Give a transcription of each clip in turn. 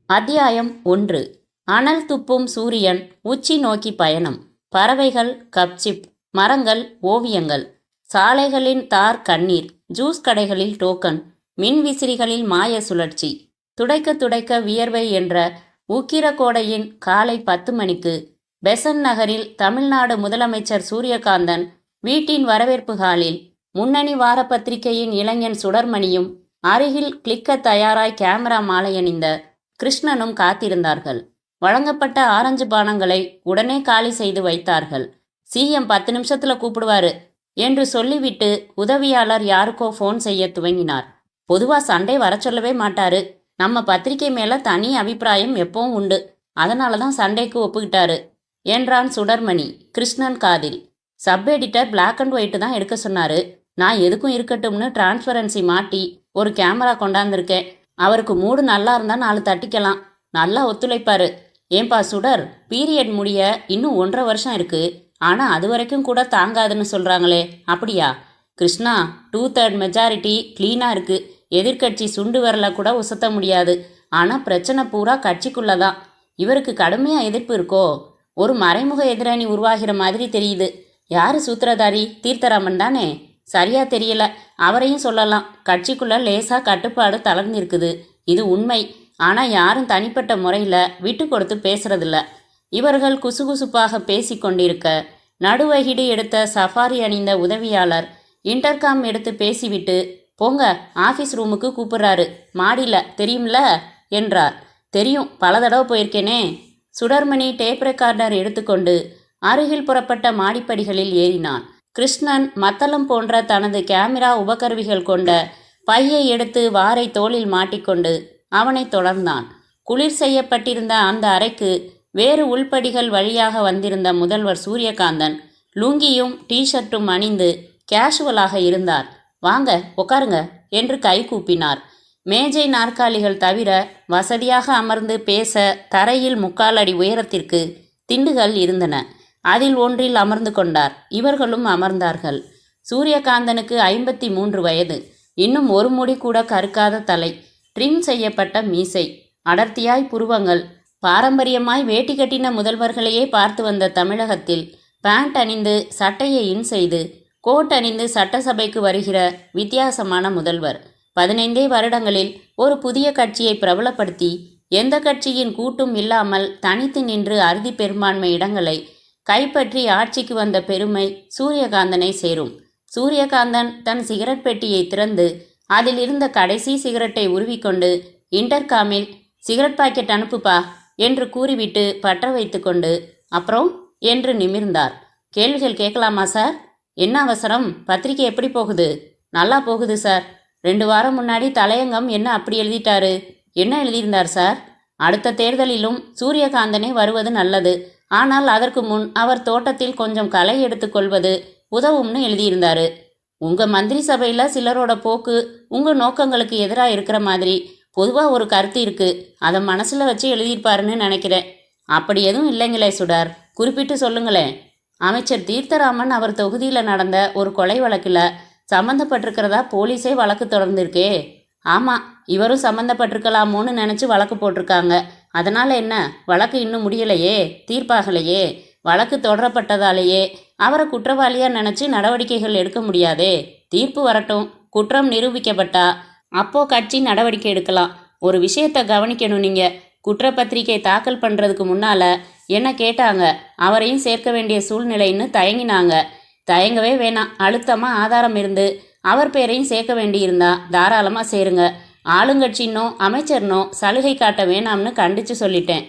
அத்தியாயம் 1. அனல் துப்பும் சூரியன் உச்சி நோக்கி பயணம். பறவைகள் கப்சிப், மரங்கள் ஓவியங்கள், சாலைகளின் தார் கண்ணீர், ஜூஸ் கடைகளில் டோக்கன், மின் விசிறிகளில் மாய சுழற்சி. துடைக்க துடைக்க வியர்வை என்ற உக்கிர கோடையின் காலை 10 மணிக்கு பெசன் நகரில் தமிழ்நாடு முதலமைச்சர் சூரியகாந்தன் வீட்டின் வரவேற்பு ஹாலில் முன்னணி வார பத்திரிகையின் இளைஞன் சுடர்மணியும் அருகில் கிளிக்க தயாராய் கேமரா மாலையணிந்த கிருஷ்ணனும் காத்திருந்தார்கள். வழங்கப்பட்ட ஆரஞ்சு பானங்களை உடனே காலி செய்து வைத்தார்கள். சிஎம் 10 நிமிஷத்துல கூப்பிடுவாரு என்று சொல்லிவிட்டு உதவியாளர் யாருக்கோ ஃபோன் செய்ய துவங்கினார். பொதுவா சண்டே வர சொல்லவே மாட்டாரு. நம்ம பத்திரிகை மேல தனி அபிப்பிராயம் எப்பவும் உண்டு. அதனாலதான் சண்டேக்கு ஒப்புக்கிட்டாரு என்றான் சுடர்மணி கிருஷ்ணன் காதில். Sub editor black and white தான் எடுக்க சொன்னாரு. நான் எதுக்கும் இருக்கட்டும்னு டிரான்ஸ்பரன்சி மாட்டி ஒரு கேமரா கொண்டாந்துருக்கேன். அவருக்கு மூடு நல்லா இருந்தால் 4 தட்டிக்கலாம். நல்லா ஒத்துழைப்பாரு. ஏன்பா சுடர், பீரியட் முடிய இன்னும் 1.5 வருஷம் இருக்கு. ஆனால் அது வரைக்கும் கூட தாங்காதுன்னு சொல்கிறாங்களே, அப்படியா? கிருஷ்ணா, 2/3 மெஜாரிட்டி க்ளீனாக இருக்கு. எதிர்கட்சி சுண்டு வரல கூட உசத்த முடியாது. ஆனால் பிரச்சனை பூரா கட்சிக்குள்ளே தான். இவருக்கு கடுமையாக எதிர்ப்பு இருக்கோ? ஒரு மறைமுக எதிரணி உருவாகிற மாதிரி தெரியுது. யார் சூத்திரதாரி? தீர்த்தராமன் தானே? சரியா தெரியல. அவரையும் சொல்லலாம். கட்சிக்குள்ள லேசா கட்டுப்பாடு தளர்ந்திருக்குது, இது உண்மை. ஆனால் யாரும் தனிப்பட்ட முறையில் விட்டு கொடுத்து பேசுறதில்ல. இவர்கள் குசுகுசுப்பாக பேசி கொண்டிருக்க நடுவகிடு எடுத்த சஃபாரி அணிந்த உதவியாளர் இன்டர்காம் எடுத்து பேசிவிட்டு, போங்க, ஆஃபீஸ் ரூமுக்கு கூப்பிடுறாரு, மாடியில் தெரியும்ல என்றார். தெரியும், பல தடவை போயிருக்கேனே. சுடர்மணி டேப் ரெக்கார்டர் எடுத்துக்கொண்டு அருகில் புறப்பட்ட மாடிப்படிகளில் ஏறினான். கிருஷ்ணன் மத்தளம் போன்ற தனது கேமரா உபகருவிகள் கொண்ட பையை எடுத்து வாரை தோளில் மாட்டிக்கொண்டு அவனை தொடர்ந்தான். குளிர் செய்யப்பட்டிருந்த அந்த அறைக்கு வேறு உள்படிகள் வழியாக வந்திருந்த முதல்வர் சூரியகாந்தன் லுங்கியும் டிஷர்ட்டும் அணிந்து கேஷுவலாக இருந்தார். வாங்க உட்காருங்க என்று கை கூப்பினார். மேஜை நாற்காலிகள் தவிர வசதியாக அமர்ந்து பேச தரையில் 3/4 அடி உயரத்திற்கு திண்டுகள் இருந்தன. அதில் ஒன்றில் அமர்ந்து கொண்டார். இவர்களும் அமர்ந்தார்கள். சூரியகாந்தனுக்கு 53 வயது. இன்னும் ஒரு முடி கூட கருக்காத தலை, ட்ரிம் செய்யப்பட்ட மீசை, அடர்த்தியாய் புருவங்கள். பாரம்பரியமாய் வேட்டி கட்டின முதல்வர்களையே பார்த்து வந்த தமிழகத்தில் பேண்ட் அணிந்து சட்டையை இன் செய்து கோட் அணிந்து சட்டசபைக்கு வருகிற வித்தியாசமான முதல்வர். 15 வருடங்களில் ஒரு புதிய கட்சியை பிரபலப்படுத்தி எந்த கட்சியின் கூட்டும் இல்லாமல் தனித்து நின்று அறுதி பெரும்பான்மை இடங்களை கைப்பற்றி ஆட்சிக்கு வந்த பெருமை சூரியகாந்தனை சேரும். சூரியகாந்தன் தன் சிகரெட் பெட்டியை திறந்து அதில் இருந்த கடைசி சிகரெட்டை உருவிக்கொண்டு இன்டர்காமில் சிகரெட் பாக்கெட் அனுப்புப்பா என்று கூறிவிட்டு பற்ற வைத்து கொண்டு அப்புறம் என்று நிமிர்ந்தார். கேள்விகள் கேட்கலாமா சார்? என்ன அவசரம்? பத்திரிக்கை எப்படி போகுது? நல்லா போகுது சார். 2 வாரம் முன்னாடி தலையங்கம் என்ன அப்படி எழுதிட்டாரு? என்ன எழுதியிருந்தார் சார்? அடுத்த தேர்தலிலும் சூரியகாந்தனே வருவது நல்லது. ஆனால் அதற்கு முன் அவர் தோட்டத்தில் கொஞ்சம் களை எடுத்துக்கொள்வது உதவும்னு எழுதியிருந்தாரு. உங்கள் மந்திரி சபையில் சிலரோட போக்கு உங்கள் நோக்கங்களுக்கு எதிராக இருக்கிற மாதிரி பொதுவாக ஒரு கருத்து இருக்குது. அதை மனசில் வச்சு எழுதியிருப்பாருன்னு நினைக்கிறேன். அப்படி எதுவும் இல்லைங்களே சுடர், குறிப்பிட்டு சொல்லுங்களேன். அமைச்சர் தீர்த்தராமன் அவர் தொகுதியில் நடந்த ஒரு கொலை வழக்கில் சம்மந்தப்பட்டிருக்கிறதா போலீஸே வழக்கு தொடர்ந்துருக்கே. ஆமாம், இவரும் சம்மந்தப்பட்டிருக்கலாமோன்னு நினச்சி வழக்கு போட்டிருக்காங்க. அதனால் என்ன? வழக்கு இன்னும் முடியலையே, தீர்ப்பாகலையே. வழக்கு தொடரப்பட்டதாலேயே அவரை குற்றவாளியாக நினச்சி நடவடிக்கைகள் எடுக்க முடியாதே. தீர்ப்பு வரட்டும், குற்றம் நிரூபிக்கப்பட்டா அப்போ கட்சி நடவடிக்கை எடுக்கலாம். ஒரு விஷயத்தை கவனிக்கணும். நீங்கள் குற்றப்பத்திரிகை தாக்கல் பண்ணுறதுக்கு முன்னால் என்ன கேட்டாங்க? அவரையும் சேர்க்க வேண்டிய சூழ்நிலைன்னு தயங்கினாங்க. தயங்கவே வேணாம். அழுத்தமாக ஆதாரம் இருந்து அவர் பேரையும் சேர்க்க வேண்டியிருந்தா தாராளமாக சேருங்க. ஆளுங்கட்சினோ அமைச்சர்னோ சலுகை காட்ட வேணாம்னு கண்டித்து சொல்லிட்டேன்.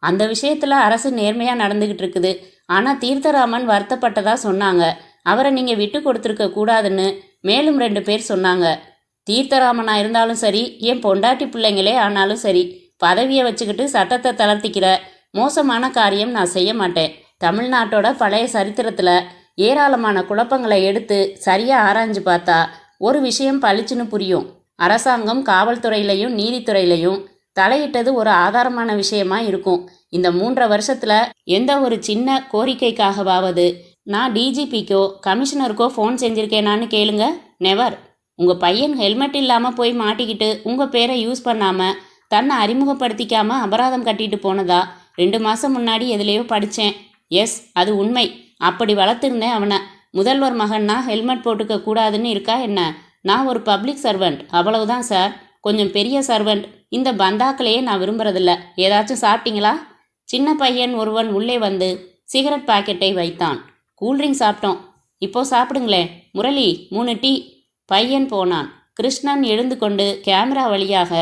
அந்த விஷயத்தில் அரசு நேர்மையாக நடந்துக்கிட்டு இருக்குது. ஆனால் தீர்த்தராமன் வருத்தப்பட்டதா சொன்னாங்க. அவரை நீங்கள் விட்டு கொடுத்துருக்க கூடாதுன்னு மேலும் 2 பேர் சொன்னாங்க. தீர்த்தராமனாக இருந்தாலும் சரி, என் பொண்டாட்டி பிள்ளைங்களே ஆனாலும் சரி, பதவியை வச்சுக்கிட்டு சட்டத்தை தளர்த்திக்கிற மோசமான காரியம் நான் செய்ய மாட்டேன். தமிழ்நாட்டோட பழைய சரித்திரத்தில் ஏராளமான குழப்பங்களை எடுத்து சரியாக ஆராய்ஞ்சு பார்த்தா ஒரு விஷயம் பளிச்சுன்னு புரியும். அரசாங்கம் காவல்துறையிலையும் நீதித்துறையிலையும் தலையிட்டது ஒரு ஆதாரமான விஷயமா இருக்கும். இந்த 3.5 வருஷத்துல எந்த ஒரு சின்ன கோரிக்கைக்காகவாவது நான் டிஜிபிக்கோ கமிஷனருக்கோ ஃபோன் செஞ்சிருக்கேனான்னு கேளுங்க. நெவர். உங்கள் பையன் ஹெல்மெட் இல்லாமல் போய் மாட்டிக்கிட்டு உங்கள் பேரை யூஸ் பண்ணாமல் தன்னை அறிமுகப்படுத்திக்காம அபராதம் கட்டிட்டு போனதா 2 மாசம் முன்னாடி எதுலேயோ படித்தேன். எஸ், அது உண்மை. அப்படி வளர்த்துருந்தேன் அவனை. முதல்வர் மகன்னா ஹெல்மெட் போட்டுக்க கூடாதுன்னு இருக்கா என்ன? நான் ஒரு பப்ளிக் சர்வெண்ட், அவ்வளவுதான் சார். கொஞ்சம் பெரிய சர்வெண்ட். இந்த பந்தாக்களையே நான் விரும்புறதில்ல. ஏதாச்சும் சாப்பிட்டீங்களா? சின்ன பையன் ஒருவன் உள்ளே வந்து சிகரெட் பாக்கெட்டை வைத்தான். கூல்ட்ரிங்க் சாப்பிட்டோம். இப்போ சாப்பிடுங்களேன். முரளி, 3 டீ. பையன் போனான். கிருஷ்ணன் எழுந்து கொண்டு கேமரா வழியாக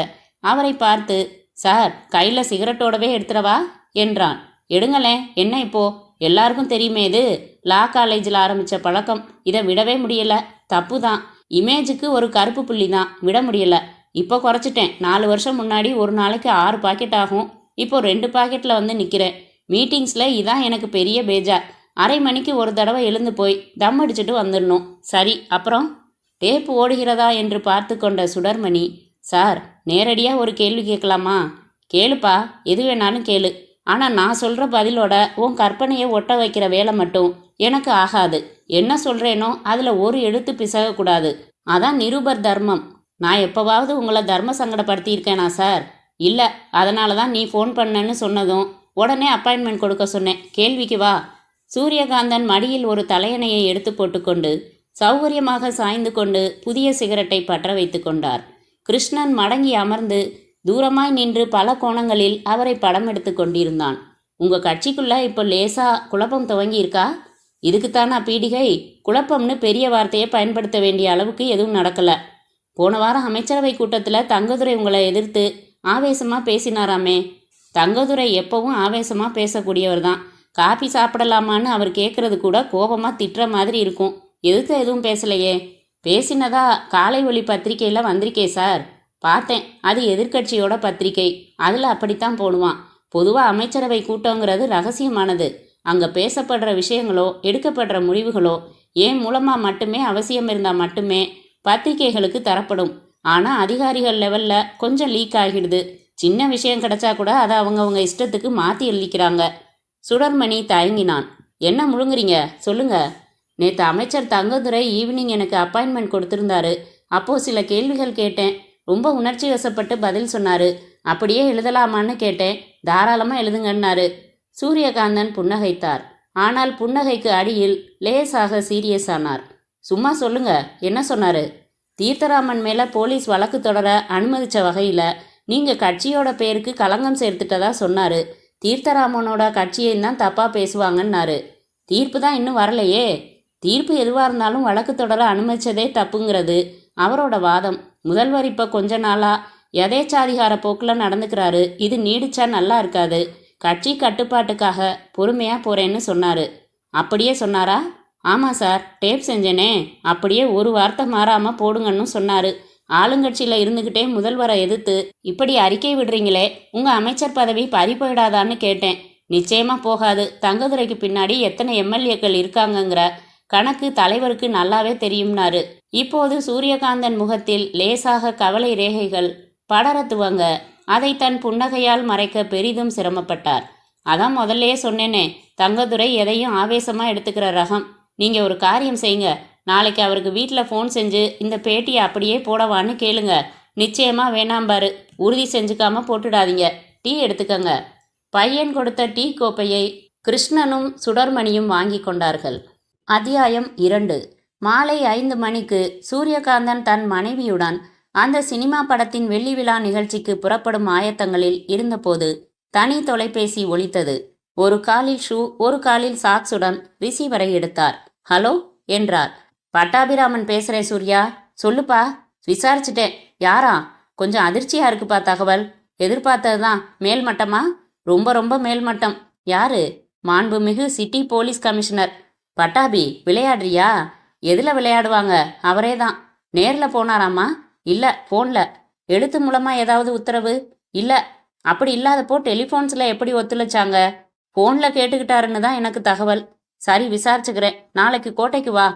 அவரை பார்த்து, சார், கையில் சிகரெட்டோடவே எடுத்துடவா என்றான். எடுங்களேன். என்ன இப்போ? எல்லாருக்கும் தெரியுமே இது. லா காலேஜில் ஆரம்பித்த பழக்கம். இதை விடவே முடியல. தப்பு தான். இமேஜுக்கு ஒரு கருப்பு புள்ளி தான். விட முடியல. இப்போ குறைச்சிட்டேன். 4 வருஷம் முன்னாடி ஒரு நாளைக்கு 6 பாக்கெட் ஆகும். இப்போ 2 பாக்கெட்டில் வந்து நிற்கிறேன். மீட்டிங்ஸில் இதான் எனக்கு பெரிய பேஜார். அரை மணிக்கு ஒரு தடவை எழுந்து போய் தம் அடிச்சுட்டு வந்துடணும். சரி, அப்புறம்? டேப் ஓடுகிறதா என்று பார்த்து கொண்ட சுடர்மணி, சார், நேரடியாக ஒரு கேள்வி கேட்கலாமா? கேளுப்பா, எது வேணாலும் கேளு. ஆனால் நான் சொல்கிற பதிலோட உன் கற்பனையை ஒட்ட வைக்கிற வேலை மட்டும் எனக்கு ஆகாது. என்ன சொல்கிறேனோ அதில் ஒரு எழுத்து பிசகக்கூடாது. அதான் நிருபர் தர்மம். நான் எப்போவாவது உங்களை தர்ம சங்கடப்படுத்தியிருக்கேனா சார்? இல்லை. அதனால தான் நீ ஃபோன் பண்ணேன்னு சொன்னதும் உடனே அப்பாயின்மெண்ட் கொடுக்க சொன்னேன். கேள்விக்கு வா. சூரியகாந்தன் மடியில் ஒரு தலையணையை எடுத்து போட்டுக்கொண்டு சௌகரியமாக சாய்ந்து கொண்டு புதிய சிகரெட்டை பற்ற வைத்து கொண்டார். கிருஷ்ணன் மடங்கி அமர்ந்து தூரமாய் நின்று பல கோணங்களில் அவரை படம் எடுத்து கொண்டிருந்தான். உங்கள் கட்சிக்குள்ளே இப்போ லேசா குழப்பம் துவங்கி இருக்கா? இதுக்குத்தானா பீடிகை? குழப்பம்னு பெரிய வார்த்தையை பயன்படுத்த வேண்டிய அளவுக்கு எதுவும் நடக்கலை. போன வாரம் அமைச்சரவை கூட்டத்தில் தங்கதுரை உங்களை எதிர்த்து ஆவேசமாக பேசினாராமே. தங்கதுரை எப்பவும் ஆவேசமாக பேசக்கூடியவர் தான். காபி சாப்பிடலாமான்னு அவர் கேட்குறது கூட கோபமாக திட்டுற மாதிரி இருக்கும். எதுக்கு எதுவும் பேசலையே? பேசினதா காலை ஒளி பத்திரிக்கையில் வந்திருக்கே சார். பார்த்தேன். அது எதிர்க்கட்சியோட பத்திரிக்கை. அதில் அப்படித்தான் போடுவான். பொதுவாக அமைச்சரவை கூட்டங்கிறது ரகசியமானது. அங்கே பேசப்படுற விஷயங்களோ எடுக்கப்படுற முடிவுகளோ ஏன் மூலமாக மட்டுமே அவசியம் இருந்தால் மட்டுமே பத்திரிகைகளுக்கு தரப்படும். ஆனால் அதிகாரிகள் லெவலில் கொஞ்சம் லீக் ஆகிடுது. சின்ன விஷயம் கிடைச்சா கூட அதை அவங்கவுங்க இஷ்டத்துக்கு மாற்றி எழுதிக்கிறாங்க. சுடர்மணி தயங்கினான். என்ன முழுங்குறீங்க? சொல்லுங்க. நேற்று அமைச்சர் தங்கதுரை ஈவினிங் எனக்கு அப்பாயின்மெண்ட் கொடுத்துருந்தாரு. அப்போது சில கேள்விகள் கேட்டேன். ரொம்ப உணர்ச்சி வசப்பட்டு பதில் சொன்னார். அப்படியே எழுதலாமான்னு கேட்டேன். தாராளமாக எழுதுங்கன்னாரு. சூரியகாந்தன் புன்னகைத்தார். ஆனால் புன்னகைக்கு அடியில் லேசாக சீரியஸ் ஆனார். சும்மா சொல்லுங்க, என்ன சொன்னார்? தீர்த்தராமன் மேலே போலீஸ் வழக்கு தொடர அனுமதித்த வகையில் நீங்கள் கட்சியோட பேருக்கு களங்கம் சேர்த்துட்டதா சொன்னார். தீர்த்தராமனோட கட்சியையும் தான் தப்பாக பேசுவாங்கன்னாரு. தீர்ப்பு தான் இன்னும் வரலையே. தீர்ப்பு எதுவாக இருந்தாலும் வழக்கு தொடர அனுமதிச்சதே தப்புங்கிறது அவரோட வாதம். முதல்வர் இப்போ கொஞ்ச நாளாக எதேச்சாதிகார போக்கில் நடந்துக்கிறாரு. இது நீடிச்சா நல்லா இருக்காது. கட்சி கட்டுப்பாட்டுக்காக பொறுமையாக போகிறேன்னு சொன்னார். அப்படியே சொன்னாரா? ஆமாம் சார், டேப் செஞ்சேனே. அப்படியே ஒரு வார்த்தை மாறாமல் போடுங்கன்னு சொன்னார். ஆளுங்கட்சியில் இருந்துக்கிட்டே முதல்வரை எதிர்த்து இப்படி அறிக்கை விடுறீங்களே, உங்கள் அமைச்சர் பதவி பறி போயிடாதான்னு கேட்டேன். நிச்சயமாக போகாது. தங்கதுரைக்கு பின்னாடி எத்தனை எம்எல்ஏக்கள் இருக்காங்கங்கிற கணக்கு தலைவருக்கு நல்லாவே தெரியும்னாரு. இப்போது சூரியகாந்தன் முகத்தில் லேசாக கவலை ரேகைகள் படர துவங்க அதை தன் புன்னகையால் மறைக்க பெரிதும் சிரமப்பட்டார். அதான் முதல்லையே சொன்னேனே, தங்கதுரை எதையும் ஆவேசமாக எடுத்துக்கிற ரகம். நீங்கள் ஒரு காரியம் செய்யுங்க. நாளைக்கு அவருக்கு வீட்டில் ஃபோன் செஞ்சு இந்த பேட்டியை அப்படியே போடவான்னு கேளுங்க. நிச்சயமாக வேணாம்பாரு. உறுதி செஞ்சுக்காம போட்டுடாதீங்க. டீ எடுத்துக்கங்க. பையன் கொடுத்த டீ கோப்பையை கிருஷ்ணனும் சுடர்மணியும் வாங்கி கொண்டார்கள். அத்தியாயம் 2. மாலை 5 மணிக்கு சூரியகாந்தன் தன் மனைவியுடன் அந்த சினிமா படத்தின் வெள்ளி விழா நிகழ்ச்சிக்கு புறப்படும் ஆயத்தங்களில் இருந்தபோது தனி தொலைபேசி ஒலித்தது. ஒரு காலில் ஷூ, ஒரு காலில் சாக்ஸுடன் ரிசீவரை எடுத்தார். ஹலோ என்றார். பட்டாபிராமன் பேசுகிறேன் சூர்யா. சொல்லுப்பா. விசாரிச்சுட்டேன். யாரா? கொஞ்சம் அதிர்ச்சியாக இருக்குப்பா தகவல். எதிர்பார்த்தது தான். மேல்மட்டமா? ரொம்ப ரொம்ப மேல்மட்டம். யாரு? மாண்புமிகு சிட்டி போலீஸ் கமிஷனர். பட்டாபி, விளையாடுறியா? எதில் விளையாடுவாங்க? அவரே தான். நேரில் போனாராமா? இல்லை, ஃபோனில். எழுத்து மூலமாக ஏதாவது உத்தரவு? இல்லை. அப்படி இல்லாதப்போ டெலிஃபோன்ஸில் எப்படி ஒத்துழைச்சாங்க? ஃபோனில் கேட்டுக்கிட்டாருன்னு தான் எனக்கு தகவல். சரி, விசாரிச்சுக்கிறேன். நாளைக்கு கோட்டைக்கு வா.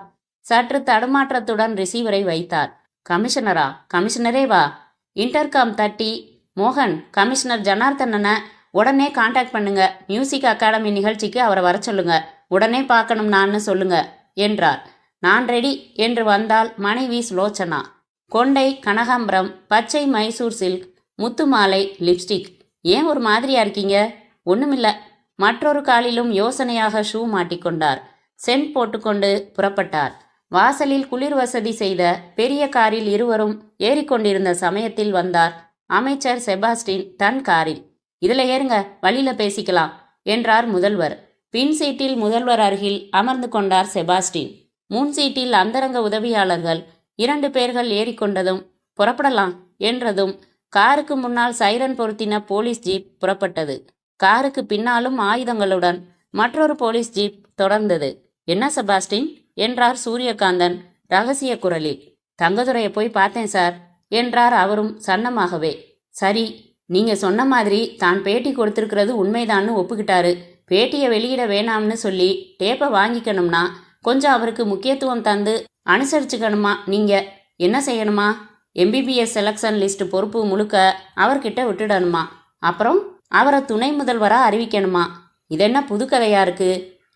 சற்று தடுமாற்றத்துடன் ரிசீவரை வைத்தார். கமிஷனரா? கமிஷனரே வா. இன்டர்காம் தட்டி, மோகன், கமிஷனர் ஜனார்த்தனனை உடனே காண்டாக்ட் பண்ணுங்க. மியூசிக் அகாடமி நிகழ்ச்சிக்கு அவரை வர சொல்லுங்க. உடனே பார்க்கணும் நான்னு சொல்லுங்க என்றார். நான் ரெடி என்று வந்தால் மனைவி சுலோச்சனா. கொண்டை, கனகாம்பரம், பச்சை மைசூர் சில்க், முத்து மாலை, லிப்ஸ்டிக். ஏன் ஒரு மாதிரியா இருக்கீங்க? ஒண்ணுமில்ல. மற்றொரு காலிலும் யோசனையாக ஷூ மாட்டிக்கொண்டார். சென்ட் போட்டுக்கொண்டு புறப்பட்டார். வாசலில் குளிர் வசதி செய்த பெரிய காரில் இருவரும் ஏறிக்கொண்டிருந்த சமயத்தில் வந்தார் அமைச்சர் செபாஸ்டின் தன் காரில். இதுல ஏறுங்க, வழியில பேசிக்கலாம் என்றார் முதல்வர். பின் சீட்டில் முதல்வர் அருகில் அமர்ந்து கொண்டார் செபாஸ்டின். முன் சீட்டில் அந்தரங்க உதவியாளர்கள் 2 பேர்கள் ஏறிக்கொண்டதும் புறப்படலாம் என்றதும் காருக்கு முன்னால் சைரன் பொருத்தின போலீஸ் ஜீப் புறப்பட்டது. காருக்கு பின்னாலும் ஆயுதங்களுடன் மற்றொரு போலீஸ் ஜீப் தொடர்ந்தது. என்ன செபாஸ்டின் என்றார் சூரியகாந்தன் ரகசிய குரலில். தங்கதுரையை போய் பார்த்தேன் சார் என்றார் அவரும் சன்னமாகவே. சரி, நீங்க சொன்ன மாதிரி தான் பேட்டி கொடுத்திருக்கிறது உண்மைதான்னு ஒப்புக்கிட்டாரு. பேட்டியை வெளியிட வேணாம்னு சொல்லி டேப்பை வாங்கிக்கணும்னா கொஞ்சம் அவருக்கு முக்கியத்துவம் தந்து அனுசரிச்சுக்கணுமா? நீங்க என்ன செய்யணுமா? எம்பிபிஎஸ் செலக்ஷன் லிஸ்ட் பொறுப்பு முழுக்க அவர்கிட்ட விட்டுடணுமா? அப்புறம் அவரை துணை முதல்வராக அறிவிக்கணுமா? இதென்ன புது கதையா இருக்கு?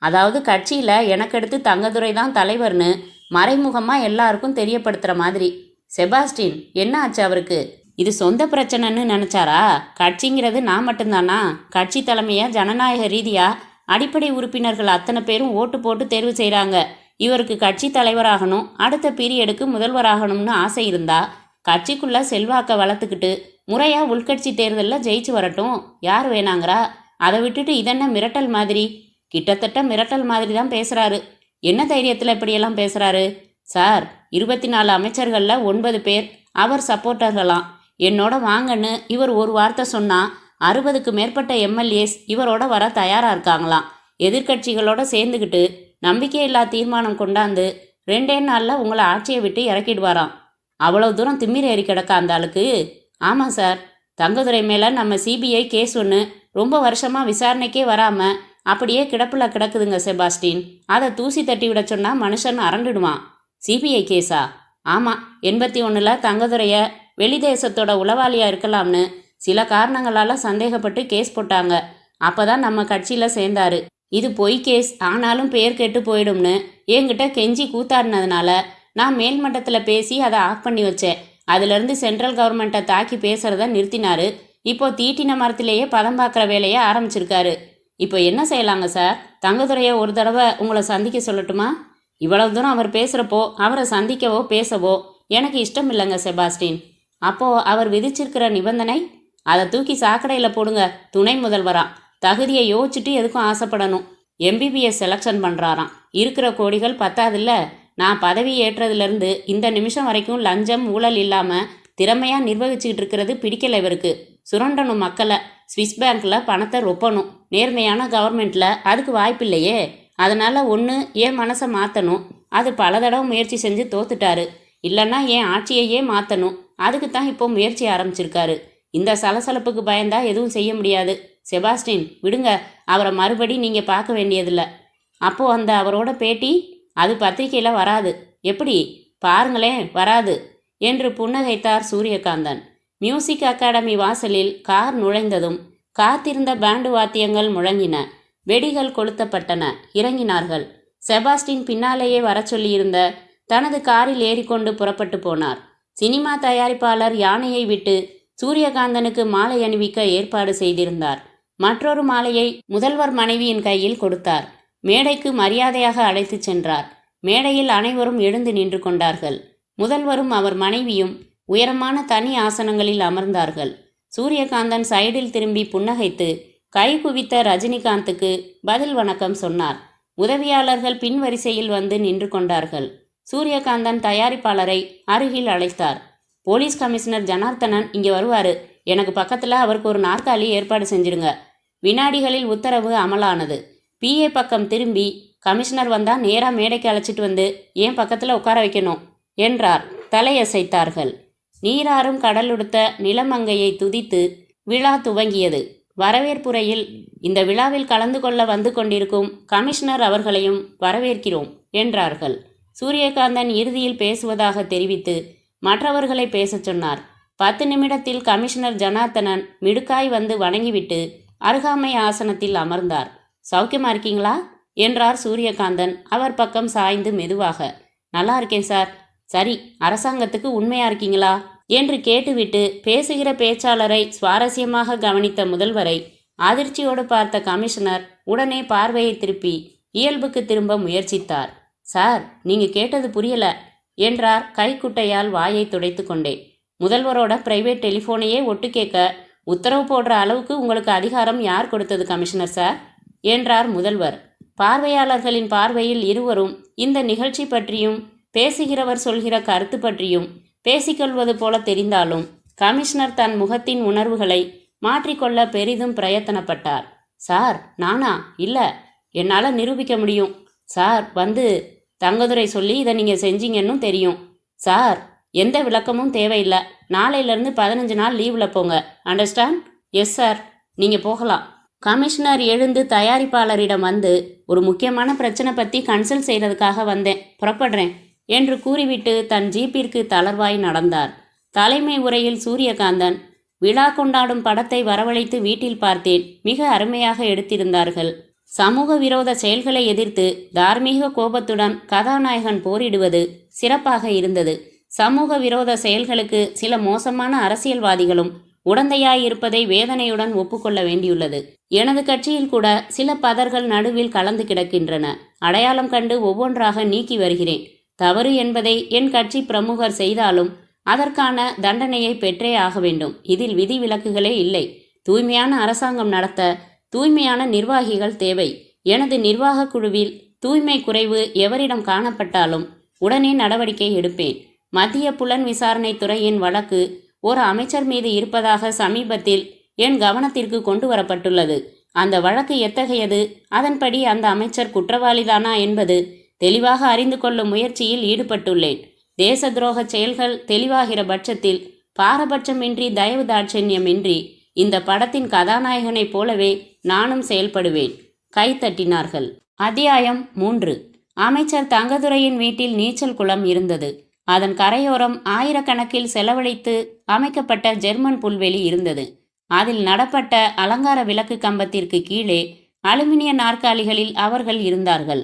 அதாவது கட்சியில் எனக்கடுத்து தங்கதுரை தான் தலைவர்னு மறைமுகமாக எல்லாருக்கும் தெரியப்படுத்துகிற மாதிரி. செபாஸ்டின், என்ன ஆச்சு அவருக்கு? இது சொந்த பிரச்சனைன்னு நினச்சாரா? கட்சிங்கிறது நான் மட்டும்தானா? கட்சி தலைமையை ஜனநாயக ரீதியாக அடிப்படை உறுப்பினர்கள் அத்தனை பேரும் ஓட்டு போட்டு தேர்வு செய்கிறாங்க. இவருக்கு கட்சி தலைவராகணும், அடுத்த பீரியடுக்கு முதல்வராகணும்னு ஆசை இருந்தா கட்சிக்குள்ள செல்வாக்க வளர்த்துக்கிட்டு முறையா உள்கட்சி தேர்தலில் ஜெயிச்சு வரட்டும். யார் வேணாங்கிறா? அதை விட்டுட்டு இதென்ன மிரட்டல் மாதிரி? கிட்டத்தட்ட மிரட்டல் மாதிரி தான் பேசுறாரு. என்ன தைரியத்தில் இப்படியெல்லாம் பேசுறாரு? சார், 24 அமைச்சர்களில் 9 பேர் அவர் சப்போர்ட்டர்களாம். என்னோட வாங்கன்னு இவர் ஒரு வார்த்தை சொன்னா 60க்கு மேற்பட்ட எம்எல்ஏஸ் இவரோட வர தயாரா இருக்காங்களாம். எதிர்கட்சிகளோட சேர்ந்துக்கிட்டு நம்பிக்கையில்லா தீர்மானம் கொண்டாந்து 2 நாளில் உங்களை ஆட்சியை விட்டு இறக்கிடுவாராம். அவ்வளோ தூரம் திமிர் ஏறி கிடக்க அந்த ஆளுக்கு. ஆமாம் சார், தங்கதுரை மேலே நம்ம சிபிஐ கேஸ் ஒன்று ரொம்ப வருஷமாக விசாரணைக்கே வராமல் அப்படியே கிடப்பில் கிடக்குதுங்க செபாஸ்டின். அதை தூசி தட்டி விட சொன்னால் மனுஷன் அரண்டுடுவான். சிபிஐ கேஸா? ஆமாம், 81ல் தங்கதுரையை வெளிதேசத்தோட உளவாளியாக இருக்கலாம்னு சில காரணங்களால் சந்தேகப்பட்டு கேஸ் போட்டாங்க. அப்போ தான் நம்ம கட்சியில் சேர்ந்தாரு. இது பொய் கேஸ் ஆனாலும் பேர் கெட்டு போயிடும்னு என்கிட்ட கெஞ்சி கூத்தாடினதுனால நான் மேல்மட்டத்தில் பேசி அதை ஆஃப் பண்ணி வச்சேன். அதுலேருந்து சென்ட்ரல் கவர்மெண்ட்டை தாக்கி பேசுகிறத நிறுத்தினாரு. இப்போ தீட்டின மரத்திலேயே பதம் பார்க்குற வேலையை ஆரம்பிச்சிருக்காரு. இப்போ என்ன செய்யலாங்க சார்? தங்கதுரையை ஒரு தடவை உங்களை சந்திக்க சொல்லட்டுமா? இவ்வளவு தூரம் அவர் பேசுகிறப்போ அவரை சந்திக்கவோ பேசவோ எனக்கு இஷ்டம் இல்லைங்க செபாஸ்டின். அப்போது அவர் விதிச்சிருக்கிற நிபந்தனை? அதை தூக்கி சாக்கடையில் போடுங்க. துணை முதல்வரா தகுதியை யோசிச்சுட்டு எதுக்கும் ஆசைப்படணும். MBBS selection பண்ணுறாராம். இருக்கிற கோடிகள் பத்தாதில்ல. நான் பதவி ஏற்றதுலேருந்து இந்த நிமிஷம் வரைக்கும் லஞ்சம் ஊழல் இல்லாமல் திறமையாக நிர்வகிச்சுக்கிட்டு இருக்கிறது பிடிக்கல இவருக்கு. சுரண்டணும் மக்களை, ஸ்விஸ் பேங்க்கில் பணத்தை ரொப்பணும். நேர்மையான கவர்மெண்ட்டில் அதுக்கு வாய்ப்பில்லையே. அதனால் ஒன்று என் மனசை மாற்றணும், அது பல தடவை முயற்சி செஞ்சு தோத்துட்டாரு. இல்லைன்னா என் ஆட்சியையே மாற்றணும், அதுக்கு தான் இப்போ முயற்சி ஆரம்பிச்சிருக்காரு. இந்த சலசலப்புக்கு பயந்தா எதுவும் செய்ய முடியாது. செபாஸ்டின், விடுங்க, அவரை மறுபடி நீங்கள் பார்க்க வேண்டியதில்லை. அப்போது அந்த அவரோட பேட்டி அது பத்திரிக்கையில் வராது. எப்படி? பாருங்களேன், வராது என்று புன்னகைத்தார் சூரியகாந்தன். மியூசிக் அகாடமி வாசலில் கார் நுழைந்ததும் காத்திருந்த பேண்டு வாத்தியங்கள் முழங்கின. வெடிகள் கொளுத்தப்பட்டன. இறங்கினார்கள். செபாஸ்டின் பின்னாலேயே வர சொல்லியிருந்த தனது காரில் ஏறிக்கொண்டு புறப்பட்டு போனார். சினிமா தயாரிப்பாளர் யானையை விட்டு சூரியகாந்தனுக்கு மாலை அணிவிக்க ஏற்பாடு செய்திருந்தார். மற்றொரு மாலையை முதல்வர் மனைவியின் கையில் கொடுத்தார். மேடைக்கு மரியாதையாக அழைத்து சென்றார். மேடையில் அனைவரும் எழுந்து நின்று கொண்டார்கள். முதல்வரும் அவர் மனைவியும் உயரமான தனி ஆசனங்களில் அமர்ந்தார்கள். சூரியகாந்தன் சைடில் திரும்பி புன்னகைத்து கை குவித்த ரஜினிகாந்துக்கு பதில் வணக்கம் சொன்னார். உதவியாளர்கள் பின் வரிசையில் வந்து நின்று கொண்டார்கள். சூரியகாந்தன் தயாரிப்பாளரை அருகில் அழைத்தார். போலீஸ் கமிஷனர் ஜனார்த்தனன் இங்கே வருவார். எனக்கு பக்கத்தில் அவருக்கு ஒரு நாற்காலி ஏற்பாடு செஞ்சிடுங்க. வினாடிகளில் உத்தரவு அமலானது. பிஏ பக்கம் திரும்பி, கமிஷனர் வந்தால் நேராக மேடைக்கு அழைச்சிட்டு வந்து ஏன் பக்கத்தில் உட்கார வைக்கணும் என்றார். தலையசைத்தார்கள். நீராறும் கடலுடுத்த நிலமங்கையை துதித்து விழா துவங்கியது. வரவேற்புரையில், இந்த விழாவில் கலந்து கொள்ள வந்து கொண்டிருக்கும் கமிஷனர் அவர்களையும் வரவேற்கிறோம் என்றார்கள். சூரியகாந்தன் இறுதியில் பேசுவதாக தெரிவித்து மற்றவர்களை பேசச் சொன்னார். 10 நிமிடத்தில் கமிஷனர் ஜனார்த்தனன் மிடுக்காய் வந்து வணங்கிவிட்டு அருகாமை ஆசனத்தில் அமர்ந்தார். சௌக்கியமா இருக்கீங்களா என்றார் சூரியகாந்தன் அவர் பக்கம் சாய்ந்து மெதுவாக. நல்லா இருக்கேன் சார். சரி, அரசாங்கத்துக்கு உண்மையா இருக்கீங்களா? என்று கேட்டுவிட்டு பேசுகிற பேச்சாளரை சுவாரஸ்யமாக கவனித்த முதல்வரை அதிர்ச்சியோடு பார்த்த கமிஷனர் உடனே பார்வையை திருப்பி இயல்புக்கு திரும்ப முயற்சித்தார். சார், நீங்க கேட்டது புரியல என்றார் கைக்குட்டையால் வாயை துடைத்து கொண்டே. முதல்வரோட பிரைவேட் டெலிஃபோனையே ஒட்டு கேட்க உத்தரவு போடுற அளவுக்கு உங்களுக்கு அதிகாரம் யார் கொடுத்தது கமிஷனர் சார் என்றார் முதல்வர். பார்வையாளர்களின் பார்வையில் இருவரும் இந்த நிகழ்ச்சி பற்றியும் பேசுகிறவர் சொல்கிற கருத்து பற்றியும் பேசிக்கொள்வது போல தெரிந்தாலும் கமிஷனர் தன் முகத்தின் உணர்வுகளை மாற்றிக்கொள்ள பெரிதும் பிரயத்தனப்பட்டார். சார், நானா? இல்லை, என்னால் நிரூபிக்க முடியும் சார். தங்கதுரை சொல்லி இதை நீங்கள் செஞ்சீங்கன்னு தெரியும் சார். எந்த விளக்கமும் தேவையில்லை. நாளையிலேருந்து 15 நாள் லீவில் போங்க. அண்டர்ஸ்டாண்ட்? எஸ் சார், நீங்கள் போகலாம். கமிஷனர் எழுந்து தயாரிப்பாளரிடம் ஒரு முக்கியமான பிரச்சனை பற்றி கன்சல்ட் செய்கிறதுக்காக வந்தேன், புறப்படுறேன் என்று கூறிவிட்டு தன் ஜீப்பிற்கு தளர்வாய் நடந்தார். தலைமை உரையில் சூரியகாந்தன், விழா கொண்டாடும் படத்தை வரவழைத்து வீட்டில் பார்த்தேன், மிக அருமையாக எடுத்திருந்தார்கள். சமூக விரோத செயல்களை எதிர்த்து தார்மீக கோபத்துடன் கதாநாயகன் போரிடுவது சிறப்பாக இருந்தது. சமூக விரோத செயல்களுக்கு சில மோசமான அரசியல்வாதிகளும் உடந்தையாயிருப்பதை வேதனையுடன் ஒப்புக்கொள்ள வேண்டியுள்ளது. எனது கட்சியில் கூட சில பதர்கள் நடுவில் கலந்து கிடக்கின்றன. அடையாளம் கண்டு ஒவ்வொன்றாக நீக்கி வருகிறேன். தவறு என்பதை என் கட்சி பிரமுகர் செய்தாலும் அதற்கான தண்டனையை பெற்றே ஆக வேண்டும். இதில் விதிவிலக்குகளே இல்லை. தூய்மையான அரசாங்கம் நடத்த தூய்மையான நிர்வாகிகள் தேவை. எனது நிர்வாக குழுவில் தூய்மை குறைவு எவரிடம் காணப்பட்டாலும் உடனே நடவடிக்கை எடுப்பேன். மத்திய புலன் விசாரணை துறையின் வழக்கு ஒரு அமைச்சர் மீது இருப்பதாக சமீபத்தில் என் கவனத்திற்கு கொண்டு வரப்பட்டுள்ளது. அந்த வழக்கு எத்தகையது, அதன்படி அந்த அமைச்சர் குற்றவாளிதானா என்பது தெளிவாக அறிந்து கொள்ளும் முயற்சியில் ஈடுபட்டுள்ளேன். தேச துரோக செயல்கள் தெளிவாகிற பட்சத்தில் பாரபட்சமின்றி தயவு தாட்சண்யமின்றி இந்த படத்தின் கதாநாயகனைப் போலவே நானும் செயல்படுவேன். கைத்தட்டினார்கள். அத்தியாயம் 3. அமைச்சர் தங்கதுரையின் வீட்டில் நீச்சல் குளம் இருந்தது. அதன் கரையோரம் ஆயிரக்கணக்கில் செலவழித்து அமைக்கப்பட்ட ஜெர்மன் புல்வெளி இருந்தது. அதில் நடப்பட்ட அலங்கார விளக்கு கம்பத்திற்கு கீழே அலுமினிய நாற்காலிகளில் அவர்கள் இருந்தார்கள்.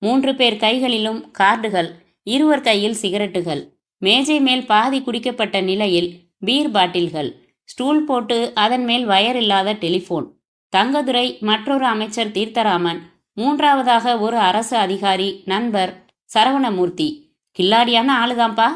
3 பேர் கைகளிலும் கார்டுகள், 2 கையில் சிகரெட்டுகள், மேஜை மேல் பாதி குடிக்கப்பட்ட நிலையில் பீர் பாட்டில்கள், ஸ்டூல் போட்டு அதன் மேல் வயர் இல்லாத டெலிஃபோன். தங்கதுரை, மற்றொரு அமைச்சர் தீர்த்தராமன், 3வதாக ஒரு அரசு அதிகாரி நண்பர் சரவணமூர்த்தி. கில்லாடியான ஆளுதாம்பா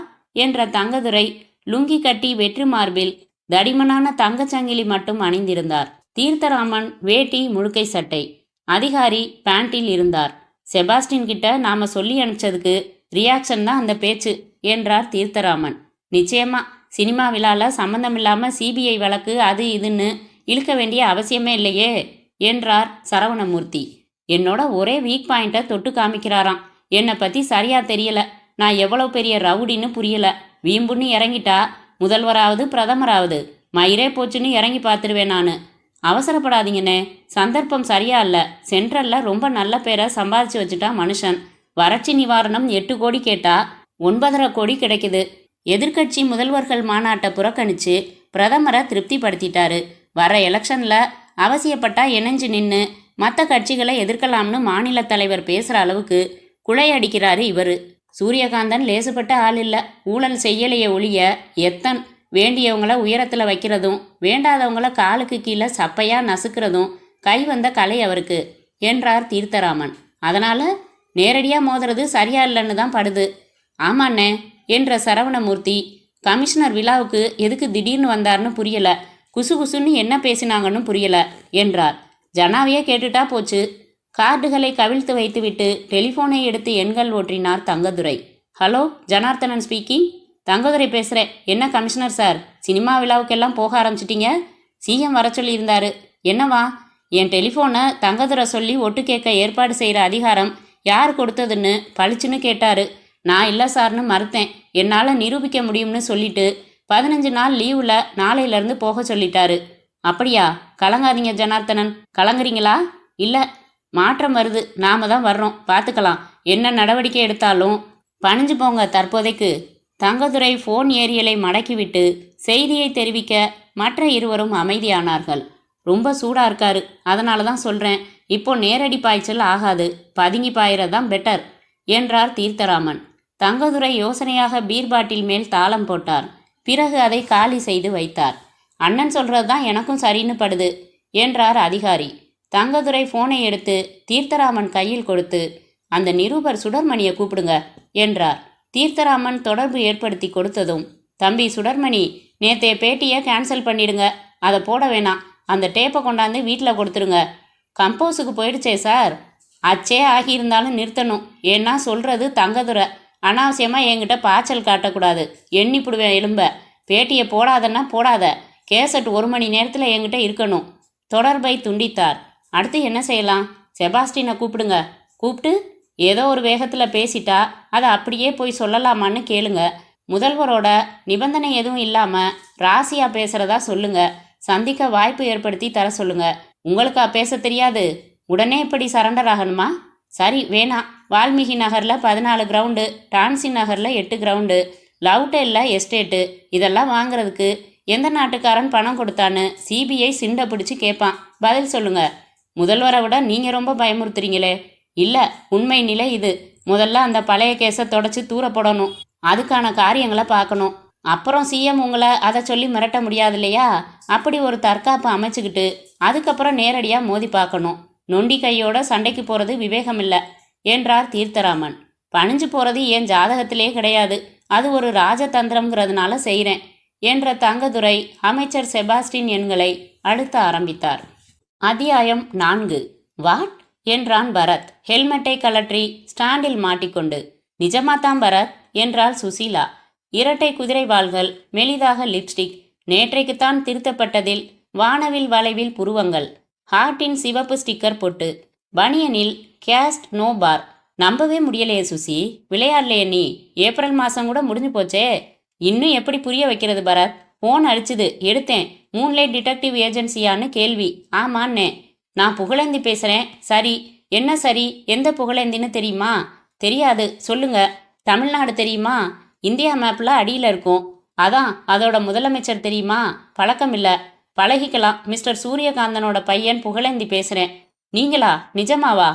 என்ற தங்கதுரை லுங்கி கட்டி வெற்றி மார்பில் தடிமனான தங்கச்சங்கிலி மட்டும் அணிந்திருந்தார். தீர்த்தராமன் வேட்டி முழுக்கை சட்டை, அதிகாரி பேண்டில் இருந்தார். செபாஸ்டின் கிட்ட நாம சொல்லி அனுப்பிச்சதுக்கு ரியாக்ஷன் தான் அந்த பேச்சு என்றார் தீர்த்தராமன். நிச்சயமா சினிமா விழால சம்பந்தமில்லாம சிபிஐ வழக்கு அது இதுன்னு இழுக்க வேண்டிய அவசியமே இல்லையே என்றார் சரவணமூர்த்தி. என்னோட ஒரே வீக் பாயிண்ட்டை தொட்டு காமிக்கிறாராம். என்னை பற்றி சரியா தெரியல. நான் எவ்வளோ பெரிய ரவுடின்னு புரியல. வீம்புன்னு இறங்கிட்டா முதல்வராவது பிரதமராவது மயிரே போச்சுன்னு இறங்கி பார்த்துருவேன் நான். அவசரப்படாதீங்கண்ணே, சந்தர்ப்பம் சரியா இல்லை. சென்ட்ரலில் ரொம்ப நல்ல பேரை சம்பாதிச்சு வச்சுட்டா மனுஷன். வறட்சி நிவாரணம் 8 கோடி கேட்டா 9.5 கோடி கிடைக்குது. எதிர்க்கட்சி முதல்வர்கள் மாநாட்டை புறக்கணிச்சு பிரதமரை திருப்திப்படுத்திட்டாரு. வர எலெக்ஷனில் அவசியப்பட்டா இணைஞ்சு நின்று மற்ற கட்சிகளை எதிர்க்கலாம்னு மாநில தலைவர் பேசுகிற அளவுக்கு குழையடிக்கிறாரு இவர். சூரியகாந்தன் லேசுப்பட்ட ஆள் இல்லை. ஊழல் செய்யலையே ஒழிய எத்தன் வேண்டியவங்கள உயரத்தில் வைக்கிறதும் வேண்டாதவங்கள காலுக்கு கீழே சப்பையாக நசுக்கிறதும் கை வந்த கலை அவருக்கு என்றார் தீர்த்தராமன். அதனால் நேரடியாக மோதுறது சரியா இல்லைன்னு தான் படுது. ஆமாண்ணே என்ற சரவணமூர்த்தி, கமிஷனர் விழாவுக்கு எதுக்கு திடீர்னு வந்தார்னு புரியல, குசு குசுன்னு என்ன பேசினாங்கன்னு புரியல என்றார். ஜனாவையே கேட்டுட்டா போச்சு. கார்டுகளை கவிழ்த்து வைத்துவிட்டு டெலிஃபோனை எடுத்து எண்கள் ஓற்றினார் தங்கதுரை. Hello, Janardhanan speaking. தங்கதுரை பேசுகிறேன். என்ன கமிஷனர் சார், சினிமா விழாவுக்கெல்லாம் போக ஆரம்பிச்சிட்டிங்க? சிஎம் வர சொல்லியிருந்தாரு. என்னவா? என் டெலிஃபோனை தங்கதுரை சொல்லி ஒட்டு கேட்க ஏற்பாடு செய்கிற அதிகாரம் யார் கொடுத்ததுன்னு பளிச்சுன்னு கேட்டார். நான் இல்லை சார்னு மறுத்தேன். என்னால் நிரூபிக்க முடியும்னு சொல்லிட்டு 15 நாள் லீவில் நாளையிலேருந்து போக சொல்லிட்டாரு. அப்படியா? கலங்காதீங்க ஜனார்த்தனன். கலங்குறீங்களா? இல்லை, மாற்றம் வருது. நாம தான் வர்றோம், பார்த்துக்கலாம். என்ன நடவடிக்கை எடுத்தாலும் பணிஞ்சு போங்க தற்போதைக்கு. தங்கதுரை ஃபோன் ஏரியலை மடக்கிவிட்டு செய்தியை தெரிவிக்க மற்ற இருவரும் அமைதியானார்கள். ரொம்ப சூடாக இருக்காரு, அதனால தான் சொல்கிறேன். இப்போ நேரடி பாய்ச்சல் ஆகாது, பதுங்கி பாயிறதான் பெட்டர் என்றார் தீர்த்தராமன். தங்கதுரை யோசனையாக பீர் பாட்டில் மேல் தாளம் போட்டார். பிறகு அதை காலி செய்து வைத்தார். அண்ணன் சொல்றது தான் எனக்கும் சரின்னு படுது என்றார் அதிகாரி. தங்கதுரை போனை எடுத்து தீர்த்தராமன் கையில் கொடுத்து, அந்த நிருபர் சுடர்மணியை கூப்பிடுங்க என்றார். தீர்த்தராமன் தொடர்பு ஏற்படுத்தி கொடுத்ததும், தம்பி சுடர்மணி, நேத்தைய பேட்டியை கேன்சல் பண்ணிடுங்க, அதை போட வேணாம், அந்த டேப்பை கொண்டாந்து வீட்டில் கொடுத்துருங்க. கம்போஸுக்கு போயிடுச்சே சார். அச்சே ஆகியிருந்தாலும் நிறுத்தணும். ஏன்னா சொல்கிறது தங்கதுரை. அனாவசியமாக என்கிட்ட பாய்ச்சல் காட்டக்கூடாது. எண்ணிப்பிடுவேன் எலும்ப. பேட்டியை போடாதன்னா போடாத. கேசட் 1 மணி நேரத்தில் என்கிட்ட இருக்கணும். தொடர்பை துண்டித்தார். அடுத்து என்ன செய்யலாம்? செபாஸ்டினை கூப்பிடுங்க. கூப்பிட்டு ஏதோ ஒரு வேகத்தில் பேசிட்டா அதை அப்படியே போய் சொல்லலாமான்னு கேளுங்க. முதல்வரோட நிபந்தனை எதுவும் இல்லாமல் ராசியா பேசுகிறதா சொல்லுங்க. சந்திக்க வாய்ப்பு ஏற்படுத்தி தர சொல்லுங்க. உங்களுக்கா பேச தெரியாது? உடனே இப்படி சரண்டர் ஆகணுமா? சரி வேணாம். வால்மீகி நகரில் 14 கிரவுண்டு, டான்சி நகரில் 8 கிரவுண்டு, லவ்டெல்ல எஸ்டேட்டு, இதெல்லாம் வாங்குறதுக்கு எந்த நாட்டுக்காரன் பணம் கொடுத்தான்னு சிபிஐ சிண்டை பிடிச்சி கேட்பான். பதில் சொல்லுங்க. முதல்வரை விட நீங்கள் ரொம்ப பயமுறுத்துறீங்களே. இல்லை, உண்மை நிலை இது. முதல்ல அந்த பழைய கேஸை தொடச்சி தூர போடணும். அதுக்கான காரியங்களை பார்க்கணும். அப்புறம் சிஎம் உங்களை அதை சொல்லி மிரட்ட முடியாது இல்லையா? அப்படி ஒரு தற்காப்பு அமைச்சுக்கிட்டு அதுக்கப்புறம் நேரடியாக மோதி பார்க்கணும். நொண்டி கையோட சண்டைக்கு போகிறது விவேகம் இல்லை என்றார் தீர்த்தராமன். பணிஞ்சு போகிறது என் ஜாதகத்திலே கிடையாது. அது ஒரு ராஜதந்திரம்ங்கிறதுனால செய்கிறேன் என்ற தங்கதுரை அமைச்சர் செபாஸ்டின் எண்களை அழுத்த ஆரம்பித்தார். அத்தியாயம் 4. வாட் என்றான் பரத் ஹெல்மெட்டை கலற்றி ஸ்டாண்டில் மாட்டிக்கொண்டு. நிஜமாத்தான் பரத் என்றாள் சுசீலா. இரட்டை குதிரை வாள்கள், மெலிதாக லிப்ஸ்டிக், நேற்றைக்குத்தான் திருத்தப்பட்டதில் வானவில் வளைவில் புருவங்கள், ஹார்ட்டின் சிவப்பு ஸ்டிக்கர் பொட்டு, பனியனில் கேஸ்ட் நோ பார். நம்பவே முடியலையே சுசி. விளையாடலையே நீ? ஏப்ரல் மாதம் கூட முடிஞ்சு போச்சே. இன்னும் எப்படி புரிய வைக்கிறது பரத்? ஃபோன் அடிச்சுது, எடுத்தேன். மூன்லைட் டிடெக்டிவ் ஏஜென்சியான்னு கேள்வி. ஆமான்னே. நான் புகழேந்தி பேசுகிறேன். சரி, என்ன சரி? எந்த புகழேந்தின்னு தெரியுமா? தெரியாது, சொல்லுங்க. தமிழ்நாடு தெரியுமா? இந்தியா மேப்பில் அடியில் இருக்கும். அதான், அதோட முதலமைச்சர் தெரியுமா? பழக்கம் இல்லை, பழகிக்கலாம். மிஸ்டர் சூரியகாந்தனோட பையன் புகழேந்தி பேசுகிறேன். நீங்களா? நிஜமாவா?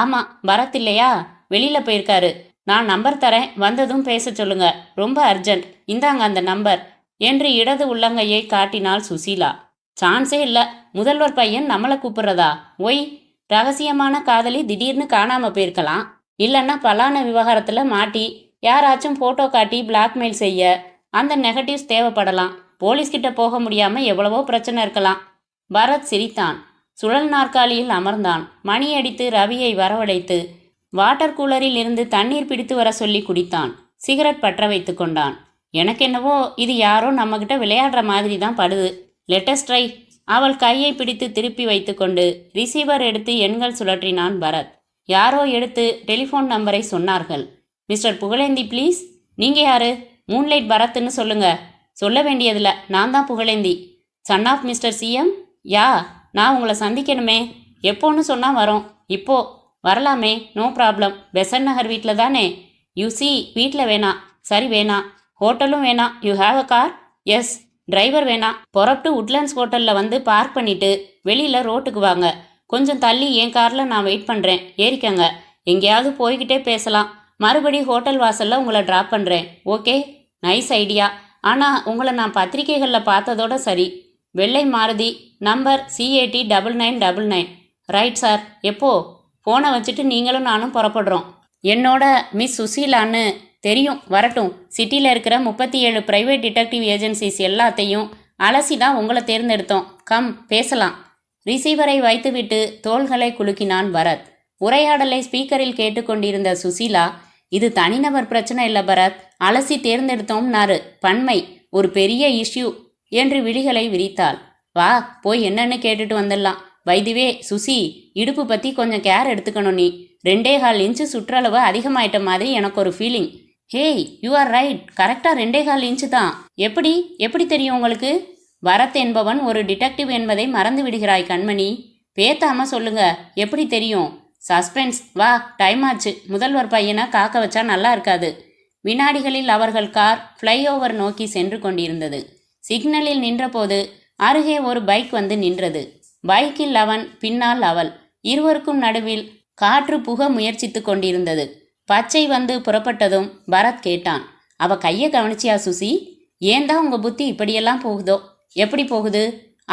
ஆமாம். பரத் இல்லையா? வெளியில் போயிருக்காரு. நான் நம்பர் தரேன், வந்ததும் பேச சொல்லுங்க. ரொம்ப அர்ஜென்ட். இந்தாங்க அந்த நம்பர் என்று இடது உள்ளங்கையை காட்டினாள் சுசீலா. சான்ஸே இல்லை. முதல்வர் பையன் நம்மளை கூப்பிட்றதா? ஒய், ரகசியமான காதலி திடீர்னு காணாமல் போயிருக்கலாம். இல்லைன்னா பலான விவகாரத்தில் மாட்டி யாராச்சும் ஃபோட்டோ காட்டி பிளாக்மெயில் செய்ய அந்த நெகட்டிவ்ஸ் தேவைப்படலாம். போலீஸ்கிட்ட போக முடியாமல் எவ்வளவோ பிரச்சனை இருக்கலாம். பரத் சிரித்தான். சுழல் நாற்காலியில் அமர்ந்தான். மணி அடித்து ரவியை வரவழைத்து வாட்டர் கூலரில் இருந்து தண்ணீர் பிடித்து வர சொல்லி குடித்தான். சிகரெட் பற்ற வைத்து கொண்டான். எனக்கென்னவோ இது யாரோ நம்மக்கிட்ட விளையாடுற மாதிரி தான் படுது. Let's try. அவள் கையை பிடித்து திருப்பி வைத்து கொண்டு ரிசீவர் எடுத்து எண்கள் சுழற்றினான் பரத். யாரோ எடுத்து டெலிஃபோன் நம்பரை சொன்னார்கள். Mister Pugazhendhi please. நீங்கள் யாரு? மூன்லைட் பரத்ன்னு சொல்லுங்க. சொல்ல வேண்டியதில்ல, நான் தான் Pugazhendhi. Son of mister CM. Yeah, நான் உங்களை சந்திக்கணுமே. எப்போன்னு சொன்னால் வரோம். இப்போ வரலாமே, நோ ப்ராப்ளம். பெசன் நகர் வீட்டில் தானே? யூசி, வீட்டில் வேணாம். சரி வேணாம். ஹோட்டலும் வேணாம். You have a car? Yes. Driver வேணாம். புறப்பட்டு உட்லண்ட்ஸ் ஹோட்டலில் வந்து பார்க் பண்ணிவிட்டு வெளியில் ரோட்டுக்கு வாங்க. கொஞ்சம் தள்ளி என் காரில் நான் வெயிட் பண்ணுறேன், ஏறிக்கங்க. எங்கேயாவது போய்கிட்டே பேசலாம். மறுபடி ஹோட்டல் வாசலில் உங்களை ட்ராப் பண்ணுறேன். ஓகே? Nice idea. ஆனால் உங்களை நான் பத்திரிகைகளில் பார்த்ததோட சரி. வெள்ளை Maruti, number CAT 9999. Right sir. எப்போ? ஃபோனை வச்சுட்டு நீங்களும் நானும் புறப்படுறோம். என்னோட மிஸ் சுசீலான்னு தெரியும், வரட்டும். சிட்டியில் இருக்கிற 37 ப்ரைவேட் டிடெக்டிவ் ஏஜென்சிஸ் எல்லாத்தையும் அலசி தான் உங்களை தேர்ந்தெடுத்தோம். கம் பேசலாம். ரிசீவரை வைத்துவிட்டு தோள்களை குலுக்கினான் பரத். உரையாடலை ஸ்பீக்கரில் கேட்டுக்கொண்டிருந்த சுசீலா, இது தனிநபர் பிரச்சனை இல்லை பரத், அலசி தேர்ந்தெடுத்தோம்னாரு. பன்மை, ஒரு பெரிய இஷ்யூ என்று விழிகளை விரித்தாள். வா, போய் என்னன்னு கேட்டுட்டு வந்துடலாம். வைதுவே சுசி, இடுப்பு பற்றி கொஞ்சம் கேர் எடுத்துக்கணும். நீ 2.25 இன்ச்சு சுற்றளவு அதிகமாயிட்ட மாதிரி எனக்கு ஒரு feeling. Hey, you are right. கரெக்டாக 2.25 இன்ச்சு தான். எப்படி தெரியும் உங்களுக்கு? பரத் என்பவன் ஒரு டிடெக்டிவ் என்பதை மறந்து விடுகிறாய் கண்மணி. பேத்தாம சொல்லுங்க, எப்படி தெரியும்? சஸ்பென்ஸ். வா, டைம் ஆச்சு. முதல்வர் பையனை காக்க வச்சா நல்லா இருக்காது. வினாடிகளில் அவர்கள் கார் ஃப்ளைஓவர் நோக்கி சென்று கொண்டிருந்தது. சிக்னலில் நின்றபோது அருகே ஒரு பைக் வந்து நின்றது. பைக்கில் அவன், பின்னால் அவள். இருவருக்கும் நடுவில் காற்று புக முயற்சித்து கொண்டிருந்தது. பச்சை வந்து புறப்பட்டதும் பரத் கேட்டான், அவ கையை கவனிச்சியா சுசி? ஏன் தான் உங்கள் புத்தி இப்படியெல்லாம் போகுதோ? எப்படி போகுது?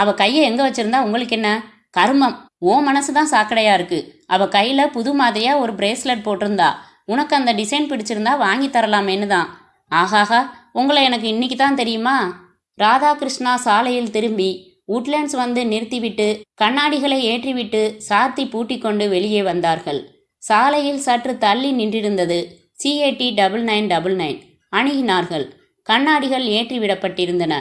அவ கையை எங்கே வச்சிருந்தா உங்களுக்கு என்ன? கருமம். ஓ மனசு தான் சாக்கடையா இருக்கு. அவ கையில் புது மாதிரியாக ஒரு பிரேஸ்லெட் போட்டிருந்தா. உனக்கு அந்த டிசைன் பிடிச்சிருந்தா வாங்கி தரலாமேன்னு தான். ஆஹாஹா, உங்களை எனக்கு இன்னைக்கு தான் தெரியுமா? ராதாகிருஷ்ணா சாலையில் திரும்பி உட்லேண்ட்ஸ் வந்து நிறுத்திவிட்டு கண்ணாடிகளை ஏற்றிவிட்டு சாத்தி பூட்டி கொண்டு வெளியே வந்தார்கள். சாலையில் சற்று தள்ளி நின்றிருந்தது CAT 9999. அணுகினார்கள். கண்ணாடிகள் ஏற்றிவிடப்பட்டிருந்தன.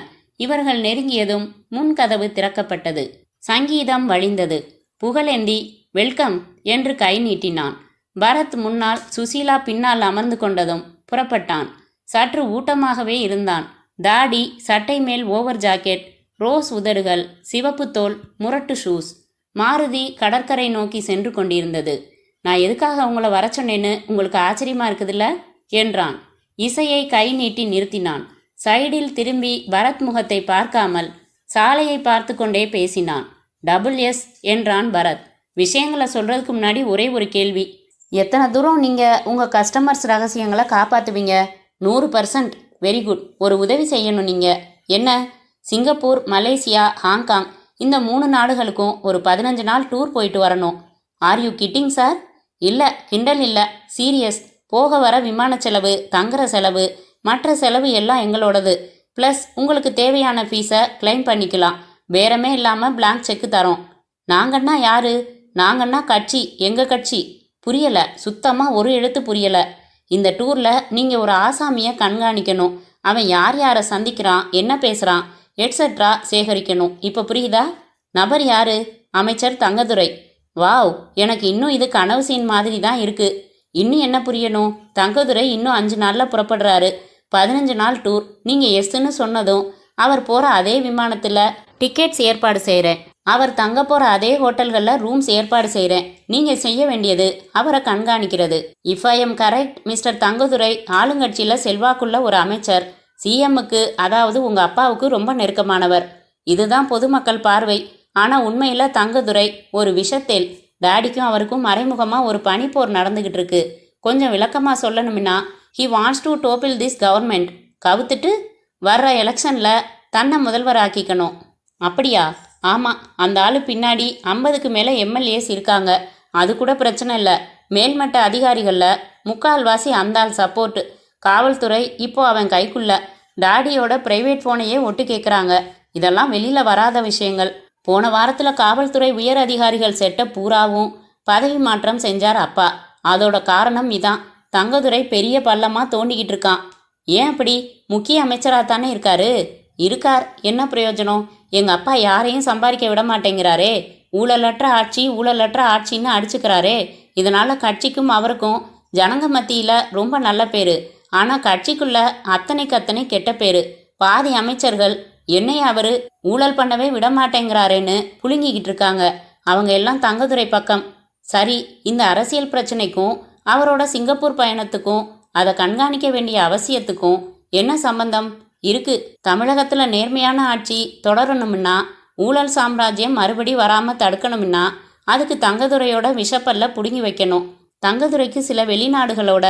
இவர்கள் நெருங்கியதும் முன்கதவு திறக்கப்பட்டது. சங்கீதம் வழிந்தது. புகழேந்தி வெல்கம் என்று கை நீட்டினான். பரத் முன்னால், சுசீலா பின்னால் அமர்ந்து கொண்டதும் புறப்பட்டான். சற்று ஊட்டமாகவே இருந்தான். தாடி, சட்டை மேல் ஓவர் ஜாக்கெட், ரோஸ் உதடுகள், சிவப்பு தோல், முரட்டு ஷூஸ். மாருதி கடற்கரை நோக்கி சென்று கொண்டிருந்தது. நான் எதுக்காக உங்களை வர சொன்னேன்னு உங்களுக்கு ஆச்சரியமா இருக்குதுல்ல என்றான். இசையை கை நீட்டி நிறுத்தினான். சைடில் திரும்பி பரத் முகத்தை பார்க்காமல் சாலையை பார்த்து கொண்டே பேசினான். WS என்றான் பரத். விஷயங்களை சொல்றதுக்கு முன்னாடி ஒரே ஒரு கேள்வி. எத்தனை தூரம் நீங்கள் உங்கள் கஸ்டமர்ஸ் ரகசியங்களை காப்பாற்றுவீங்க? 100%. Very good. ஒரு உதவி செய்யணும். நீங்கள் என்ன? சிங்கப்பூர், மலேசியா, ஹாங்காங் இந்த 3 நாடுகளுக்கும் ஒரு 15 நாள் டூர் போயிட்டு வரணும். Are you kidding sir? இல்லை, கிண்டல் இல்லை, சீரியஸ். போக வர விமான செலவு, தங்குற செலவு, மற்ற செலவு எல்லாம் எங்களோடது. ப்ளஸ் உங்களுக்கு தேவையான ஃபீஸை கிளைம் பண்ணிக்கலாம். பேரமே இல்லாமல் பிளாங்க் செக்கு தரோம். நாங்கன்னா யாரு? நாங்கன்னா கட்சி, எங்கள் கட்சி. புரியலை, சுத்தமாக ஒரு எழுத்து புரியலை. இந்த டூரில் நீங்கள் ஒரு ஆசாமியை கண்காணிக்கணும். அவன் யார் யாரை சந்திக்கிறான், என்ன பேசுகிறான், எட்ஸெட்ரா சேகரிக்கணும். இப்போ புரியுதா? நபர் யாரு? அமைச்சர் தங்கதுரை. வாவ், எனக்கு இன்னும் இது கனவு சீன் மாதிரி தான் இருக்குது. இன்னும் என்ன புரியணும்? தங்கதுரை இன்னும் 5 நாளில் புறப்படுறாரு. 15 நாள் டூர். நீங்கள் எஸ்ன்னு சொன்னதும் அவர் போகிற அதே விமானத்தில் டிக்கெட்ஸ் ஏற்பாடு செய்கிறேன். அவர் தங்க போகிற அதே ஹோட்டல்களில் ரூம்ஸ் ஏற்பாடு செய்கிறேன். நீங்கள் செய்ய வேண்டியது அவரை கண்காணிக்கிறது. If I am correct, mister Thangadurai ஆளுங்கட்சியில் செல்வாக்குள்ள ஒரு அமைச்சர். CMக்கு, அதாவது உங்கள் அப்பாவுக்கு ரொம்ப நெருக்கமானவர். இதுதான் பொதுமக்கள் பார்வை. ஆனால் உண்மையில் தங்கதுரை ஒரு விஷத்தேல். டாடிக்கும் அவருக்கும் மறைமுகமாக ஒரு பனிப்போர் நடந்துக்கிட்டு இருக்கு. கொஞ்சம் விளக்கமாக சொல்லணும்னா, he wants to topple this government. கவுத்துட்டு வர்ற எலெக்ஷனில் தன்னை முதல்வராக்கிக்கணும். அப்படியா? ஆமாம். அந்த ஆள் பின்னாடி 50க்கு மேலே MLAs இருக்காங்க. அது கூட பிரச்சனை இல்லை. மேல்மட்ட அதிகாரிகளில் 3/4 அந்த ஆள் சப்போர்ட்டு. காவல்துறை இப்போ அவன் கைக்குள்ள. டாடியோட பிரைவேட் ஃபோனையே ஒட்டு கேட்குறாங்க. இதெல்லாம் வெளியில் வராத விஷயங்கள். போன வாரத்தில் காவல்துறை உயர் அதிகாரிகள் செட்டப் பூராவும் பதவி மாற்றம் செஞ்சார் அப்பா. அதோட காரணம் இதான். தங்கதுரை பெரிய பள்ளமாக தோண்டிக்கிட்டு இருக்கான். ஏன் அப்படி? முக்கிய அமைச்சராக தானே இருக்காரு. இருக்கார், என்ன பிரயோஜனம்? எங்கள் அப்பா யாரையும் சம்பாதிக்க விட மாட்டேங்கிறாரே. ஊழலற்ற ஆட்சி, ஊழலற்ற ஆட்சின்னு அடிச்சுக்கிறாரே. இதனால் கட்சிக்கும் அவருக்கும் ஜனங்க மத்தியில் ரொம்ப நல்ல பேர். ஆனால் கட்சிக்குள்ள அத்தனை கெட்ட பேர். பாதி அமைச்சர்கள் என்னைய அவர் ஊழல் பண்ணவே விட மாட்டேங்கிறாரேன்னு புழுங்கிக்கிட்டு இருக்காங்க. அவங்க எல்லாம் தங்கதுரை பக்கம். சரி, இந்த அரசியல் பிரச்சனைக்கும் அவரோட சிங்கப்பூர் பயணத்துக்கும் அதை கண்காணிக்க வேண்டிய அவசியத்துக்கும் என்ன சம்பந்தம் இருக்கு? தமிழகத்தில் நேர்மையான ஆட்சி தொடரணும்னா, ஊழல் சாம்ராஜ்யம் மறுபடி வராமல் தடுக்கணும்னா அதுக்கு தங்கதுரையோட விஷப்பல்ல புடுங்கி வைக்கணும். தங்கதுரைக்கு சில வெளிநாடுகளோட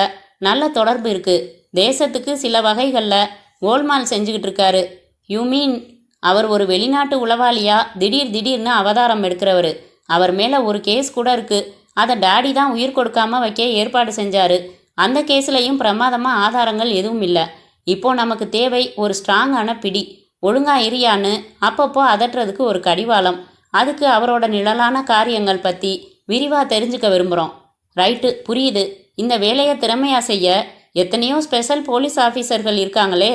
நல்ல தொடர்பு இருக்கு. தேசத்துக்கு சில வகைகளில் கோல்மால் செஞ்சுக்கிட்டு இருக்காரு. யூ மீன் அவர் ஒரு வெளிநாட்டு உளவாளியா திடீர்னு அவதாரம் எடுக்கிறவர்? அவர் மேலே ஒரு கேஸ் கூட இருக்கு. அதை டாடி தான் உயிர் கொடுக்காம வைக்க ஏற்பாடு செஞ்சாரு. அந்த கேஸ்லையும் பிரமாதமாக ஆதாரங்கள் எதுவும் இல்லை. இப்போ நமக்கு தேவை ஒரு ஸ்ட்ராங்கான பிடி. ஒழுங்கா இரியான்னு அப்பப்போ அதட்டுறதுக்கு ஒரு கடிவாளம். அதுக்கு அவரோட நிழலான காரியங்கள் பற்றி விரிவாக தெரிஞ்சுக்க விரும்புகிறோம். ரைட்டு, புரியுது. இந்த வேலையை திறமையாக செய்ய எத்தனையோ ஸ்பெஷல் போலீஸ் ஆஃபீஸர்கள் இருக்காங்களே.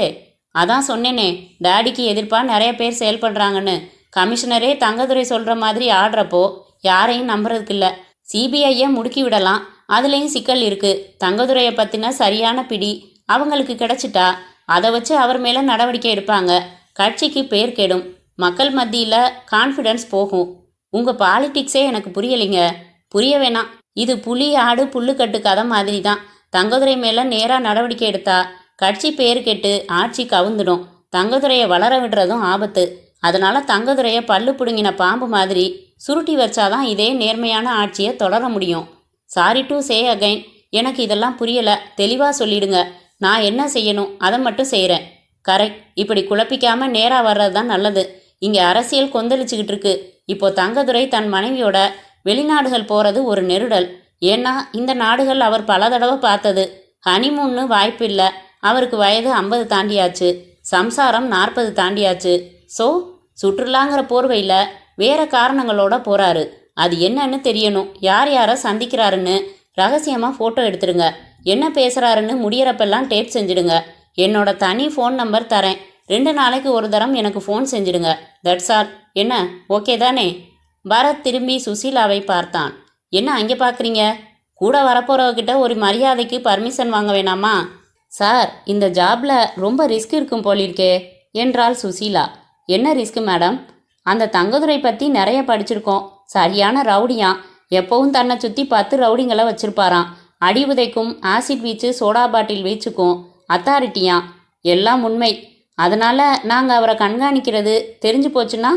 அதான் சொன்னேனே, டாடிக்கு எதிர்ப்பாக நிறைய பேர் செயல்படுறாங்கன்னு. கமிஷனரே தங்கதுரை சொல்கிற மாதிரி ஆடுறப்போ யாரையும் நம்புறதுக்கு இல்லை. CBIயை முடுக்கி விடலாம், அதுலேயும் சிக்கல் இருக்குது. தங்கதுரையை பற்றின சரியான பிடி அவங்களுக்கு கிடைச்சிட்டா அதை வச்சு அவர் மேலே நடவடிக்கை எடுப்பாங்க. கட்சிக்கு பேர் கெடும், மக்கள் மத்தியில் கான்ஃபிடென்ஸ் போகும். உங்கள் பாலிட்டிக்ஸே எனக்கு புரியலைங்க. புரிய வேணாம். இது புலி ஆடு புல்லுக்கட்டு கதை மாதிரி தான். தங்கதுரை மேலே நேராக நடவடிக்கை எடுத்தா கட்சி பேர் கெட்டு ஆட்சி கவுந்துடும். தங்கதுரையை வளர விடுறதும் ஆபத்து. அதனால தங்கதுரையை பல்லு பிடுங்கின பாம்பு மாதிரி சுருட்டி வச்சாதான் இதே நேர்மையான ஆட்சியை தொடர முடியும். சாரி டு சே அகைன், எனக்கு இதெல்லாம் புரியலை. தெளிவாக சொல்லிடுங்க. நான் என்ன செய்யணும் அதை மட்டும் செய்கிறேன். கரெக்ட். இப்படி குழப்பிக்காம நேரா வர்றது தான் நல்லது. இங்கே அரசியல் கொந்தளிச்சுக்கிட்டு இருக்கு. இப்போ தங்கதுரை தன் மனைவியோட வெளிநாடுகள் போகிறது ஒரு நெருடல். ஏன்னா இந்த நாடுகள் அவர் பல தடவை பார்த்தது. ஹனிமூன்னு வாய்ப்பு இல்லை. அவருக்கு வயது 50 தாண்டியாச்சு. சம்சாரம் 40 தாண்டியாச்சு. ஸோ சுற்றுலாங்கிற போர்வையில் வேற காரணங்களோட போகிறாரு. அது என்னன்னு தெரியணும். யார் யாரை சந்திக்கிறாருன்னு ரகசியமாக ஃபோட்டோ எடுத்துடுங்க. என்ன பேசுகிறாருன்னு முடியறப்பெல்லாம் டேப் செஞ்சிடுங்க. என்னோட தனி ஃபோன் நம்பர் தரேன். 2 நாளைக்கு ஒரு தரம் எனக்கு ஃபோன் செஞ்சிடுங்க. That's all. என்ன ஓகே தானே? பரத் திரும்பி சுசீலாவை பார்த்தான். என்ன அங்கே பார்க்குறீங்க? கூட வரப்போகிறவகிட்ட ஒரு மரியாதைக்கு பர்மிஷன் வாங்க வேணாமா? சார், இந்த ஜாபில் ரொம்ப ரிஸ்க் இருக்கும் போலிருக்கே என்றாள் சுசீலா. என்ன ரிஸ்க் மேடம்? அந்த தங்கதுரை பற்றி நிறைய படிச்சிருக்கோம். சரியான ரவுடியான். எப்பவும் தன்னை சுற்றி 10 ரவுடிங்களை வச்சிருப்பாராம். அடி உதைக்கும், ஆசிட் வீச்சு, சோடா பாட்டில் வீச்சுக்கும் அத்தாரிட்டியான். எல்லாம் உண்மை. அதனால் நாங்கள் அவரை கண்காணிக்கிறது தெரிஞ்சு போச்சுன்னா?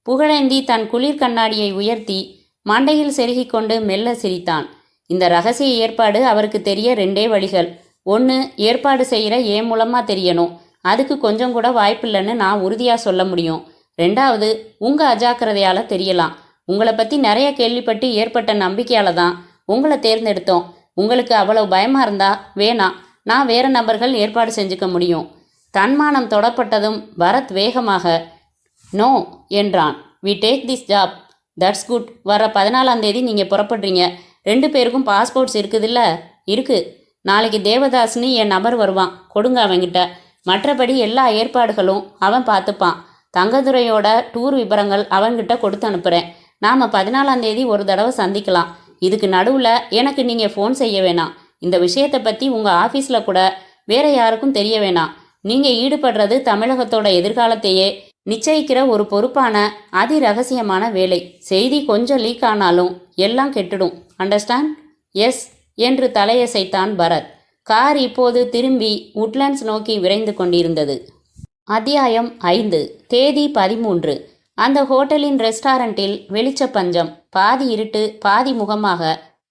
புகழேந்தி தன் குளிர் கண்ணாடியை உயர்த்தி மண்டையில் செருகிக் கொண்டு மெல்ல சிரித்தான். இந்த ரகசிய ஏற்பாடு அவருக்கு தெரிய 2 வழிகள். ஒன்று, ஏற்பாடு செய்கிற என் மூலமாக தெரியணும். அதுக்கு கொஞ்சம் கூட வாய்ப்பில்லைன்னு நான் உறுதியாக சொல்ல முடியும். 2வது, உங்கள் அஜாக்கிரதையால் தெரியலாம். உங்களை பற்றி நிறைய கேள்விப்பட்டு ஏற்பட்ட நம்பிக்கையால் தான் உங்களை தேர்ந்தெடுத்தோம். உங்களுக்கு அவ்வளவு பயமாக இருந்தா வேணாம். நான் வேறு நபர்கள் ஏற்பாடு செஞ்சுக்க முடியும். தன்மானம் தொடப்பட்டதும் பரத் வேகமாக நோ என்றான். We take this job. That's good. வர 14ஆம் தேதி நீங்கள் புறப்படுறீங்க. 2 பேருக்கும் பாஸ்போர்ட்ஸ் இருக்குதுல்ல? இருக்குது. நாளைக்கு தேவதாஸ்னு என் நபர் வருவான். கொடுங்க அவன்கிட்ட. மற்றபடி எல்லா ஏற்பாடுகளும் அவன் பார்த்துப்பான். தங்கதுரையோட டூர் விபரங்கள் அவன்கிட்ட கொடுத்து அனுப்புகிறேன். நாம் 14ஆம் தேதி ஒரு தடவை சந்திக்கலாம். இதுக்கு நடுவில் எனக்கு நீங்கள் ஃபோன் செய்ய வேணாம். இந்த விஷயத்தை பற்றி உங்கள் ஆஃபீஸில் கூட வேற யாருக்கும் தெரிய வேணாம். நீங்கள் ஈடுபடுறது தமிழகத்தோட எதிர்காலத்தையே நிச்சயிக்கிற ஒரு பொறுப்பான அதி ரகசியமான வேலை. செய்தி கொஞ்சம் லீக் ஆனாலும் எல்லாம் கெட்டுடும். அண்டர்ஸ்டாண்ட்? எஸ் என்று தலையசைத்தான் பரத். கார் இப்போது திரும்பி உட்லண்ட்ஸ் நோக்கி விரைந்து கொண்டிருந்தது. அத்தியாயம் 5. தேதி 13. அந்த ஹோட்டலின் ரெஸ்டாரண்டில் வெளிச்ச பஞ்சம். பாதி இருட்டு, பாதி முகமாக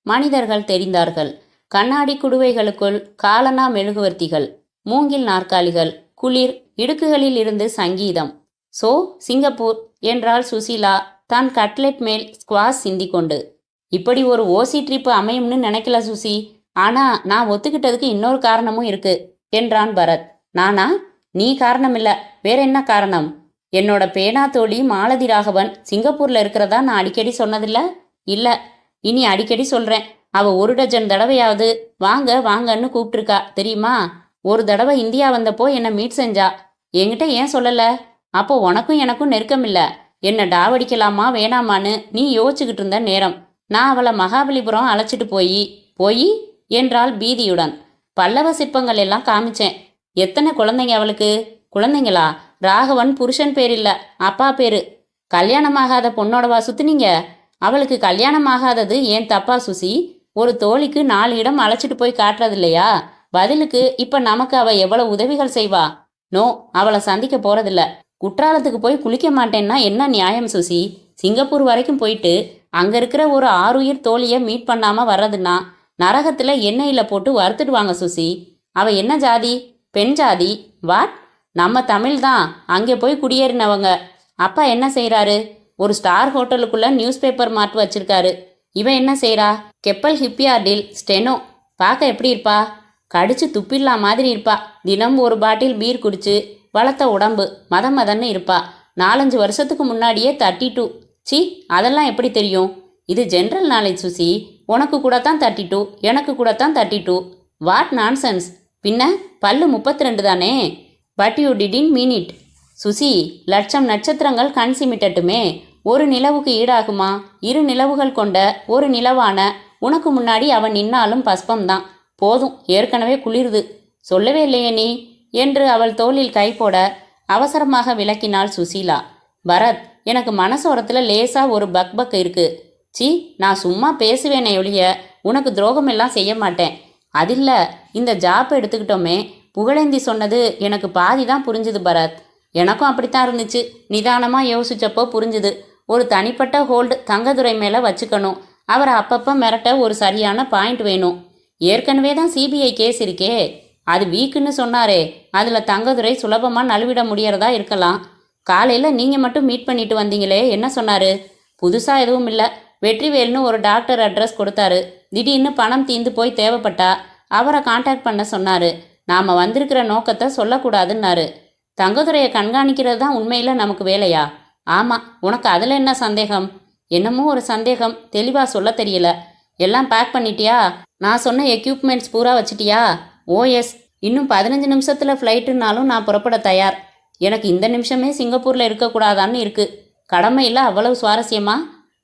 மனிதர்கள் தெரிந்தார்கள். கண்ணாடி குடுவைகளுக்குள் காலனா மெழுகுவர்த்திகள், மூங்கில் நாற்காலிகள், குளிர், இடுக்குகளில் இருந்து சங்கீதம். சோ சிங்கப்பூர் என்றாள் சுசீலா தான் கட்லெட் மேல் ஸ்குவாஷ் சிந்திக்கொண்டு. இப்படி ஒரு ஓசி ட்ரிப்பு அமையும்னு நினைக்கல சுசி. ஆனால் நான் ஒத்துக்கிட்டதுக்கு இன்னொரு காரணமும் இருக்கு என்றான் பரத். நானா? நீ காரணம் இல்லை, வேற என்ன காரணம்? என்னோட பேனா தோழி மாலதி ராகவன் சிங்கப்பூரில் இருக்கிறதா நான் அடிக்கடி சொன்னதில்ல? இல்லை, இனி அடிக்கடி சொல்கிறேன். அவள் 1 டஜன் தடவையாவது வாங்க வாங்கன்னு கூப்பிட்டுருக்கா தெரியுமா? ஒரு தடவை இந்தியா வந்தப்போ என்னை மீட் செஞ்சா. என்கிட்ட ஏன் சொல்லலை? அப்போ உனக்கும் எனக்கும் நெருக்கம் இல்லை. என்னை டாவடிக்கலாமா வேணாமான்னு நீ யோசிச்சுக்கிட்டு இருந்த நேரம் நான் அவளை மகாபலிபுரம் அழைச்சிட்டு போய் என்றாள் பீதியுடன். பல்லவ சிற்பங்கள் எல்லாம் காமிச்சேன். எத்தனை குழந்தைங்க அவளுக்கு? குழந்தைங்களா? ராகவன் புருஷன் பேர் இல்லை, அப்பா பேரு. கல்யாணமாகாத பொண்ணோடவா சுத்துனீங்க? அவளுக்கு கல்யாணமாகாதது ஏன் தப்பா சுசி? ஒரு தோழிக்கு 4 இடம் அழைச்சிட்டு போய் காட்டுறது இல்லையா? பதிலுக்கு இப்ப நமக்கு அவ எவ்வளவு உதவிகள் செய்வா? நோ, அவளை சந்திக்க போறதில்ல. குற்றாலத்துக்கு போய் குளிக்க மாட்டேன்னா என்ன நியாயம் சுசி? சிங்கப்பூர் வரைக்கும் போயிட்டு அங்க இருக்கிற ஒரு 6 உயிர் தோழியை மீட் பண்ணாம வர்றதுன்னா நரகத்துல எண்ணெயில் போட்டு வறுத்துடுவாங்க சுசி. அவ என்ன ஜாதி? பெண் ஜாதி. வாட்? நம்ம தமிழ் தான். அங்கே போய் குடியேறினவங்க. அப்பா என்ன செய்கிறாரு? ஒரு ஸ்டார் ஹோட்டலுக்குள்ள நியூஸ் பேப்பர் மார்ட் வச்சிருக்காரு. இவன் என்ன செய்கிறா? கெப்பல் ஹிப்பியார்டில் ஸ்டெனோ. பார்க்க எப்படி இருப்பா? கடிச்சு துப்பிடலாம் மாதிரி இருப்பா. தினம் ஒரு பாட்டில் பீர் குடிச்சு வளர்த்த உடம்பு, மதன்னு இருப்பா. 4-5 வருஷத்துக்கு முன்னாடியே 32. சி, அதெல்லாம் எப்படி தெரியும்? இது ஜென்ரல் நாலேஜ் சுசி. உனக்கு கூட தான் 32, எனக்கு கூட தான் 32. What nonsense? பின்ன பல்லு 32 தானே. But you didn't mean it. Suchi, லட்சம் நட்சத்திரங்கள் கண் சிமிட்டட்டுமே, ஒரு நிலவுக்கு ஈடாகுமா? 2 நிலவுகள் கொண்ட ஒரு நிலவான உனக்கு முன்னாடி அவன் நின்னாலும் பஸ்பம்தான். போதும், ஏற்கனவே குளிருது. சொல்லவே இல்லையே நீ என்று அவள் தோளில் கை போட அவசரமாக விளக்கினாள் சுசீலா. பரத், எனக்கு மனசோரத்தில் லேசா ஒரு பக் இருக்கு. சி, நான் சும்மா பேசுவேனே ஒழிய உனக்கு துரோகம் எல்லாம் செய்ய மாட்டேன். அதில்ல, இந்த ஜாப் எடுத்துக்கிட்டோமே, புகழேந்தி சொன்னது எனக்கு பாதி தான் புரிஞ்சுது பரத். எனக்கும் அப்படித்தான் இருந்துச்சு. நிதானமாக யோசிச்சப்போ புரிஞ்சுது. ஒரு தனிப்பட்ட ஹோல்டு தங்கதுரை மேலே வச்சுக்கணும். அவரை அப்பப்போ மிரட்ட ஒரு சரியான பாயிண்ட் வேணும். ஏற்கனவே தான் சிபிஐ கேஸ் இருக்கே. அது வீக்குன்னு சொன்னாரே, அதில் தங்கதுரை சுலபமாக நழுவிட முடியறதா இருக்கலாம். காலையில் நீங்கள் மட்டும் மீட் பண்ணிட்டு வந்தீங்களே, என்ன சொன்னார்? புதுசாக எதுவும் இல்லை. வெற்றிவேல்னு ஒரு டாக்டர் அட்ரஸ் கொடுத்தாரு. திடீர்னு பணம் தீந்து போய் தேவைப்பட்டா அவரை காண்டாக்ட் பண்ண சொன்னார். நாம் வந்திருக்கிற நோக்கத்தை சொல்லக்கூடாதுன்னாரு. தங்கதுரையை கண்காணிக்கிறது தான் உண்மையில் நமக்கு வேலையா? ஆமாம். உனக்கு அதில் என்ன சந்தேகம்? என்னமோ ஒரு சந்தேகம், தெளிவாக சொல்ல தெரியல. எல்லாம் பேக் பண்ணிட்டியா? நான் சொன்ன எக்யூப்மெண்ட்ஸ் பூரா வச்சிட்டியா? ஓஎஸ். இன்னும் 15 நிமிஷத்தில் ஃப்ளைட்டுனாலும் நான் புறப்பட தயார். எனக்கு இந்த நிமிஷமே சிங்கப்பூரில் இருக்கக்கூடாதான்னு இருக்குது. கடமையில் அவ்வளவு சுவாரஸ்யமா?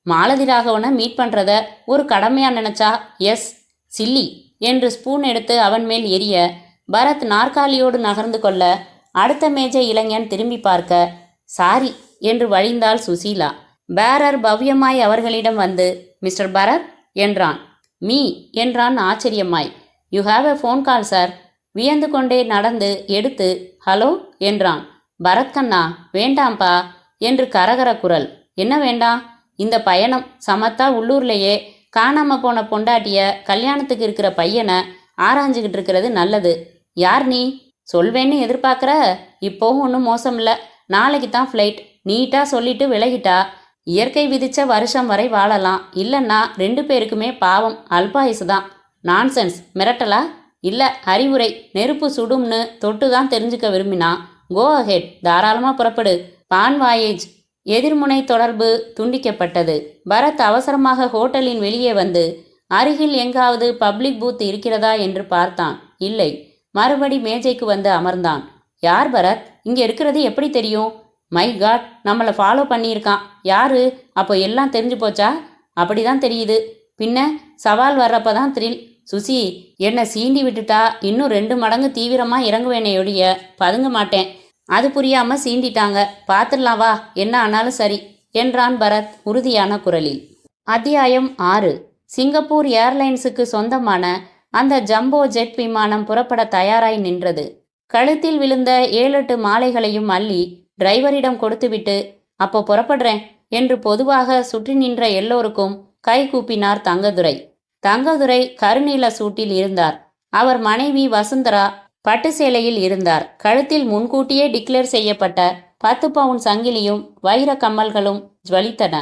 மாலதி ராகவனை மீட் பண்ணுறத ஒரு கடமையாக நினச்சா எஸ் சில்லி என்று ஸ்பூன் எடுத்து அவன் மேல் எரிய பரத் நாற்காலியோடு நகர்ந்து கொள்ள அடுத்த மேஜை இளைஞன் திரும்பி பார்க்க சாரி என்று வழிந்தாள் சுசீலா. பேரர் பவ்யமாய் அவர்களிடம் வந்து மிஸ்டர் பரத் என்றான். மீ என்றான் ஆச்சரியமாய். You have a phone call sir. வியந்து கொண்டே நடந்து எடுத்து ஹலோ என்றான். பரத்கண்ணா வேண்டாம்பா என்று கரகர குரல். என்ன வேண்டாம்? இந்த பயணம் சமத்தா உள்ளூர்லேயே காணாம போன பொண்டாட்டிய கல்யாணத்துக்கு இருக்கிற பையனை ஆராய்ஞ்சிக்கிட்டு இருக்கிறது நல்லது. யார் நீ? சொல்வேன்னு எதிர்பார்க்குற? இப்போவும் ஒன்றும் மோசம் இல்லை. நாளைக்கு தான் ஃப்ளைட். நீட்டாக சொல்லிட்டு விலகிட்டா இயற்கை விதிச்ச வருஷம் வரை வாழலாம். இல்லைன்னா 2 பேருக்குமே பாவம் அல்பாயுசு தான். நான்சென்ஸ். மிரட்டலா? இல்லை, அறிவுரை. நெருப்பு சுடும்னு தொட்டு தான் தெரிஞ்சுக்க விரும்பினா கோ அஹெட், தாராளமாக புறப்படு. பான் வாயேஜ். எதிர்முனை தொடர்பு துண்டிக்கப்பட்டது. பரத் அவசரமாக ஹோட்டலின் வெளியே வந்து அருகில் எங்காவது பப்ளிக் பூத் இருக்கிறதா என்று பார்த்தான். இல்லை. மறுபடி மேஜைக்கு வந்து அமர்ந்தான். யார் பரத்? இங்கே இருக்கிறது எப்படி தெரியும்? மை காட், நம்மளை ஃபாலோ பண்ணியிருக்கான். யாரு? அப்போ எல்லாம் தெரிஞ்சு போச்சா? அப்படிதான் தெரியுது. பின்ன சவால் வர்றப்ப தான் த்ரில். சுசி, என்னை சீண்டி விட்டுட்டா இன்னும் 2 மடங்கு தீவிரமாக இறங்குவேனையொழிய பதுங்க மாட்டேன். அது புரியாமல் சீண்டிட்டாங்க. பார்த்துடலாம் வா, என்ன ஆனாலும் சரி என்றான் பரத் உறுதியான குரலில். அத்தியாயம் 6. சிங்கப்பூர் ஏர்லைன்ஸுக்கு சொந்தமான அந்த ஜம்போ ஜெட் விமானம் புறப்பட தயாராய் நின்றது. கழுத்தில் விழுந்த 7-8 மாலைகளையும் அள்ளி டிரைவரிடம் கொடுத்துவிட்டு அப்போ புறப்படுறேன் என்று பொதுவாக சுற்றி நின்ற எல்லோருக்கும் கை கூப்பினார் தங்கதுரை. தங்கதுரை கருநீல சூட்டில் இருந்தார். அவர் மனைவி வசுந்தரா பட்டு சேலையில் இருந்தார். கழுத்தில் முன்கூட்டியே டிக்ளேர் செய்யப்பட்ட 10 பவுன் சங்கிலியும் வைர கம்மல்களும் ஜுவலித்தன.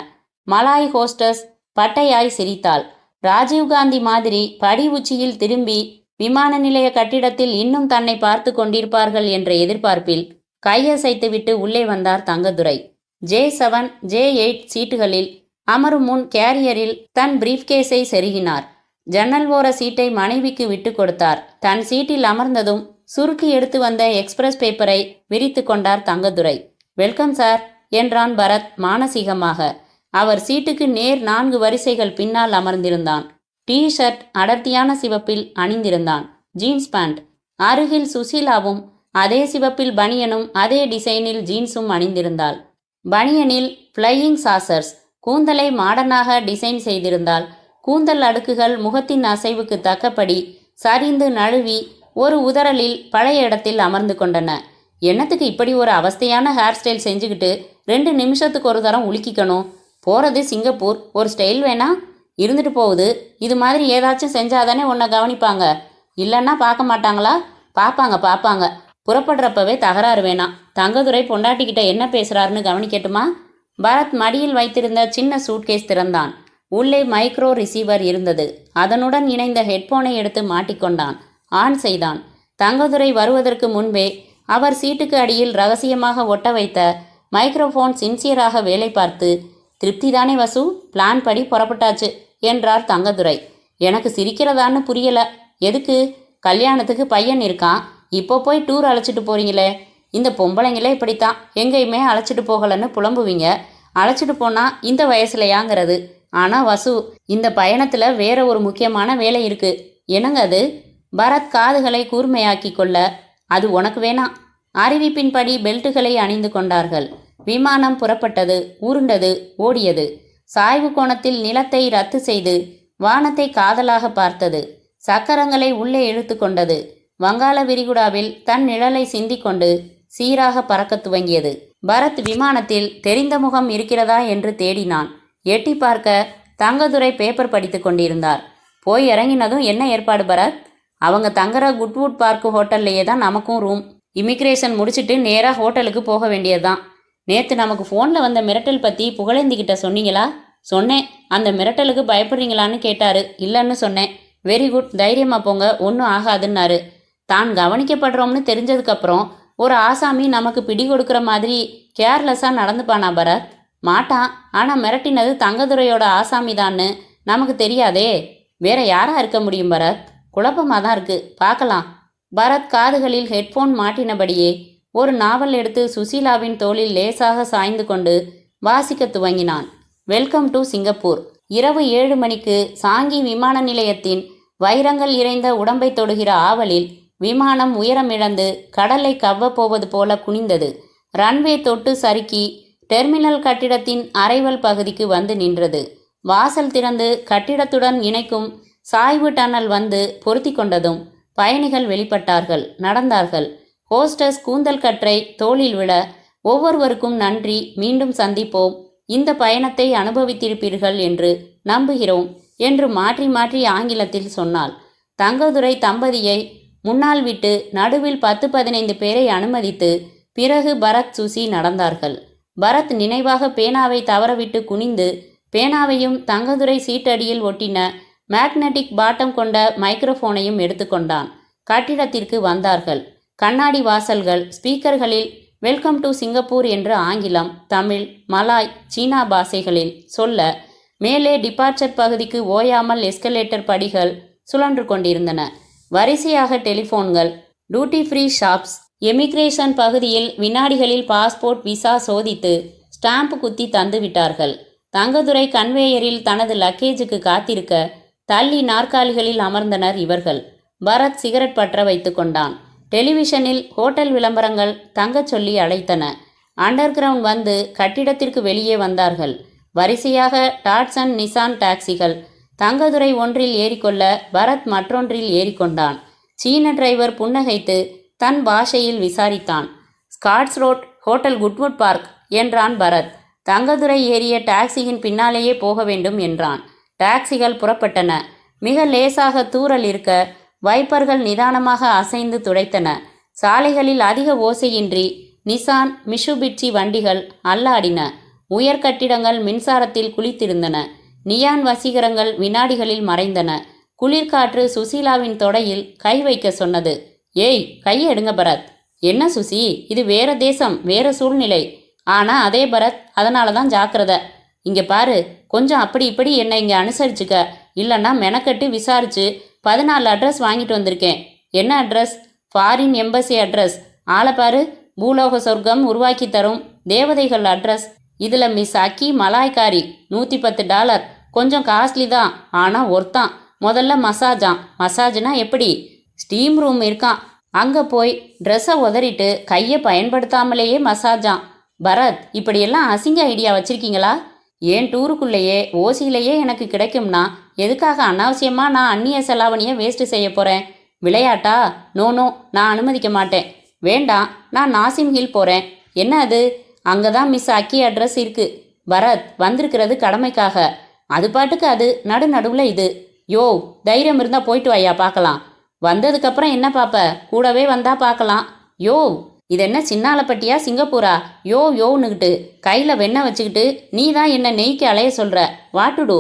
மலாய் ஹோஸ்டஸ் பட்டையாய் சிரித்தாள். ராஜீவ்காந்தி மாதிரி படி உச்சியில் திரும்பி விமான நிலைய கட்டிடத்தில் இன்னும் தன்னை பார்த்து கொண்டிருப்பார்கள் என்ற எதிர்பார்ப்பில் கையசைத்துவிட்டு உள்ளே வந்தார் தங்கதுரை. J7, J8 சீட்டுகளில் அமரும் முன் கேரியரில் தன் பிரீஃப்கேஸை செருகினார். ஜன்னல் ஓர சீட்டை மனைவிக்கு விட்டு கொடுத்தார். தன் சீட்டில் அமர்ந்ததும் சுருக்கி எடுத்து வந்த எக்ஸ்பிரஸ் பேப்பரை விரித்து கொண்டார் தங்கதுரை. வெல்கம் சார் என்றான் பரத் மானசீகமாக. அவர் சீட்டுக்கு நேர் 4 வரிசைகள் பின்னால் அமர்ந்திருந்தான். டீ ஷர்ட் அடர்த்தியான சிவப்பில் அணிந்திருந்தான். Jeans pant. அருகில் சுசீலாவும் அதே சிவப்பில் பனியனும் அதே டிசைனில் ஜீன்ஸும் அணிந்திருந்தாள். பனியனில் ஃப்ளையிங் சாசர்ஸ். கூந்தலை மாடர்னாக டிசைன் செய்திருந்தாள். கூந்தல் அடுக்குகள் முகத்தின் அசைவுக்கு தக்கபடி சரிந்து நழுவி ஒரு உதறலில் பழைய இடத்தில் அமர்ந்து கொண்டன. என்னத்துக்கு இப்படி ஒரு அவஸ்தையான ஹேர் ஸ்டைல் செஞ்சுக்கிட்டு 2 நிமிஷத்துக்கு ஒரு தரம் உலுக்கிக்கணும்? போகிறது சிங்கப்பூர், ஒரு ஸ்டைல் வேணா? இருந்துட்டு போகுது. இது மாதிரி ஏதாச்சும் செஞ்சாதானே உன்னை கவனிப்பாங்க. இல்லைன்னா பார்க்க மாட்டாங்களா? பார்ப்பாங்க. புறப்படுறப்பவே தகராறு வேணாம். தங்கதுரை பொண்டாட்டிக்கிட்ட என்ன பேசுகிறாருன்னு கவனிக்கட்டுமா? பரத் மடியில் வைத்திருந்த சின்ன சூட்கேஸ் திறந்தான். உள்ளே மைக்ரோ ரிசீவர் இருந்தது. அதனுடன் இணைந்த ஹெட்போனை எடுத்து மாட்டிக்கொண்டான். ஆன் செய்தான். தங்கதுரை வருவதற்கு முன்பே அவர் சீட்டுக்கு அடியில் ரகசியமாக ஒட்ட வைத்த மைக்ரோஃபோன் சின்சியராக வேலை பார்த்து, திருப்திதானே வசு? பிளான் படி புறப்பட்டாச்சு என்றார் தங்கதுரை. எனக்கு சிரிக்கிறதான்னு புரியல. எதுக்கு? கல்யாணத்துக்கு பையன் இருக்கான். இப்போ போய் டூர் அழைச்சிட்டு போறீங்களே. இந்த பொம்பளைங்களே இப்படித்தான், எங்கேயுமே அழைச்சிட்டு போகலன்னு புலம்புவீங்க. அழைச்சிட்டு போனால் இந்த வயசுலையாங்கிறது. ஆனால் வசு, இந்த பயணத்தில் வேற ஒரு முக்கியமான வேலை இருக்குது. என்னங்க அது? பரத் காதுகளை கூர்மையாக்கி கொள்ள, அது உனக்கு வேணாம். அறிவிப்பின்படி பெல்ட்டுகளை அணிந்து கொண்டார்கள். விமானம் புறப்பட்டது. உருண்டது, ஓடியது. சாய்வு கோணத்தில் நிலத்தை ரத்து செய்து வானத்தை காதலாக பார்த்தது. சக்கரங்களை உள்ளே இழுத்து கொண்டது. வங்காள விரிகுடாவில் தன் நிழலை சிந்திக்கொண்டு சீராக பறக்க துவங்கியது. பரத் விமானத்தில் தெரிந்த முகம் இருக்கிறதா என்று தேடினான். எட்டி பார்க்க தங்கதுரை பேப்பர் படித்து கொண்டிருந்தார். போய் இறங்கினதும் என்ன ஏற்பாடு பரத்? அவங்க தங்குற குட்வுட் பார்க் ஹோட்டல்லையே தான் நமக்கும் ரூம். இமிக்ரேஷன் முடிச்சுட்டு நேராக ஹோட்டலுக்கு போக வேண்டியது தான். நேற்று நமக்கு ஃபோனில் வந்த மிரட்டல் பற்றி புகழேந்திக்கிட்ட சொன்னீங்களா? சொன்னேன். அந்த மிரட்டலுக்கு பயப்படுறீங்களான்னு கேட்டார். இல்லைன்னு சொன்னேன். வெரி குட், தைரியமாக போங்க, ஒன்றும் ஆகாதுன்னாரு. தான் கவனிக்கப்படுறோம்னு தெரிஞ்சதுக்கப்புறம் ஒரு ஆசாமி நமக்கு பிடி கொடுக்குற மாதிரி கேர்லெஸ்ஸாக நடந்துப்பானா பரத்? மாட்டான். ஆனால் மிரட்டினது தங்கதுரையோட ஆசாமி தான்னு நமக்கு தெரியாதே. வேற யாரா இருக்க முடியும் பரத்? குழப்பமாக தான் இருக்கு. பார்க்கலாம். பரத் காதுகளில் ஹெட்ஃபோன் மாட்டினபடியே ஒரு நாவல் எடுத்து சுசீலாவின் தோளில் லேசாக சாய்ந்து கொண்டு வாசிக்க துவங்கினான். Welcome to Singapore. இரவு 7 மணிக்கு சாங்கி விமான நிலையத்தின் வைரங்கள் இறைந்த உடம்பை தொடுகிற ஆவலில் விமானம் உயரமிழந்து கடலை கவ்வப்போவது போல குனிந்தது. ரன்வே தொட்டு சறுக்கி டெர்மினல் கட்டிடத்தின் அரைவல் பகுதிக்கு வந்து நின்றது. வாசல் திறந்து கட்டிடத்துடன் இணைக்கும் சாய்வு டன்னல் வந்து பொருத்தி கொண்டதும் பயணிகள் வெளிப்பட்டார்கள், நடந்தார்கள். ஹோஸ்டஸ் கூந்தல் கற்றை தோளில் விழ, ஒவ்வொருவருக்கும் நன்றி, மீண்டும் சந்திப்போம், இந்த பயணத்தை அனுபவித்திருப்பீர்கள் என்று நம்புகிறோம் என்று மாற்றி மாற்றி ஆங்கிலத்தில் சொன்னாள். தங்கதுரை தம்பதியை முன்னால் விட்டு நடுவில் 10-15 பேரை அனுமதித்து பிறகு பரத் சுசி நடந்தார்கள். பரத் நினைவாக பேனாவை தவறவிட்டு குனிந்து பேனாவையும் தங்கதுரை சீட்டடியில் ஒட்டின மேக்னட்டிக் பாட்டம் கொண்ட மைக்ரோஃபோனையும் எடுத்துக்கொண்டான். கட்டிடத்திற்கு வந்தார்கள். கண்ணாடி வாசல்கள், ஸ்பீக்கர்களில் வெல்கம் டு சிங்கப்பூர் என்று ஆங்கிலம், தமிழ், மலாய், சீனா பாஷைகளில் சொல்ல, மேலே டிபார்ச்சர் பகுதிக்கு ஓயாமல் எஸ்கலேட்டர் படிகள் சுழன்று கொண்டிருந்தன. வரிசையாக டெலிஃபோன்கள், டியூட்டி ஃப்ரீ ஷாப்ஸ். எமிக்ரேஷன் பகுதியில் வினாடிகளில் பாஸ்போர்ட் விசா சோதித்து ஸ்டாம்ப் குத்தி தந்து விட்டார்கள். தங்கதுரை கன்வேயரில் தனது லக்கேஜுக்கு காத்திருக்க தள்ளி நாற்காலிகளில் அமர்ந்தனர் இவர்கள். பரத் சிகரெட் பற்ற வைத்து கொண்டான். டெலிவிஷனில் ஹோட்டல் விளம்பரங்கள் தங்கச் சொல்லி அழைத்தன. அண்டர் கிரவுண்ட் வந்து கட்டிடத்திற்கு வெளியே வந்தார்கள். வரிசையாக டாட்சன் நிசான் டாக்ஸிகள். தங்கதுரை ஒன்றில் ஏறிக்கொள்ள பரத் மற்றொன்றில் ஏறிக்கொண்டான். சீன டிரைவர் புன்னகைத்து தன் பாஷையில் விசாரித்தான். ஸ்காட்ஸ் ரோட் ஹோட்டல் குட்வுட் பார்க் என்றான் பரத். தங்கதுரை ஏறிய டாக்ஸியின் பின்னாலேயே போக வேண்டும் என்றான். டாக்ஸிகள் புறப்பட்டன. மிக லேசாக தூறல் இருக்க வைப்பர்கள் நிதானமாக அசைந்து துடைத்தன. சாலைகளில் அதிக ஓசையின்றி நிசான், மிஷுபிட்சி வண்டிகள் அல்லாடின. உயர்கட்டிடங்கள் மின்சாரத்தில் குளித்திருந்தன. நியான் வசீகரங்கள் வினாடிகளில் மறைந்தன. குளிர்காற்று சுசீலாவின் தொடையில் கை வைக்க சொன்னது. ஏய், கையை எடுங்க பரத். என்ன சுசி, இது வேற தேசம், வேற சூழ்நிலை. ஆனா அதே பரத், அதனால தான் ஜாக்கிரதை. இங்கே பாரு, கொஞ்சம் அப்படி இப்படி என்னை இங்கே அனுசரிச்சுக்க, இல்லைன்னா மெனக்கட்டு விசாரிச்சு 14 அட்ரஸ் வாங்கிட்டு வந்திருக்கேன். என்ன அட்ரஸ்? Foreign embassy address. ஆளை பாரு, பூலோக சொர்க்கம் உருவாக்கி தரும் தேவதைகள் அட்ரஸ். இதில் மிஸ் அக்கி மலாய்க்காரி, $110. கொஞ்சம் காஸ்ட்லி தான், ஆனால் ஒர்த்தான். முதல்ல மசாஜாம். மசாஜ்னா எப்படி? ஸ்டீம் ரூம் இருக்கான், அங்கே போய் ட்ரெஸ்ஸை உதறிட்டு கையை பயன்படுத்தாமலேயே மசாஜாம். பரத், இப்படியெல்லாம் அசிங்க ஐடியா வச்சுருக்கீங்களா? ஏன் டூருக்குள்ளேயே ஓசியிலேயே எனக்கு கிடைக்கும்னா எதுக்காக அனாவசியமாக நான் அந்நிய செலாவணியை வேஸ்ட்டு செய்ய போகிறேன்? விளையாட்டா? நோ, நான் அனுமதிக்க மாட்டேன். வேண்டாம், நான் நாசிம் ஹில் போகிறேன். என்ன அது? அங்கே தான் மிஸ் அக்கி அட்ரஸ் இருக்குது. பரத், வந்திருக்கிறது கடமைக்காக. அது பாட்டுக்கு அது நடுவில் இது. யோ, தைரியம் இருந்தால் போயிட்டு வாயா, பார்க்கலாம். வந்ததுக்கப்புறம் என்ன பார்ப்ப? கூடவே வந்தா பார்க்கலாம். யோ, இது என்ன சின்னாலப்பட்டியா சிங்கப்பூரா? யோன்னுக்கிட்டு கையில் வெண்ணெய் வச்சுக்கிட்டு நீ தான் என்ன நெய்க்கு அலைய சொல்கிற. வாட்டுடு.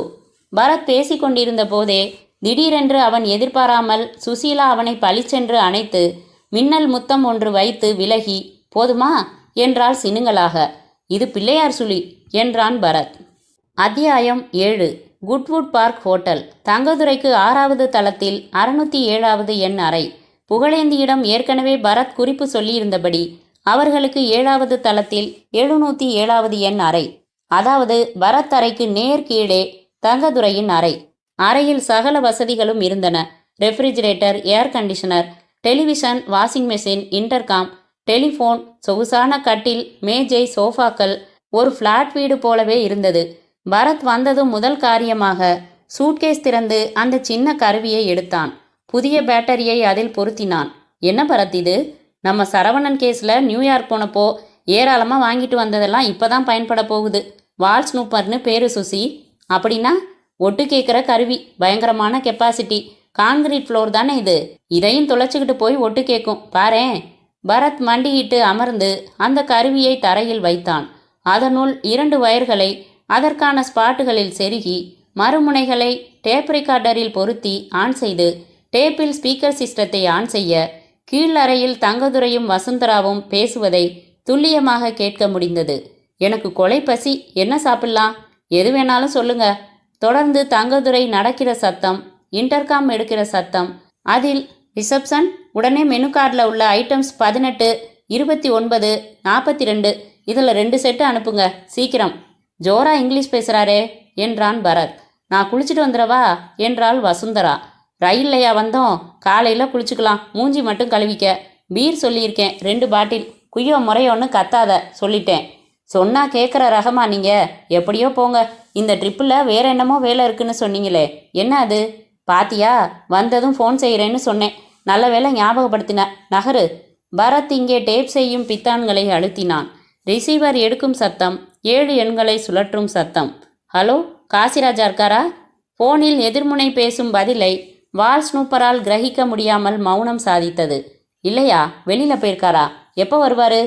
பரத் பேசி கொண்டிருந்த போதே திடீரென்று அவன் எதிர்பாராமல் சுசீலா அவனை பளிச்சென்று அணைத்து மின்னல் முத்தம் ஒன்று வைத்து விலகி, போதுமா என்றாள் சினுங்களாக. இது பிள்ளையார் சுழி என்றான் பரத். அத்தியாயம் 7. குட்வுட் பார்க் ஹோட்டல். தங்கதுரைக்கு 6வது தளத்தில் 607வது எண் அறை. புகழேந்தியிடம் ஏற்கனவே பரத் குறிப்பு சொல்லியிருந்தபடி அவர்களுக்கு 7வது தளத்தில் 707வது எண் அறை. அதாவது பரத் அறைக்கு நேர் கீழே தங்கதுரையின் அறை. அறையில் சகல வசதிகளும் இருந்தன. Refrigerator, air conditioner, television, washing machine, intercom, telephone, சொகுசான கட்டில், மேஜை, சோஃபாக்கள். ஒரு ஃப்ளாட் வீடு போலவே இருந்தது. பரத் வந்ததும் முதல் காரியமாக சூட்கேஸ் திறந்து அந்த சின்ன கருவியை எடுத்தான். புதிய பேட்டரியை அதில் பொருத்தினான். என்ன பரத் இது? நம்ம சரவணன் கேஸில் நியூயார்க் போனப்போ ஏராளமாக வாங்கிட்டு வந்ததெல்லாம் இப்போ தான் பயன்பட போகுது. வால் ஸ்னூப்பர்னு பேரு சுசி. அப்படின்னா ஒட்டு கேட்குற கருவி, பயங்கரமான கெப்பாசிட்டி. கான்கிரீட் ஃப்ளோர் தானே இது, இதையும் துளைச்சிக்கிட்டு போய் ஒட்டு கேட்கும் பாரேன். பரத் மண்டியிட்டு அமர்ந்து அந்த கருவியை தரையில் வைத்தான். அதனுள் 2 வயர்களை அதற்கான ஸ்பாட்டுகளில் செருகி மறுமுனைகளை டேப் ரெக்கார்டரில் பொருத்தி ஆன் செய்து டேப்பில் ஸ்பீக்கர் சிஸ்டத்தை ஆன் செய்ய கீழறையில் தங்கதுரையும் வசுந்தராவும் பேசுவதை துல்லியமாக கேட்க முடிந்தது. எனக்கு கொலை பசி, என்ன சாப்பிடலாம்? எது வேணாலும் சொல்லுங்க. தொடர்ந்து தங்கதுரை நடக்கிற சத்தம், இன்டர்காம் எடுக்கிற சத்தம், அதில் ரிசப்ஷன், உடனே மெனு கார்டில் உள்ள ஐட்டம்ஸ் 18, 29, 42, இதில் 2 செட்டு அனுப்புங்க சீக்கிரம். ஜோரா இங்கிலீஷ் பேசுகிறாரே என்றான் பரத். நான் குளிச்சுட்டு வந்துடவா என்றாள் வசுந்தரா. ரயில்லையா வந்தோம், காலையில் குளிச்சுக்கலாம், மூஞ்சி மட்டும் கழுவிக்க. பீர் சொல்லியிருக்கேன் 2 பாட்டில். குய்யோ முறையோன்னு கத்தாத சொல்லிட்டேன். சொன்னா கேட்குற ரகமா நீங்கள்? எப்படியோ போங்க. இந்த ட்ரிப்பில் வேற என்னமோ வேலை இருக்குன்னு சொன்னீங்களே, என்ன அது? பாத்தியா, வந்ததும் ஃபோன் செய்கிறேன்னு சொன்னேன். நல்ல வேலை ஞாபகப்படுத்தின. நகரு. பரத் இங்கே டேப் செய்யும் பித்தான்களை அழுத்தினான். ரிசீவர் எடுக்கும் சத்தம், 7 எண்களை சுழற்றும் சத்தம். ஹலோ, காசிராஜா இருக்காரா? ஃபோனில் எதிர்முனை பேசும் பதிலை வால் ஸ்னூப்பரால் கிரகிக்க முடியாமல் மௌனம் சாதித்தது. இல்லையா, வெளியில் போயிருக்காரா? எப்போ வருவார்?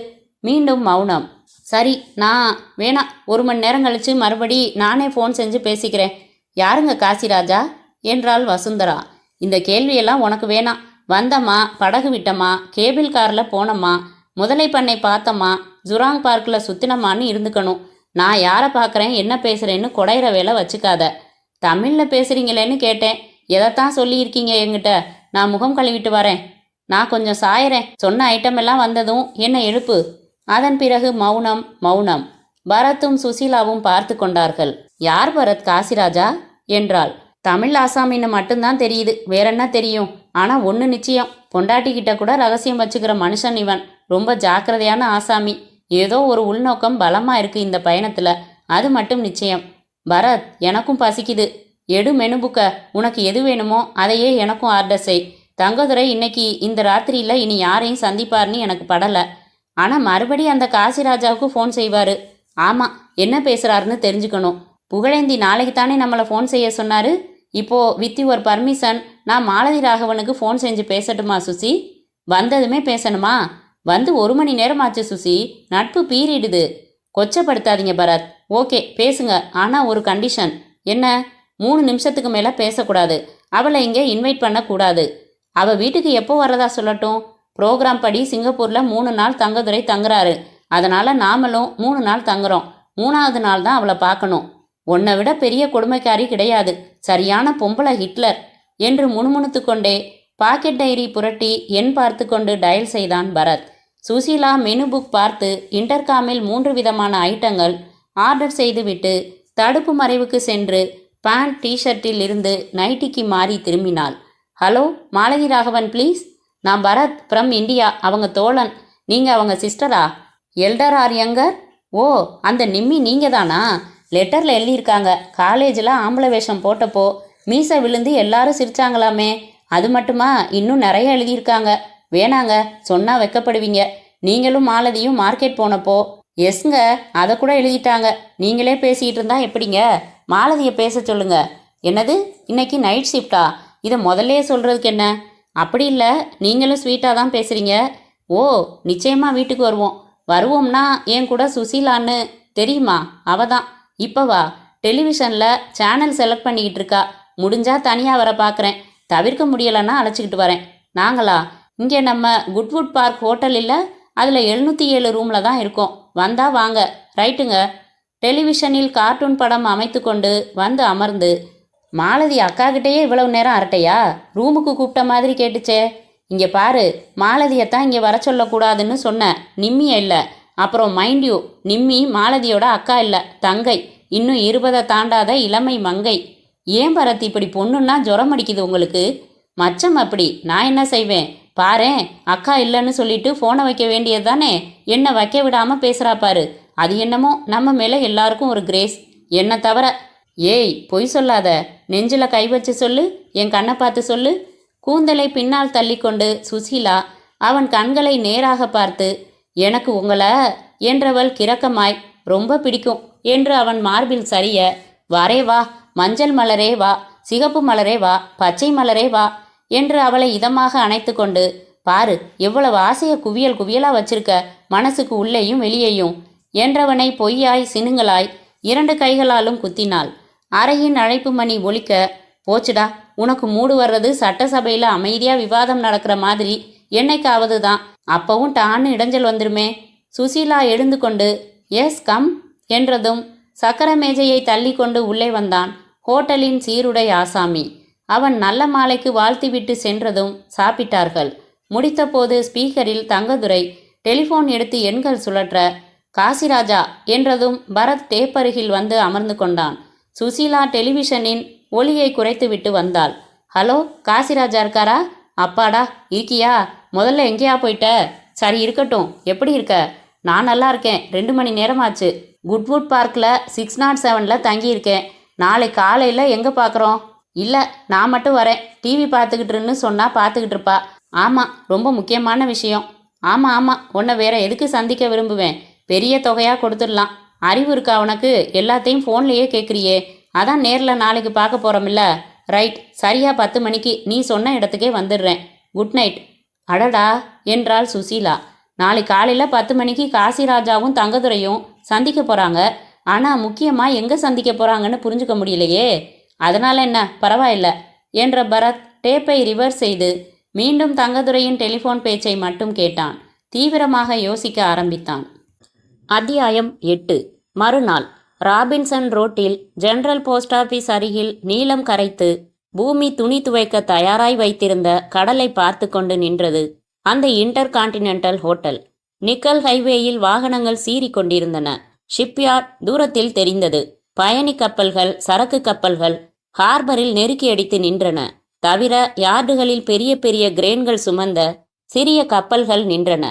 மீண்டும் மௌனம். சரி, நான் வேணா 1 மணி நேரம் கழித்து மறுபடி நானே ஃபோன் செஞ்சு பேசிக்கிறேன். யாருங்க காசிராஜா என்றாள் வசுந்தரா. இந்த கேள்வியெல்லாம் உனக்கு வேணாம். வந்தம்மா, படகு விட்டம்மா, கேபிள் காரில் போனம்மா, முதலை பண்ணை பார்த்தம்மா, ஜுராங் பார்க்கில் சுத்தினம்மான்னு இருந்துக்கணும். நான் யாரை பார்க்குறேன், என்ன பேசுகிறேன்னு குடையிற வேலை வச்சுக்காத. தமிழில் பேசுகிறீங்களேன்னு கேட்டேன். எதைத்தான் சொல்லியிருக்கீங்க என்கிட்ட? நான் முகம் கழுவிட்டு வரேன். நான் கொஞ்சம் சாயறேன். சொன்ன ஐட்டம் எல்லாம் வந்ததும் என்னை எழுப்பு. அதன் பிறகு மௌனம். மௌனம். பரத்தும் சுசீலாவும் பார்த்து கொண்டார்கள். யார் பரத் காசிராஜா என்றாள். தமிழ் ஆசாமின்னு மட்டும்தான் தெரியுது, வேற என்ன தெரியும்? ஆனால் ஒன்று நிச்சயம், பொண்டாட்டிக்கிட்ட கூட ரகசியம் வச்சுக்கிற மனுஷன் இவன். ரொம்ப ஜாக்கிரதையான ஆசாமி. ஏதோ ஒரு உள்நோக்கம் பலமாக இருக்கு இந்த பயணத்தில், அது மட்டும் நிச்சயம். பரத், எனக்கும் பசிக்குது. எடு மெனு புக்க. உனக்கு எது வேணுமோ அதையே எனக்கும் ஆர்டர் செய். தங்கதுரை இன்னைக்கு இந்த ராத்திரியில் இனி யாரையும் சந்திப்பார்னு எனக்கு படலை. ஆனால் மறுபடி அந்த காசிராஜாவுக்கு ஃபோன் செய்வார். ஆமாம், என்ன பேசுகிறாருன்னு தெரிஞ்சுக்கணும். புகழேந்தி நாளைக்கு தானே நம்மளை ஃபோன் செய்ய சொன்னார். இப்போது வித் யுவர் பர்மிஷன் நான் மாலதி ராகவனுக்கு ஃபோன் செஞ்சு பேசட்டுமா சுசி? வந்ததுமே பேசணுமா? வந்து 1 மணி நேரம் ஆச்சு சுசி, நட்பு பீரிடுது. கொச்சப்படுத்தாதீங்க பரத். ஓகே பேசுங்க, ஆனால் ஒரு கண்டிஷன். என்ன? 3 நிமிஷத்துக்கு மேலே பேசக்கூடாது. அவளை இங்கே இன்வைட் பண்ணக்கூடாது. அவள் வீட்டுக்கு எப்போ வரதா சொல்லட்டும்? ப்ரோக்ராம் படி சிங்கப்பூரில் 3 நாள் தங்கதுரை தங்குறாரு. அதனால் நாமளும் 3 நாள் தங்குறோம். 3ஆவது நாள் தான் அவளை பார்க்கணும். உன்னை விட பெரிய கொடுமைக்காரி கிடையாது. சரியான பொம்பளை ஹிட்லர் என்று முணுமுணுத்து கொண்டே பாக்கெட் டைரி புரட்டி எண் பார்த்து கொண்டு டயல் செய்தான் பரத். சுசீலா மெனு புக் பார்த்து இன்டர்காமில் 3 விதமான ஐட்டங்கள் ஆர்டர் செய்துவிட்டு தடுப்பு மறைவுக்கு சென்று பேண்ட் டிஷர்ட்டில் இருந்து நைட்டிக்கு மாறி திரும்பினாள். Hello Malathi Raghavan please. நான் பரத் ஃப்ரம் இந்தியா. அவங்க தோழன். நீங்கள் அவங்க சிஸ்டரா? Elder or younger? ஓ, அந்த நிம்மி நீங்கள் தானா? லெட்டரில் எழுதியிருக்காங்க. காலேஜில் ஆம்பளை வேஷம் போட்டப்போ மீசை விழுந்து எல்லாரும் சிரிச்சாங்களாமே. அது மட்டுமா, இன்னும் நிறைய எழுதியிருக்காங்க. வேணாங்க, சொன்னால் வெக்கப்படுவீங்க. நீங்களும் மாலதியும் மார்க்கெட் போனப்போ. எஸ்ங்க, அதை கூட எழுதிட்டாங்க. நீங்களே பேசிகிட்டு இருந்தா எப்படிங்க? மாலதியை பேச சொல்லுங்க. என்னது, இன்னைக்கு நைட் ஷிஃப்டா? இதை முதல்லே சொல்கிறதுக்கு என்ன? அப்படி இல்லை, நீங்களும் ஸ்வீட்டாக தான் பேசுகிறீங்க. ஓ, நிச்சயமாக வீட்டுக்கு வருவோம். வருவோம்னா என் கூட சுசீலான்னு தெரியுமா? அவ தான். இப்போ வா. டெலிவிஷனில் சேனல் செலக்ட் பண்ணிக்கிட்டு இருக்கா. முடிஞ்சா தனியாக வர பார்க்குறேன். தவிர்க்க முடியலைன்னா அழைச்சிக்கிட்டு வரேன். நாங்களா? இங்கே நம்ம குட்வுட் பார்க் ஹோட்டல் இல்லை, அதில் 707 ரூமில் தான் இருக்கோம். வந்தா வாங்க. ரைட்டுங்க. டெலிவிஷனில் கார்ட்டூன் படம் அமைத்து கொண்டு வந்து அமர்ந்து, மாலதி அக்காக்கிட்டேயே இவ்வளவு நேரம் அரட்டையா? ரூமுக்கு கூப்பிட்ட மாதிரி கேட்டுச்சே. இங்கே பாரு, மாலதியைத்தான் இங்கே வர சொல்லக்கூடாதுன்னு சொன்னேன், நிம்மியை இல்லை. அப்புறம் மைண்ட் யூ, நிம்மி மாலதியோட அக்கா இல்லை, தங்கை. இன்னும் 20 தாண்டாத இளமை மங்கை. ஏன் பரத் இப்படி பொண்ணுன்னா ஜுரம் அடிக்குது உங்களுக்கு? மச்சம் அப்படி, நான் என்ன செய்வேன்? பாரேன், அக்கா இல்லைன்னு சொல்லிட்டு ஃபோனை வைக்க வேண்டியது தானே. என்ன வைக்க விடாமல் பேசுகிறா பாரு. அது என்னமோ நம்ம மேலே எல்லாருக்கும் ஒரு கிரேஸ், என்னை தவிர. ஏய், பொய் சொல்லாத. நெஞ்சில் கை வச்சு சொல்லு, என் கண்ணை பார்த்து சொல்லு. கூந்தலை பின்னால் தள்ளிக்கொண்டு சுசீலா அவன் கண்களை நேராக பார்த்து, எனக்கு உங்களை என்றவள் கிறக்கமாய், ரொம்ப பிடிக்கும் என்று அவன் மார்பில் சரிய, வரே வா, மஞ்சள் மலரே வா, சிகப்பு மலரே வா, பச்சை மலரே வா என்று அவளை இதமாக அணைத்து கொண்டு, பாரு எவ்வளவு ஆசைய குவியல் குவியலா வச்சிருக்க, மனசுக்கு உள்ளேயும் வெளியேயும் என்றவனை பொய்யாய் சினுங்களாய் 2 கைகளாலும் குத்தினாள். அறையின் அழைப்பு மணி ஒலிக்க, போச்சுடா, உனக்கு மூடு வர்றது சட்டசபையில் அமைதியாக விவாதம் நடக்கிற மாதிரி என்னைக்காவது தான், அப்பவும் டான்னு இடைஞ்சல் வந்துருமே. சுசீலா எழுந்து கொண்டு எஸ் கம் என்றதும் சக்கர மேஜையை தள்ளி கொண்டு உள்ளே வந்தான் ஹோட்டலின் சீருடை ஆசாமி. அவன் நல்ல மாலைக்கு வாழ்த்திவிட்டு சென்றதும் சாப்பிட்டார்கள். முடித்தபோது ஸ்பீக்கரில் தங்கதுரை டெலிஃபோன் எடுத்து எண்கள் சுழற்ற, காசிராஜா என்றதும் பரத் டேப்பருகில் வந்து அமர்ந்து கொண்டான். சுசீலா டெலிவிஷனின் ஒளியை குறைத்துவிட்டு வந்தாள். ஹலோ, காசிராஜா இருக்காரா? அப்பாடா, இருக்கியா? முதல்ல எங்கேயா போயிட்ட? சரி இருக்கட்டும், எப்படி இருக்க? நான் நல்லா இருக்கேன். 2 மணி நேரமாச்சு. குட்வுட் பார்க்கில் 607 தங்கியிருக்கேன். நாளை காலையில் எங்கே பார்க்குறோம்? இல்லை, நான் மட்டும் வரேன். டிவி பார்த்துக்கிட்டுருன்னு சொன்னால் பார்த்துக்கிட்டு இருப்பா. ஆமாம், ரொம்ப முக்கியமான விஷயம். ஆமாம், உன்னை வேற எதுக்கு சந்திக்க விரும்புவேன்? பெரிய தொகையாக கொடுத்துடலாம். அறிவு இருக்கா உனக்கு? எல்லாத்தையும் ஃபோன்லேயே கேட்குறியே. அதான் நேரில் நாளைக்கு பார்க்க போகிறோமில்ல. ரைட், சரியா 10 மணிக்கு நீ சொன்ன இடத்துக்கே வந்துடுறேன். Good night. அடடா என்றாள் சுசீலா. நாளை காலையில் 10 மணிக்கு காசிராஜாவும் தங்கதுரையும் சந்திக்க போகிறாங்க. ஆனால் முக்கியமாக எங்கே சந்திக்க போகிறாங்கன்னு புரிஞ்சுக்க முடியலையே. அதனால் என்ன, பரவாயில்ல என்ற பரத் டேப்பை ரிவர்ஸ் செய்து மீண்டும் தங்கதுரையின் டெலிஃபோன் பேச்சை மட்டும் கேட்டான். தீவிரமாக யோசிக்க ஆரம்பித்தான். அத்தியாயம் 8. மறுநாள் ராபின்சன் ரோட்டில் ஜெனரல் போஸ்ட் ஆஃபீஸ் அருகில் நீலம் கரைத்து பூமி துணி துவைக்க தயாராய் வைத்திருந்த கடலை பார்த்து கொண்டு நின்றது அந்த இன்டர் கான்டினென்டல் ஹோட்டல். நிக்கல் ஹைவேயில் வாகனங்கள் சீறி கொண்டிருந்தன. ஷிப்யார்ட் தூரத்தில் தெரிந்தது. பயணி கப்பல்கள், சரக்கு கப்பல்கள் ஹார்பரில் நெருக்கி அடித்து நின்றன. தவிர யார்டுகளில் பெரிய பெரிய கிரேன்கள் சுமந்த சிறிய கப்பல்கள் நின்றன.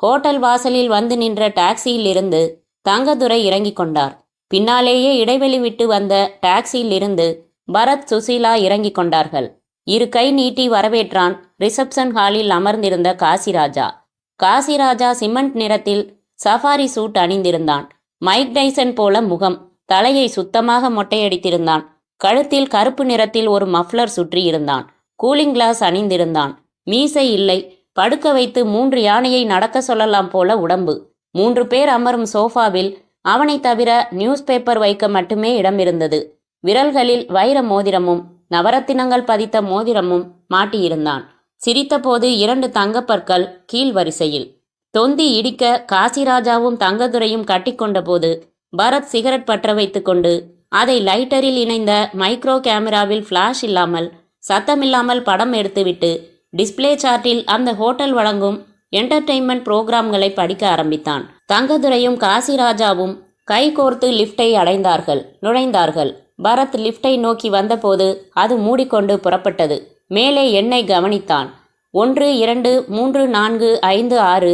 ஹோட்டல் வாசலில் வந்து நின்ற டாக்ஸியில் இருந்து தங்கதுரை இறங்கிக் கொண்டார். பின்னாலேயே இடைவெளி விட்டு வந்த டாக்ஸியில் இருந்து பரத், சுசீலா இறங்கிக் கொண்டார்கள். 2 கை நீட்டி வரவேற்றான் ரிசப்ஷன் ஹாலில் அமர்ந்திருந்த காசிராஜா. காசிராஜா சிமெண்ட் நிறத்தில் சஃபாரி சூட் அணிந்திருந்தான். மைக் டைசன் போல முகம். தலையை சுத்தமாக மொட்டையடித்திருந்தான். கழுத்தில் கருப்பு நிறத்தில் ஒரு மஃப்ளர் சுற்றி இருந்தான். கூலிங் கிளாஸ் அணிந்திருந்தான். மீசை இல்லை. படுக்க வைத்து 3 யானையை நடக்க சொல்லலாம் போல உடம்பு. 3 பேர் அமரும் சோஃபாவில் அவனை தவிர நியூஸ் பேப்பர் வைக்க மட்டுமே இடம் இருந்தது. விரல்களில் வைர மோதிரமும் நவரத்தினங்கள் பதித்த மோதிரமும் மாட்டியிருந்தான். சிரித்தபோது 2 தங்கப்பற்கள் கீழ் வரிசையில். தொந்தி இடிக்க காசிராஜாவும் தங்கதுரையும் கட்டிக்கொண்ட போது பரத் சிகரெட் பற்ற வைத்து கொண்டு அதை லைட்டரில் இணைந்த மைக்ரோ கேமராவில் ஃப்ளாஷ் இல்லாமல் சத்தமில்லாமல் படம் எடுத்துவிட்டு டிஸ்பிளே சார்ட்டில் அந்த ஹோட்டல் வழங்கும் என்டர்டெயின்மெண்ட் புரோகிராம்களை படிக்க ஆரம்பித்தான். தங்கதுரையும் காசிராஜாவும் கை கோர்த்து லிஃப்டை நுழைந்தார்கள். பரத் லிஃப்டை நோக்கி வந்தபோது அது மூடிக்கொண்டு புறப்பட்டது. மேலே எண்ணை கவனித்தான். 1 2 3 4 5 6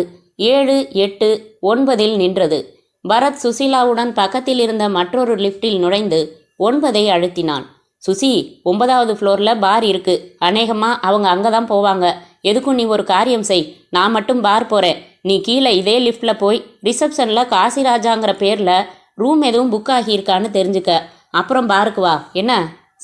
7 8 9 நின்றது. பரத் சுசீலாவுடன் பக்கத்தில் இருந்த மற்றொரு லிஃப்டில் நுழைந்து 9ஐ அழுத்தினான். சுசி, 9வது ஃப்ளோரில் பார் இருக்கு. அநேகமாக அவங்க அங்கே தான் போவாங்க. எதுக்கும் நீ ஒரு காரியம் செய். நான் மட்டும் பார் போகிறேன். நீ கீழே இதே லிஃப்டில் போய் ரிசப்ஷனில் காசிராஜாங்கிற பேரில் ரூம் எதுவும் புக் ஆகியிருக்கான்னு தெரிஞ்சுக்க. அப்புறம் பாருக்கு வா. என்ன?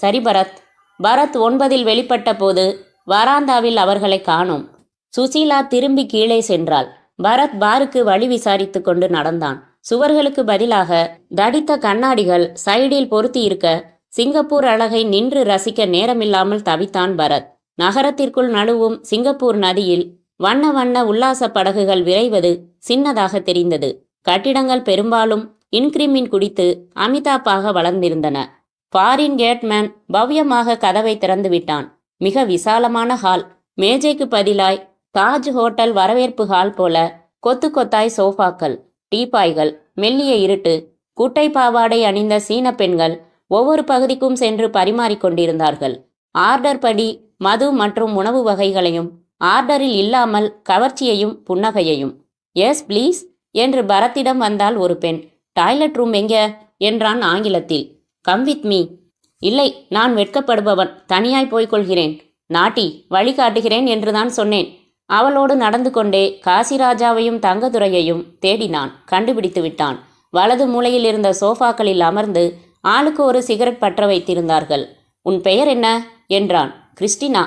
சரி பரத். பரத் 9இல் வெளிப்பட்ட போது வராந்தாவில் அவர்களை காணோம். சுசீலா திரும்பி கீழே சென்றாள். பரத் பாருக்கு வழி விசாரித்து கொண்டு நடந்தான். சுவர்களுக்கு பதிலாக தடித்த கண்ணாடிகள் சைடில் பொருத்தி இருக்க சிங்கப்பூர் அழகை நின்று ரசிக்க நேரமில்லாமல் தவித்தான் பரத். நகரத்திற்குள் நழுவும் சிங்கப்பூர் நதியில் வண்ண வண்ண உல்லாச படகுகள் விரைவது சின்னதாக தெரிந்தது. கட்டிடங்கள் பெரும்பாலும் இன்கிரிமின் குடித்து அமிதாப்பாக வளர்ந்திருந்தன. ஃபாரின் கேட்மேன் பவ்யமாக கதவை திறந்து விட்டான். மிக விசாலமான ஹால். மேஜைக்கு பதிலாய் தாஜ் ஹோட்டல் வரவேற்பு ஹால் போல கொத்து கொத்தாய் சோஃபாக்கள், டீப்பாய்கள், மெல்லிய இருட்டு. குட்டை பாவாடை அணிந்த சீன பெண்கள் ஒவ்வொரு பகுதிக்கும் சென்று பரிமாறிக்கொண்டிருந்தார்கள். ஆர்டர் படி மது மற்றும் உணவு வகைகளையும், ஆர்டரில் இல்லாமல் கவர்ச்சியையும் புன்னகையையும். எஸ் ப்ளீஸ் என்று பரத்திடம் வந்தால் ஒரு பெண். டாய்லெட் ரூம் எங்க என்றான் ஆங்கிலத்தில். Come with me. இல்லை, நான் வெட்கப்படுபவன், தனியாய் போய்கொள்கிறேன். நாட்டி, வழி காட்டுகிறேன் என்றுதான் சொன்னேன். அவளோடு நடந்து கொண்டே காசிராஜாவையும் தங்கதுரையையும் தேடினான். கண்டுபிடித்து விட்டான். வலது மூலையில் இருந்த சோஃபாக்களில் அமர்ந்து ஆளுக்கு ஒரு சிகரெட் பற்ற வைத்திருந்தார்கள். உன் பெயர் என்ன என்றான். கிறிஸ்டினா.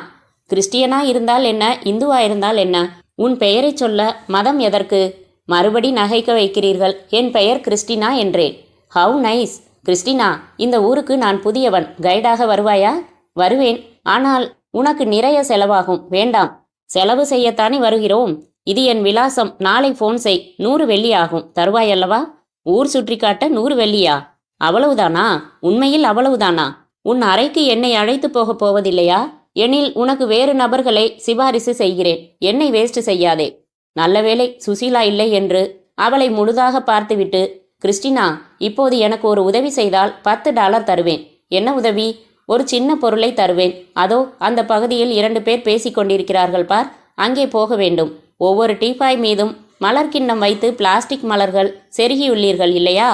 கிறிஸ்டியனா இருந்தால் என்ன, இந்துவா இருந்தால் என்ன, உன் பெயரை சொல்ல மதம் எதற்கு? மறுபடி நகைக்க வைக்கிறீர்கள். என் பெயர் கிறிஸ்டினா என்றேன். How nice. கிறிஸ்டினா, இந்த ஊருக்கு நான் புதியவன். கைடாக வருவாயா? வருவேன். ஆனால் உனக்கு நிறைய செலவாகும். வேண்டாம். செலவு செய்யத்தானே வருகிறோம். இது என் விலாசம். நாளை ஃபோன் செய். 100 வெள்ளி ஆகும். தருவாயல்லவா? ஊர் சுற்றி காட்ட 100 வெள்ளியா? அவ்வளவுதானா? உண்மையில் அவ்வளவுதானா? உன் அறைக்கு என்னை அழைத்து போகப் போவதில்லையா? எனில் உனக்கு வேறு நபர்களை சிபாரிசு செய்கிறேன். என்னை வேஸ்ட் செய்யாதே. நல்ல வேளை சுசீலா இல்லை என்று அவளை முழுதாக பார்த்துவிட்டு, கிறிஸ்டினா, இப்போது எனக்கு ஒரு உதவி செய்தால் $10 தருவேன். என்ன உதவி? ஒரு சின்ன பொருளை தருவேன். அதோ அந்த பகுதியில் 2 பேர் பேசிக் கொண்டிருக்கிறார்கள் பார். அங்கே போக வேண்டும். ஒவ்வொரு டீப்பாய் மீதும் மலர் கிண்ணம் வைத்து பிளாஸ்டிக் மலர்கள் செருகியுள்ளீர்கள் இல்லையா?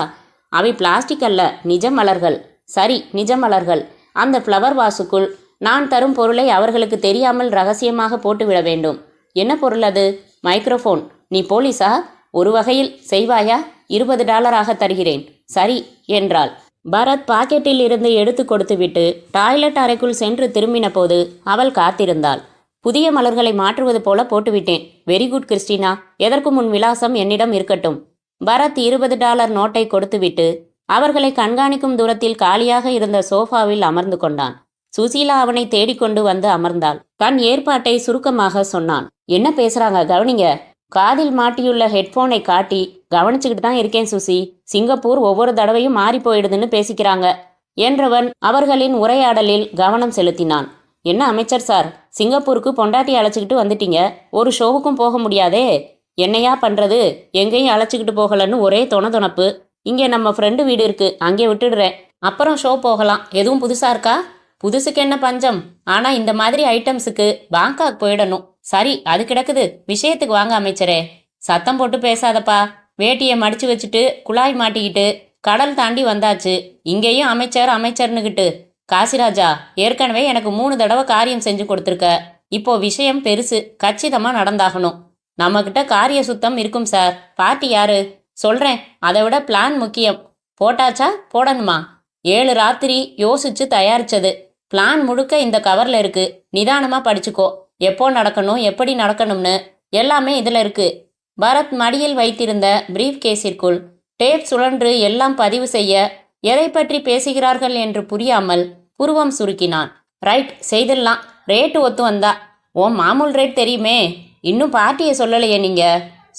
அவை பிளாஸ்டிக் அல்ல, நிஜ மலர்கள். சரி, நிஜ மலர்கள். அந்த ஃப்ளவர் வாசுக்குள் நான் தரும் பொருளை அவர்களுக்கு தெரியாமல் ரகசியமாக போட்டுவிட வேண்டும். என்ன பொருள் அது? மைக்ரோஃபோன். நீ போலீஸா? ஒரு வகையில். செய்வாயா? $20 தருகிறேன். சரி என்றாள். பரத் பாக்கெட்டில் இருந்து எடுத்து கொடுத்துவிட்டு டாய்லெட் அறைக்குள் சென்று திரும்பின போது அவள் காத்திருந்தாள். புதிய மலர்களை மாற்றுவது போல போட்டுவிட்டேன். Very good Christina. எதற்கும் உன் விலாசம் என்னிடம் இருக்கட்டும். பரத் $20 நோட்டை கொடுத்துவிட்டு அவர்களை கண்காணிக்கும் தூரத்தில் காலியாக இருந்த சோஃபாவில் அமர்ந்து கொண்டான். சுசீலா அவனை தேடிக்கொண்டு வந்து அமர்ந்தாள். தன் ஏற்பாட்டை சுருக்கமாக சொன்னான். என்ன பேசுறாங்க கவனிங்க. காதில் மாட்டியுள்ள ஹெட்போனை காட்டி, கவனிச்சுக்கிட்டு தான் இருக்கேன் சுசி. சிங்கப்பூர் ஒவ்வொரு தடவையும் மாறி போயிடுதுன்னு பேசிக்கிறாங்க என்றவன் அவர்களின் உரையாடலில் கவனம் செலுத்தினான். என்ன அமைச்சர் சார், சிங்கப்பூருக்கு பொண்டாட்டி அழைச்சிக்கிட்டு வந்துட்டீங்க. ஒரு ஷோவுக்கும் போக முடியாதே. என்னையா பண்றது? எங்கேயும் அழைச்சிக்கிட்டு போகலன்னு ஒரே தொணப்பு. இங்கே நம்ம ஃப்ரெண்டு வீடு இருக்கு, அங்கே விட்டுடுறேன். அப்புறம் ஷோ போகலாம். எதுவும் புதுசா இருக்கா? புதுசுக்கு என்ன பஞ்சம். ஆனா இந்த மாதிரி ஐட்டம்ஸுக்கு பாங்காக் போயிடணும். சரி, அது கிடக்குது. விஷயத்துக்கு வாங்க அமைச்சரே. சத்தம் போட்டு பேசாதப்பா. வேட்டியை மடிச்சு வச்சுட்டு குழாய் மாட்டிக்கிட்டு கடல் தாண்டி வந்தாச்சு. இங்கேயும் அமைச்சர் அமைச்சர்னுக்கிட்டு. காசிராஜா, ஏற்கனவே எனக்கு 3 தடவை காரியம் செஞ்சு கொடுத்துருக்க. இப்போ விஷயம் பெருசு. கச்சிதமா நடந்தாகணும். நம்மக்கிட்ட காரிய சுத்தம் இருக்கும் சார். பார்ட்டி யாரு சொல்றேன். அதை விட பிளான் முக்கியம். போட்டாச்சா? போடணுமா? 7 ராத்திரி யோசிச்சு தயாரிச்சது. பிளான் முழுக்க இந்த கவர்ல இருக்கு. நிதானமா படிச்சுக்கோ. எப்போ நடக்கணும், எப்படி நடக்கணும்னு எல்லாமே இதுல இருக்கு. பரத் மடியில் வைத்திருந்த பிரீஃப் கேஸிற்குள் டேப் சுழன்று எல்லாம் பதிவு செய்ய எதை பற்றி பேசுகிறார்கள் என்று புரியாமல் புருவம் சுருக்கினான். ரைட், செய்திடலாம். ரேட்டு ஒத்து வந்தா. ஓ, மாமூல் ரேட் தெரியுமே. இன்னும் பார்ட்டியை சொல்லலையே நீங்க.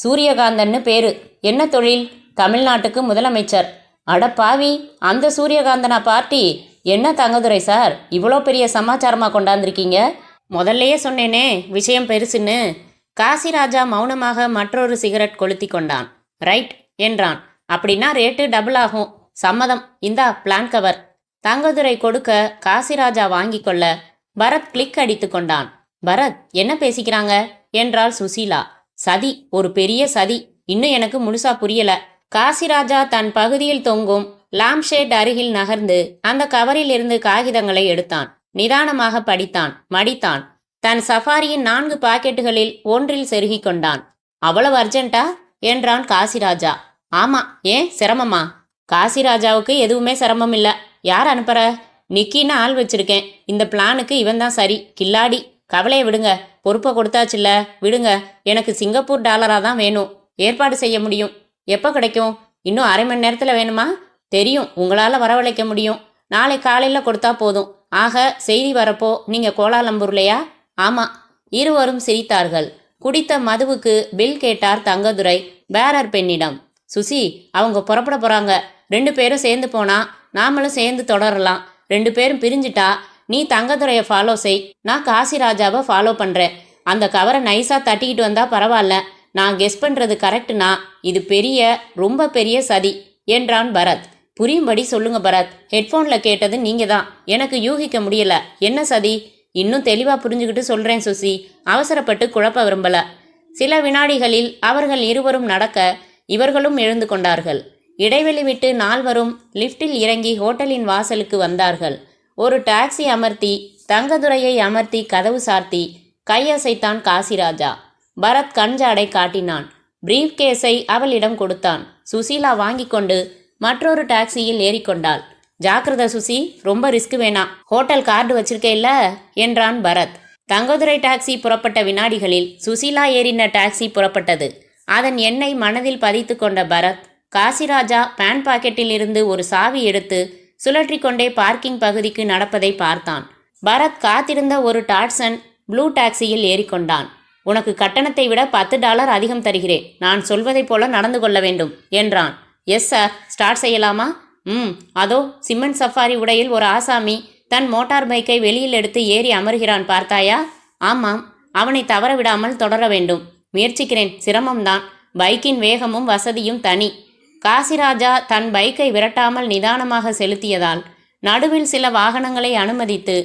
சூரியகாந்தன்னு பேரு. என்ன தொழில்? தமிழ்நாட்டுக்கு முதலமைச்சர். அடப்பாவி, அந்த சூரியகாந்தனா பார்ட்டி? என்ன தங்கதுரை சார், இவ்வளோ பெரிய சமாச்சாரமாக கொண்டாந்துருக்கீங்க? முதல்லையே சொன்னேனே விஷயம் பெருசுன்னு. காசிராஜா மௌனமாக மற்றொரு சிகரெட் கொளுத்தி கொண்டான். ரைட் என்றான். அப்படின்னா ரேட்டு டபுள் ஆகும். சம்மதம். இந்தா பிளான் கவர். தங்கதுரை கொடுக்க காசிராஜா வாங்கி கொள்ள பரத் கிளிக் அடித்து கொண்டான். பரத், என்ன பேசிக்கிறாங்க என்றாள் சுசீலா. சதி, ஒரு பெரிய சதி. இன்னும் எனக்கு முழுசா புரியல. காசிராஜா தன் பகுதியில் தொங்கும் லாம்ப்ஷேட் அருகில் நகர்ந்து அந்த கவரில் இருந்து காகிதங்களை எடுத்தான். நிதானமாக படித்தான், மடித்தான். தன் சஃபாரியின் 4 பாக்கெட்டுகளில் ஒன்றில் செருகி கொண்டான். அவ்வளவு அர்ஜென்ட்டா என்றான் காசிராஜா. ஆமா, ஏன் சிரமமா? காசிராஜாவுக்கு எதுவுமே சிரமம் இல்ல. யார் அனுப்புற? நிக்கின்னு ஆள் வச்சிருக்கேன். இந்த பிளானுக்கு இவன் தான் சரி. கில்லாடி. கவலையை விடுங்க. பொறுப்பை கொடுத்தாச்சுல்ல, விடுங்க. எனக்கு சிங்கப்பூர் டாலரா தான் வேணும். ஏற்பாடு செய்ய முடியும். எப்போ கிடைக்கும்? இன்னும் அரை மணி நேரத்தில் வேணுமா? தெரியும், உங்களால் வரவழைக்க முடியும். நாளை காலையில் கொடுத்தா போதும். ஆக செய்தி வரப்போ நீங்கள் கோலாலம்பூர்லையா? ஆமாம். இருவரும் சிரித்தார்கள். குடித்த மதுவுக்கு பில் கேட்டார் தங்கதுரை பேரர் பெண்ணிடம். சுசி, அவங்க புறப்பட போகிறாங்க. 2 பேரும் சேர்ந்து போனா நாமளும் சேர்ந்து தொடரலாம். 2 பேரும் பிரிஞ்சிட்டா நீ தங்கதுரையை ஃபாலோ செய், நான் காசிராஜாவை ஃபாலோ பண்ணுறேன். அந்த கவரை நைஸாக தட்டிக்கிட்டு வந்தால் பரவாயில்ல. நான் கெஸ் பண்ணுறது கரெக்டுனா இது பெரிய, ரொம்ப பெரிய சதி என்றான் பரத். புரியும்படி சொல்லுங்க பரத். ஹெட்ஃபோனில் கேட்டது நீங்கள் தான். எனக்கு யூகிக்க முடியல. என்ன சதி? இன்னும் தெளிவாக புரிஞ்சுக்கிட்டு சொல்கிறேன் சுசி. அவசரப்பட்டு குழப்ப விரும்பல. சில வினாடிகளில் அவர்கள் இருவரும் நடக்க இவர்களும் எழுந்து கொண்டார்கள். இடைவெளி விட்டு 4வரும் லிஃப்டில் இறங்கி ஹோட்டலின் வாசலுக்கு வந்தார்கள். ஒரு டாக்ஸி அமர்த்தி தங்கதுரையை அமர்த்தி கதவு சார்த்தி கையசைத்தான் காசிராஜா. பரத் கஞ்சாடை காட்டினான். பிரீஃப் கேஸை அவளிடம் கொடுத்தான். சுசீலா வாங்கி கொண்டு மற்றொரு டாக்ஸியில் ஏறிக்கொண்டாள். ஜாக்கிரதை சுசி, ரொம்ப ரிஸ்க் வேணாம். ஹோட்டல் கார்டு வச்சிருக்கேல்ல என்றான் பரத். தங்கதுரை டாக்ஸி புறப்பட்ட வினாடிகளில் சுசீலா ஏறின டாக்ஸி புறப்பட்டது. அதன் எண்ணை மனதில் பதித்து கொண்ட பரத் காசிராஜா பேண்ட் பாக்கெட்டில் இருந்து ஒரு சாவி எடுத்து சுழற்றி கொண்டே பார்க்கிங் பகுதிக்கு நடப்பதை பார்த்தான். பரத் காத்திருந்த ஒரு டாட்சன் ப்ளூ டாக்ஸியில் ஏறிக்கொண்டான். உனக்கு கட்டணத்தை விட $10 அதிகம் தருகிறேன். நான் சொல்வதைப் போல நடந்து கொள்ள வேண்டும் என்றான். Yes sir. ஸ்டார்ட் செய்யலாமா? அதோ சிமெண்ட் சஃபாரி உடையில் ஒரு ஆசாமி தன் மோட்டார் பைக்கை வெளியில் எடுத்து ஏறி அமர்கிறான், பார்த்தாயா? ஆமாம். அவனை தவற விடாமல் தொடர வேண்டும். முயற்சிக்கிறேன், சிரமம்தான். பைக்கின் வேகமும் வசதியும் தனி. காசிராஜா தன் பைக்கை விரட்டாமல் நிதானமாக செலுத்தியதால் நடுவில் சில வாகனங்களை அனுமதித்து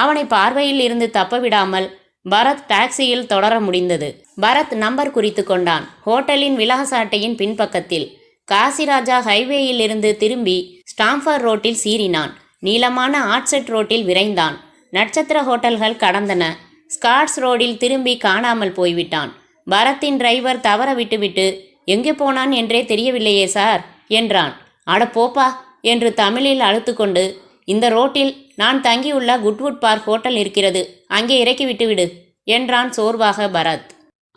அவனை பார்வையில் இருந்து தப்ப விடாமல் பரத் டாக்ஸியில் தொடர முடிந்தது. பரத் நம்பர் குறித்து கொண்டான். ஹோட்டலின் விலாச அட்டையின் பின்பக்கத்தில். காசிராஜா ஹைவேயில் இருந்து திரும்பி ஸ்டாம்ஃபர் ரோட்டில் சீறினான். நீளமான ஆட்செட் ரோட்டில் விரைந்தான். நட்சத்திர ஹோட்டல்கள் கடந்தன. ஸ்காட்ஸ் ரோடில் திரும்பி காணாமல் போய்விட்டான். பரத்தின் டிரைவர் தவற விட்டுவிட்டு எங்கே போனான் என்றே தெரியவில்லையே சார் என்றான். அட போப்பா என்று தமிழில் அழுத்துக்கொண்டு, இந்த ரோட்டில் நான் தங்கியுள்ள குட்வுட் பார்க் ஹோட்டல் இருக்கிறது, அங்கே இறக்கி விட்டுவிடு என்றான் சோர்வாக பரத்.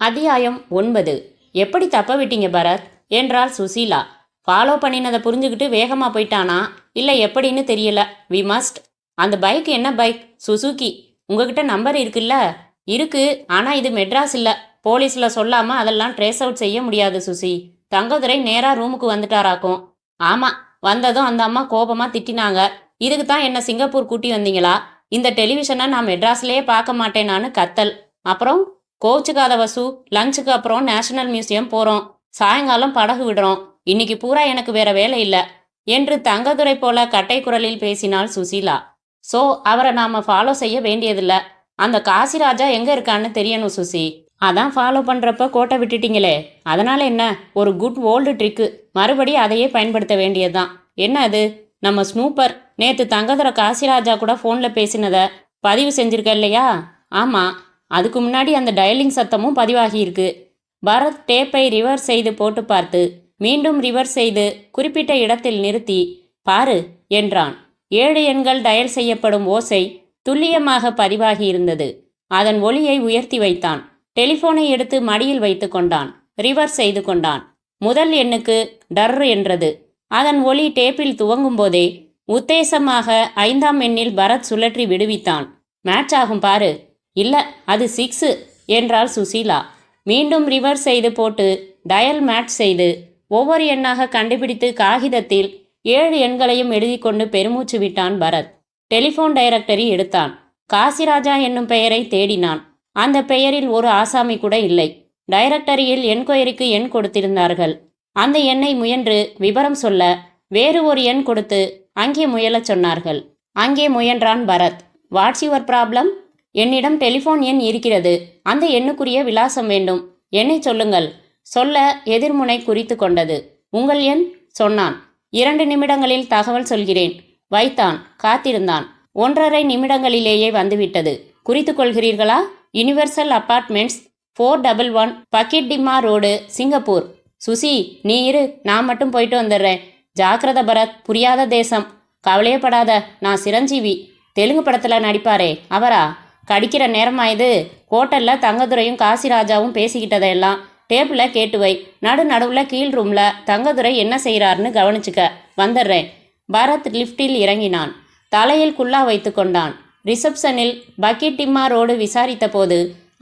அத்தியாயம் 9. எப்படி தப்ப விட்டீங்க பரத் என்றாள் சுசீலா. ஃபாலோ பண்ணினதை புரிஞ்சுக்கிட்டு வேகமாக போயிட்டானா இல்லை எப்படின்னு தெரியல. We must. அந்த பைக் என்ன பைக்? சுசுகி. உங்ககிட்ட நம்பர் இருக்குல்ல? இருக்கு, ஆனால் இது மெட்ராஸ் இல்லை. போலீஸில் சொல்லாமல் அதெல்லாம் ட்ரேஸ் அவுட் செய்ய முடியாது சுசி. தங்கதுரை நேராக ரூமுக்கு வந்துட்டாராக்கும். ஆமாம், வந்ததும் அந்த அம்மா கோபமாக திட்டினாங்க. இதுக்கு தான் என்ன சிங்கப்பூர் கூட்டி வந்தீங்களா? இந்த டெலிவிஷனை நான் மெட்ராஸ்லேயே பார்க்க மாட்டேனான்னு கத்தல். அப்புறம் கோச்சுக்காத வசு, லஞ்சுக்கு அப்புறம் நேஷனல் மியூசியம் போகிறோம், சாயங்காலம் படகு விடுறோம், இன்னைக்கு பூரா எனக்கு வேற வேலை இல்லை என்று தங்கதுரை போல கட்டை குரலில் பேசினாள் சுசீலா. ஸோ அவரை நாம் ஃபாலோ செய்ய வேண்டியதில்லை. அந்த காசிராஜா எங்கே இருக்கான்னு தெரியணும் சுசி. அதான் ஃபாலோ பண்ணுறப்ப கோட்டை விட்டுட்டீங்களே, அதனால் என்ன? ஒரு குட் ஓல்டு ட்ரிக்கு. மறுபடியும் அதையே பயன்படுத்த வேண்டியதுதான். என்ன அது? நம்ம ஸ்னூப்பர் நேற்று தங்கதுரை காசிராஜா கூட ஃபோனில் பேசினதை பதிவு செஞ்சிருக்க இல்லையா? ஆமாம். அதுக்கு முன்னாடி அந்த டயலிங் சத்தமும் பதிவாகியிருக்கு. பரத் டேப்பை ரிவர்ஸ் செய்து போட்டு பார்த்து மீண்டும் ரிவர்ஸ் செய்து குறிப்பிட்ட இடத்தில் நிறுத்தி பாரு என்றான். 7 எண்கள் டயல் செய்யப்படும் ஓசை துல்லியமாக பதிவாகியிருந்தது. அதன் ஒலியை உயர்த்தி வைத்தான். டெலிஃபோனை எடுத்து மடியில் வைத்து கொண்டான். ரிவர்ஸ் செய்து கொண்டான். முதல் எண்ணுக்கு டர் என்றது. அதன் ஒலி டேப்பில் துவங்கும் போதே உத்தேசமாக 5ஆம் எண்ணில் பரத் சுழற்றி விடுவித்தான். மேட்ச் ஆகும் பாரு. இல்லை, அது 6 என்றாள் சுசீலா. மீண்டும் ரிவர்ஸ் செய்து போட்டு டயல் மேட்ச் செய்து ஒவ்வொரு எண்ணாக கண்டுபிடித்து காகிதத்தில் 7 எண்களையும் எழுதி கொண்டு பெருமூச்சு விட்டான் பரத். டெலிஃபோன் டைரக்டரி எடுத்தான். காசிராஜா என்னும் பெயரை தேடினான். அந்த பெயரில் ஒரு ஆசாமி கூட இல்லை. டைரக்டரியில் என்கொயரிக்கு எண் கொடுத்திருந்தார்கள். அந்த எண்ணை முயன்று விவரம் சொல்ல வேறு ஒரு எண் கொடுத்து அங்கே முயலச் சொன்னார்கள். அங்கே முயன்றான் பரத். What's your problem? என்னிடம் டெலிஃபோன் எண் இருக்கிறது, அந்த எண்ணுக்குரிய விலாசம் வேண்டும். எண்ணை சொல்லுங்கள். சொல்ல எதிர்முனை குறித்து கொண்டது. உங்கள் எண் சொன்னான். 2 நிமிடங்களில் தகவல் சொல்கிறேன். வைத்தான். காத்திருந்தான். 1.5 நிமிடங்களிலேயே வந்துவிட்டது. குறித்து கொள்கிறீர்களா? Universal apartments, 411 Bukit Timah road, Singapore. Suchi, நீ இரு, நான் மட்டும் போயிட்டு வந்துடுறேன். ஜாக்கிரத பரத், புரியாத தேசம். கவலையப்படாத, நான் சிரஞ்சீவி. தெலுங்கு படத்தில் நடிப்பாரே அவரா? கடிக்கிற நேரமாயுது. ஹோட்டலில் தங்கதுரையும் காசிராஜாவும் பேசிக்கிட்டதையெல்லாம் டேப்பில் கேட்டு வை. நடுவில் கீழ் ரூமில் தங்கதுரை என்ன செய்கிறாருன்னு கவனிச்சுக்க. வந்துடுறேன். பரத் லிஃப்டில் இறங்கினான். தலையில் குல்லா வைத்து கொண்டான். ரிசப்ஷனில் பக்கிட் டிம்மா ரோடு விசாரித்த போது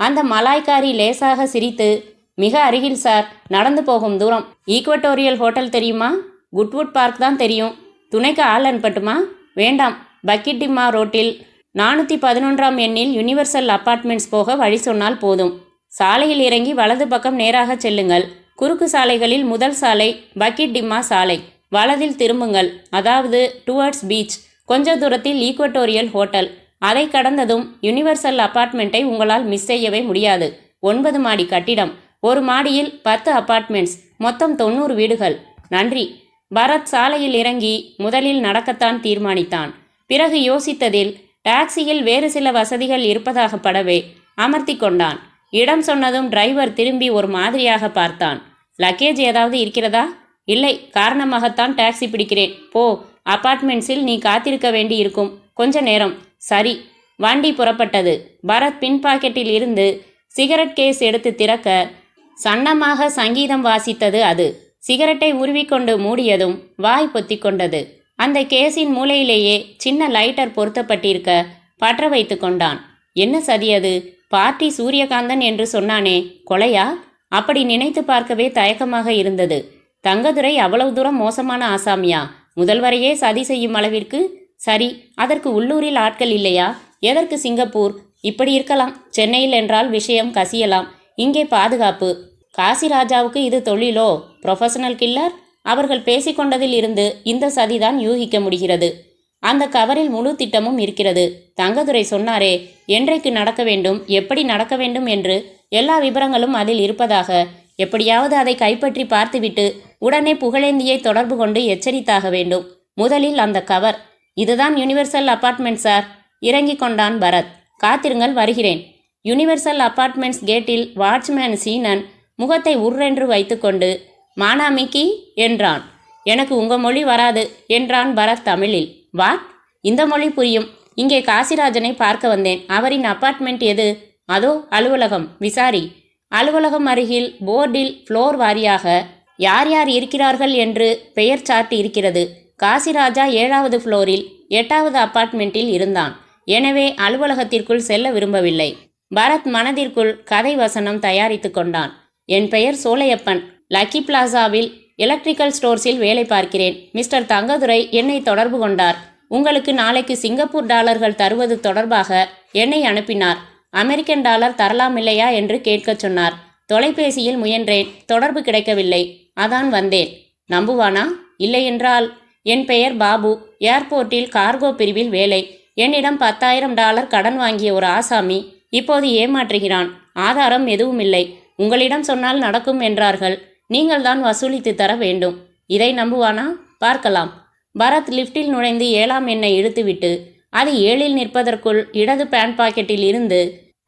அந்த மலாய்க்காரி லேசாக சிரித்து, மிக அருகில் சார், நடந்து போகும் தூரம். ஈக்வட்டோரியல் ஹோட்டல் தெரியுமா? குட்வுட் பார்க் தான் தெரியும். துணைக்கு ஆள் அனுப்பட்டுமா? வேண்டாம். பக்கிட் டிம்மா ரோட்டில் 411ஆம் எண்ணில் யுனிவர்சல் அப்பார்ட்மெண்ட்ஸ் போக வழி சொன்னால் போதும். சாலையில் இறங்கி வலது பக்கம் நேராக செல்லுங்கள். குறுக்கு சாலைகளில் முதல் சாலை பக்கிட் டிம்மா சாலை. வலதில் திரும்புங்கள், அதாவது டுவர்ட்ஸ் பீச். கொஞ்ச தூரத்தில் ஈக்வட்டோரியல் ஹோட்டல். அதை கடந்ததும் யுனிவர்சல் அப்பார்ட்மெண்ட்டை உங்களால் மிஸ் செய்யவே முடியாது. 9 மாடி கட்டிடம். ஒரு மாடியில் 10 அப்பார்ட்மெண்ட்ஸ். மொத்தம் 90 வீடுகள். நன்றி. பரத் சாலையில் இறங்கி முதலில் நடக்கத்தான் தீர்மானித்தான். பிறகு யோசித்ததில் டாக்ஸியில் வேறு சில வசதிகள் இருப்பதாக படவே அமர்த்தி கொண்டான். இடம் சொன்னதும் டிரைவர் திரும்பி ஒரு மாதிரியாக பார்த்தான். லக்கேஜ் ஏதாவது இருக்கிறதா? இல்லை, காரணமாகத்தான் டாக்ஸி பிடிக்கிறேன். போ, அபார்ட்மெண்ட்ஸில் நீ காத்திருக்க வேண்டி இருக்கும். கொஞ்ச நேரம். சரி. வண்டி புறப்பட்டது. பரத் பின் பாக்கெட்டில் இருந்து சிகரெட் கேஸ் எடுத்து திறக்க சன்னமாக சங்கீதம் வாசித்தது அது. சிகரெட்டை உருவிக்கொண்டு மூடியதும் வாய் பொத்தி கொண்டது. அந்த கேஸின் மூலையிலேயே சின்ன லைட்டர் பொருத்தப்பட்டிருக்க பற்ற வைத்து கொண்டான். என்ன சதி அது? பார்ட்டி சூரியகாந்தன் என்று சொன்னானே, கொலையா? அப்படி நினைத்து பார்க்கவே தயக்கமாக இருந்தது. தங்கதுரை அவ்வளவு தூரம் மோசமான ஆசாமியா? முதல்வரையே சதி செய்யும் அளவிற்கு? சரி, அதற்கு உள்ளூரில் ஆட்கள் இல்லையா? எதற்கு சிங்கப்பூர்? இப்படி இருக்கலாம். சென்னையில் என்றால் விஷயம் கசியலாம். இங்கே பாதுகாப்பு. காசிராஜாவுக்கு இது தொழிலோ? Professional killer? அவர்கள் பேசிக்கொண்டதில் இருந்து இந்த சதிதான் யூகிக்க முடிகிறது. அந்த கவரில் முழு திட்டமும் இருக்கிறது. தங்கதுரை சொன்னாரே, என்றைக்கு நடக்க வேண்டும், எப்படி நடக்க வேண்டும் என்று எல்லா விவரங்களும் அதில் இருப்பதாக. எப்படியாவது அதை கைப்பற்றி பார்த்துவிட்டு உடனே புகழேந்தியை தொடர்பு கொண்டு எச்சரித்தாக வேண்டும். முதலில் அந்த கவர். இதுதான் யுனிவர்சல் அபார்ட்மெண்ட் சார். இறங்கி கொண்டான் பரத். காத்திருங்கள், வருகிறேன். யுனிவர்சல் அபார்ட்மெண்ட்ஸ் கேட்டில் வாட்ச்மேன் சீனன் முகத்தை உர்ரென்று வைத்துக்கொண்டு மானாமிக்கி என்றான். எனக்கு உங்க மொழி வராது என்றான் பரத் தமிழில். வாட்? இந்த மொழி புரியும். இங்கே காசிராஜனை பார்க்க வந்தேன். அவரின் அபார்ட்மெண்ட் எது? அதோ அலுவலகம். விசாரி. அலுவலகம் அருகில் போர்டில் ஃப்ளோர் வாரியாக யார் யார் இருக்கிறார்கள் என்று பெயர் சார்ட் இருக்கிறது. காசிராஜா 7வது ஃப்ளோரில் 8வது அபார்ட்மெண்ட்டில் இருந்தான். எனவே அலுவலகத்திற்குள் செல்ல விரும்பவில்லை. பரத் மனதிற்குள் கதை வசனம் தயாரித்து கொண்டான். என் பெயர் சோலையப்பன். லக்கி பிளாசாவில் எலக்ட்ரிக்கல் ஸ்டோர்ஸில் வேலை பார்க்கிறேன். மிஸ்டர் தங்கதுரை என்னை தொடர்பு கொண்டார். உங்களுக்கு நாளைக்கு சிங்கப்பூர் டாலர்கள் தருவது தொடர்பாக என்னை அனுப்பினார். அமெரிக்கன் டாலர் தரலாம் இல்லையா என்று கேட்கச் சொன்னார். தொலைபேசியில் முயன்றேன். தொடர்பு கிடைக்கவில்லை. அதான் வந்தேன். நம்புவானா? இல்லையென்றால்? என் பெயர் பாபு. ஏர்போர்ட்டில் கார்கோ பிரிவில் வேலை. என்னிடம் $10,000 கடன் வாங்கிய ஒரு ஆசாமி இப்போது ஏமாற்றுகிறான். ஆதாரம் எதுவும் இல்லை. உங்களிடம் சொன்னால் நடக்கும் என்றார்கள். நீங்கள் தான் வசூலித்து தர வேண்டும். இதை நம்புவானா? பார்க்கலாம். பரத் லிஃப்டில் நுழைந்து 7ஆம் எண்ணை இழுத்துவிட்டு அது 7இல் நிற்பதற்குள் இடது பேண்ட் பாக்கெட்டில் இருந்து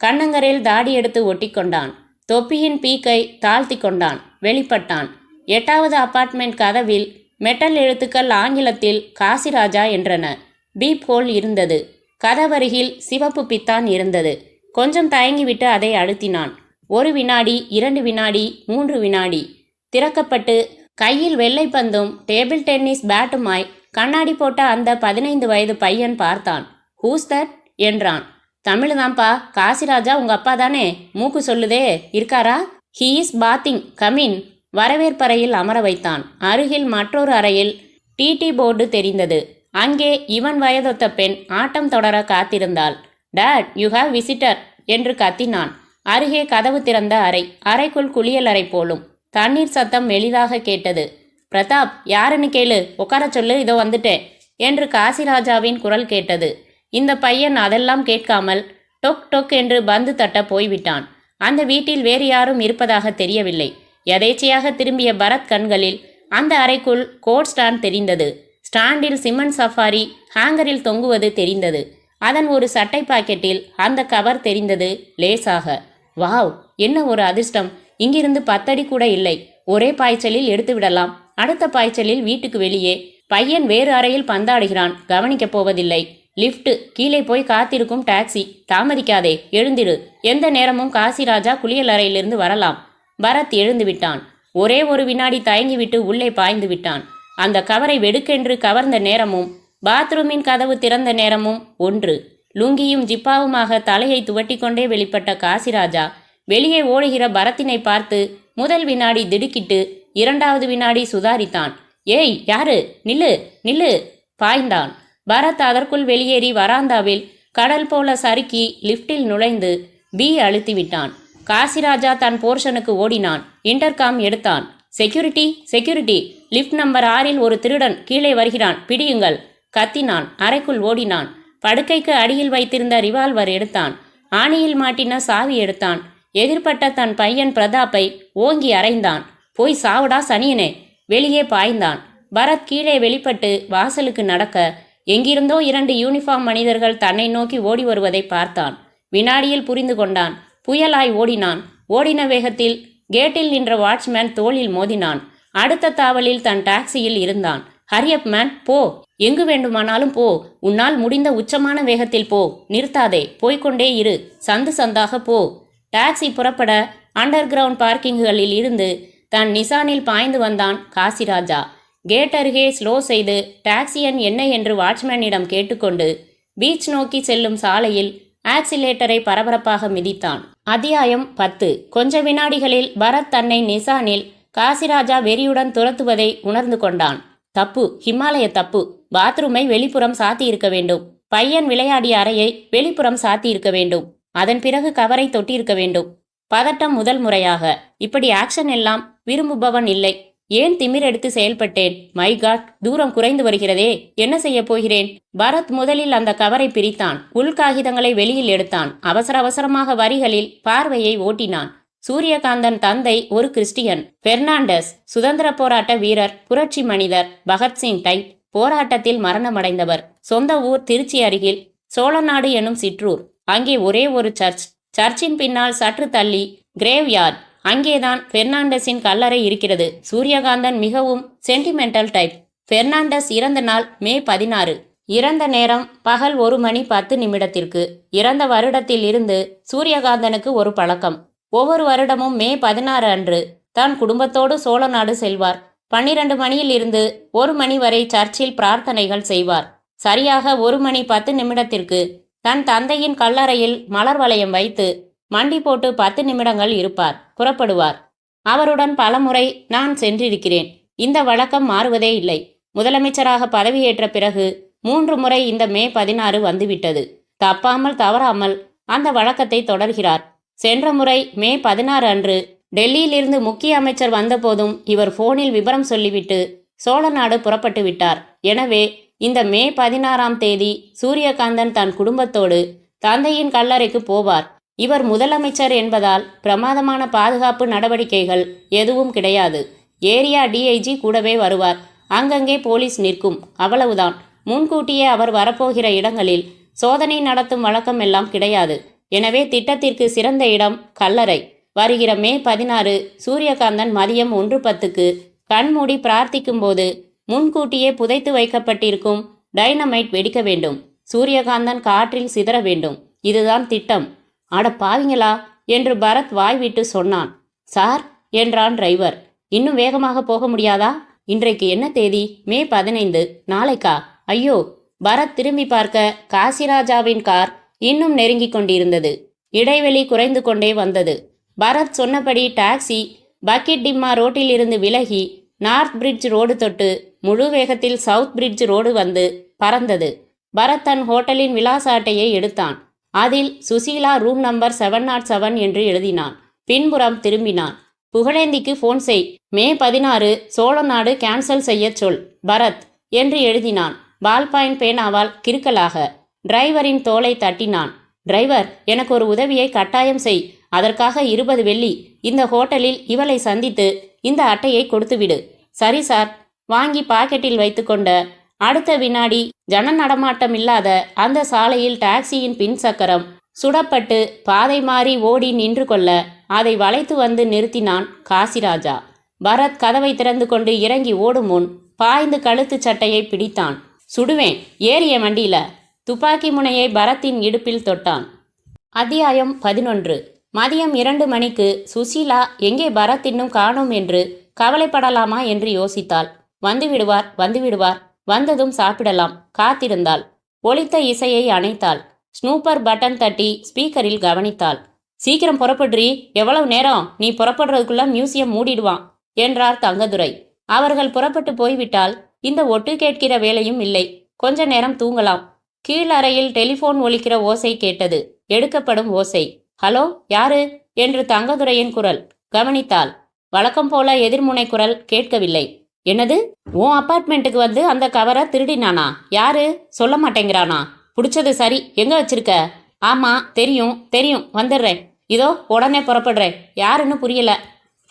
கண்ணங்கரையில் தாடி எடுத்து ஒட்டி கொண்டான். தொப்பியின் பீக்கை தாழ்த்தி கொண்டான். வெளிப்பட்டான். 8வது அபார்ட்மெண்ட் கதவில் மெட்டல் எழுத்துக்கள் ஆங்கிலத்தில் காசிராஜா என்றன. பீப் ஹோல் இருந்தது. கதவருகில் சிவப்பு பித்தான் இருந்தது. கொஞ்சம் தயங்கிவிட்டு அதை அழுத்தினான். 1 வினாடி, 2 வினாடி, 3 வினாடி. திறக்கப்பட்டு கையில் வெள்ளை பந்தும் டேபிள் டென்னிஸ் பேட்டுமாய் கண்ணாடி போட்ட அந்த 15 வயது பையன் பார்த்தான். ஹூஸ் தட் என்றான். தமிழ்தான்ப்பா. காசிராஜா உங்க அப்பா தானே? மூக்கு சொல்லுதே. இருக்காரா? He is bathing. கமின். வரவேற்பறையில் அமர வைத்தான். அருகில் மற்றொரு அறையில் டிடி போர்டு தெரிந்தது. அங்கே இவன் வயதொத்த பெண் ஆட்டம் தொடர காத்திருந்தாள். டாட், யூ ஹாவ் விசிட்டர் என்று கத்தினான். அருகே கதவு திறந்த அறை. அறைக்குள் குளியலறை போலும். தண்ணீர் சத்தம் மெலிதாக கேட்டது. பிரதாப், யாருன்னு கேளு. உட்கார சொல்லு, இதோ வந்துட்டேன் என்று காசிராஜாவின் குரல் கேட்டது. இந்த பையன் அதெல்லாம் கேட்காமல் டொக் டொக் என்று பந்து தட்ட போய்விட்டான். அந்த வீட்டில் வேறு யாரும் இருப்பதாக தெரியவில்லை. எதேச்சையாக திரும்பிய பரத் கண்களில் அந்த அறைக்குள் கோட் ஸ்டாண்ட் தெரிந்தது. ஸ்டாண்டில் சிமெண்ட் சஃபாரி ஹேங்கரில் தொங்குவது தெரிந்தது. அதன் ஒரு சட்டை பாக்கெட்டில் அந்த கவர் தெரிந்தது லேசாக. வாவ், என்ன ஒரு அதிர்ஷ்டம்! இங்கிருந்து 10 அடி கூட இல்லை. ஒரே பாய்ச்சலில் எடுத்து விடலாம். அடுத்த பாய்ச்சலில் வீட்டுக்கு வெளியே. பையன் வேறு அறையில் பந்தாடுகிறான். கவனிக்கப் போவதில்லை. லிஃப்ட். கீழே போய் காத்திருக்கும் டாக்ஸி. தாமதிக்காதே, எழுந்திரு. எந்த நேரமும் காசிராஜா குளியலறையிலிருந்து வரலாம். பரத் எழுந்து விட்டான். ஒரே ஒரு வினாடி தயங்கிவிட்டு உள்ளே பாய்ந்து விட்டான். அந்த கவரை வெடுக்கென்று கவர்ந்த நேரமும் பாத்ரூமின் கதவு திறந்த நேரமும் ஒன்று. லுங்கியும் ஜிப்பாவுமாக தலையை துவட்டிக்கொண்டே வெளிப்பட்ட காசிராஜா வெளியே ஓடுகிற பரத்தினை பார்த்து முதல் வினாடி திடுக்கிட்டு 2வது வினாடி சுதாரித்தான். ஏய், யாரு? நில்லு நில்லு! பாய்ந்தான். பரத் அதற்குள் வெளியேறி வராந்தாவில் கடல் போல சறுக்கி லிஃப்டில் நுழைந்து பி அழுத்திவிட்டான். காசிராஜா தன் போர்ஷனுக்கு ஓடினான். இன்டர்காம் எடுத்தான். Security, security! லிஃப்ட் நம்பர் 6இல் ஒரு திருடன் கீழே வருகிறான், பிடியுங்கள்! கத்தினான். அறைக்குள் ஓடினான். படுக்கைக்கு அடியில் வைத்திருந்த ரிவால்வர் எடுத்தான். ஆணியில் மாட்டின சாவி எடுத்தான். எதிர்பட்ட தன் பையன் பிரதாப்பை ஓங்கி அறைந்தான். போய் சாவுடா சனியனே! வெளியே பாய்ந்தான். பரத் கீழே வெளிப்பட்டு வாசலுக்கு நடக்க எங்கிருந்தோ 2 யூனிஃபார்ம் மனிதர்கள் தன்னை நோக்கி ஓடி வருவதை பார்த்தான். வினாடியில் புரிந்து கொண்டான். புயலாய் ஓடினான். ஓடின வேகத்தில் கேட்டில் நின்ற வாட்ச்மேன் தோளில் மோதினான். அடுத்த தாவலில் தன் டாக்ஸியில் இருந்தான். ஹரியப் மேன், போ. எங்கு வேண்டுமானாலும் போ. உன்னால் முடிந்த உச்சமான வேகத்தில் போ. நிறுத்தாதே, போய்கொண்டே இரு. சந்து சந்தாக போ. டாக்ஸி புறப்பட அண்டர் கிரவுண்ட் பார்க்கிங்குகளில் இருந்து தன் நிசானில் பாய்ந்து வந்தான் காசிராஜா. கேட் அருகே ஸ்லோ செய்து டாக்ஸி எண் என்ன என்று வாட்ச்மேனிடம் கேட்டுக்கொண்டு பீச் நோக்கி செல்லும் சாலையில் ஆக்சிலேட்டரை பரபரப்பாக மிதித்தான். அத்தியாயம் 10. கொஞ்ச வினாடிகளில் பரத் தன்னை நிசானில் காசிராஜா வெறியுடன் துரத்துவதை உணர்ந்து கொண்டான். தப்பு, ஹிமாலய தப்பு. பாத்ரூமை வெளிப்புறம் சாத்தி இருக்க வேண்டும். பையன் விளையாடிய அறையை வெளிப்புறம் சாத்தி இருக்க வேண்டும். அதன் பிறகு கவரை தொட்டிருக்க வேண்டும். பதட்டம் முதல் முறையாக. இப்படி ஆக்ஷன் எல்லாம் விரும்புபவன் இல்லை. ஏன் திமிர் எடுத்து செயல்பட்டேன்? மை காட், தூரம் குறைந்து வருகிறதே, என்ன செய்ய போகிறேன்? பரத் முதலில் அந்த கவரை பிரித்தான். உள்காகிதங்களை வெளியில் எடுத்தான். அவசர அவசரமாக வரிகளில் பார்வையை ஓட்டினான். சூரியகாந்தன் தந்தை ஒரு கிறிஸ்டியன். பெர்னாண்டஸ் சுதந்திர போராட்ட வீரர், புரட்சி மனிதர், பகத்சிங் டைப். போராட்டத்தில் மரணமடைந்தவர். சொந்த ஊர் திருச்சி அருகில் சோழநாடு எனும் சிற்றூர். அங்கே ஒரே ஒரு சர்ச். சர்ச்சின் பின்னால் சற்று தள்ளி கிரேவ் யார்ட். அங்கேதான் பெர்னாண்டஸின் கல்லறை இருக்கிறது. சூரியகாந்தன் மிகவும் சென்டிமெண்டல் டைப். பெர்னாண்டஸ் இறந்த நாள் மே 16. இறந்த நேரம் பகல் 1:10 இறந்த வருடத்தில் இருந்து சூரியகாந்தனுக்கு ஒரு பழக்கம். ஒவ்வொரு வருடமும் மே 16 அன்று தன் குடும்பத்தோடு சோழநாடு செல்வார். 12 மணியில் இருந்து 1 மணி வரை சர்ச்சில் பிரார்த்தனைகள் செய்வார். சரியாக 1:10 தன் தந்தையின் கல்லறையில் மலர் வளையம் வைத்து மண்டி போட்டு 10 நிமிடங்கள் இருப்பார். புறப்படுவார். அவருடன் பலமுறை நான் சென்றிருக்கிறேன். இந்த வழக்கம் மாறுவதே இல்லை. முதலமைச்சராக பதவியேற்ற பிறகு 3 முறை இந்த மே 16 வந்துவிட்டது. தப்பாமல் தவறாமல் அந்த வழக்கத்தை தொடர்கிறார். சென்ற முறை மே 16 அன்று டெல்லியிலிருந்து முக்கிய அமைச்சர் வந்தபோதும் இவர் போனில் விபரம் சொல்லிவிட்டு சோழநாடு புறப்பட்டு விட்டார். எனவே இந்த மே 16ஆம் தேதி சூரியகாந்தன் தன் குடும்பத்தோடு தந்தையின் கல்லறைக்கு போவார். இவர் முதலமைச்சர் என்பதால் பிரமாதமான பாதுகாப்பு நடவடிக்கைகள் எதுவும் கிடையாது. ஏரியா டிஐஜி கூடவே வருவார். அங்கங்கே போலீஸ் நிற்கும். அவ்வளவுதான். முன்கூட்டியே அவர் வரப்போகிற இடங்களில் சோதனை நடத்தும் வழக்கம் எல்லாம் கிடையாது. எனவே திட்டத்திற்கு சிறந்த இடம் கல்லறை. வருகிற மே 16 சூரியகாந்தன் மதியம் 1:10 கண்மூடி பிரார்த்திக்கும் போது முன்கூட்டியே புதைத்து வைக்கப்பட்டிருக்கும் டைனமைட் வெடிக்க வேண்டும். சூரியகாந்தன் காற்றில் சிதற வேண்டும். இதுதான் திட்டம். அட பாவிங்களா என்று பரத் வாய்விட்டு சொன்னான். சார் என்றான் டிரைவர். இன்னும் வேகமாக போக முடியாதா? இன்றைக்கு என்ன தேதி? மே 15. நாளைக்கா? ஐயோ! பரத் திரும்பி பார்க்க காசிராஜாவின் கார் இன்னும் நெருங்கி கொண்டிருந்தது. இடைவெளி குறைந்து கொண்டே வந்தது. பரத் சொன்னபடி டாக்ஸி பக்கெட் டிம்மா ரோட்டில் இருந்து விலகி நார்த் பிரிட்ஜ் ரோடு தொட்டு முழு வேகத்தில் சவுத் பிரிட்ஜ் ரோடு வந்து பறந்தது. பரத் தன் ஹோட்டலின் விலாச அட்டையை எடுத்தான். அதில் சுசீலா ரூம் நம்பர் 707 என்று எழுதினான். பின்புறம் திரும்பினான். புகழேந்திக்கு ஃபோன் செய். மே 16 சோழநாடு கேன்சல் செய்ய சொல் பரத் என்று எழுதினான். Ball point பேனாவால் கிறுக்கலாக. டிரைவரின் தோலை தட்டினான். டிரைவர், எனக்கு ஒரு உதவியை கட்டாயம் செய். அதற்காக 20 வெள்ளி. இந்த ஹோட்டலில் இவளை சந்தித்து இந்த அட்டையை கொடுத்துவிடு. சரி சார். வாங்கி பாக்கெட்டில் வைத்துக்கொண்ட அடுத்த வினாடி ஜன நடமாட்டம் இல்லாத அந்த சாலையில் டாக்ஸியின் பின் சக்கரம் சுடப்பட்டு பாதை மாறி ஓடி நின்று கொள்ள அதை வளைத்து வந்து நிறுத்தினான் காசிராஜா. பரத் கதவை திறந்து கொண்டு இறங்கி ஓடும் முன் பாய்ந்து கழுத்து சட்டையை பிடித்தான். சுடுவேன், ஏறிய வண்டியில. துப்பாக்கி முனையை பரத்தின் இடுப்பில் தொட்டான். அத்தியாயம் 11. மதியம் 2 மணிக்கு சுசீலா எங்கே பரத் இன்னும் காணோம் என்று கவலைப்படலாமா என்று யோசித்தாள். வந்துவிடுவார். வந்ததும் சாப்பிடலாம். காத்திருந்தாள். ஒலித்த இசையை அணைத்தாள். ஸ்னூப்பர் பட்டன் தட்டி ஸ்பீக்கரில் கவனித்தாள். சீக்கிரம் புறப்படுறி. எவ்வளவு நேரம்? நீ புறப்படுறதுக்குள்ள மியூசியம் மூடிடுவான் என்றார் தங்கதுரை. அவர்கள் புறப்பட்டு போய்விட்டால் இந்த ஒட்டு கேட்கிற வேலையும் இல்லை. கொஞ்ச நேரம் தூங்கலாம். கீழ் அறையில் டெலிஃபோன் ஒலிக்கிற ஓசை கேட்டது. எடுக்கப்படும் ஓசை. ஹலோ, யாரு என்று தங்கதுரையின் குரல். கவனித்தாள். வழக்கம் போல எதிர்முனை குரல் கேட்கவில்லை. என்னது? உன் அப்பார்ட்மெண்ட்டுக்கு வந்து அந்த கவரை திருடினானா? யாரு? சொல்ல மாட்டேங்கிறானா? பிடிச்சது சரி. எங்க வச்சிருக்க? ஆமா, தெரியும். வந்துடுறேன். இதோ உடனே புறப்படுறேன். யாருன்னு புரியல.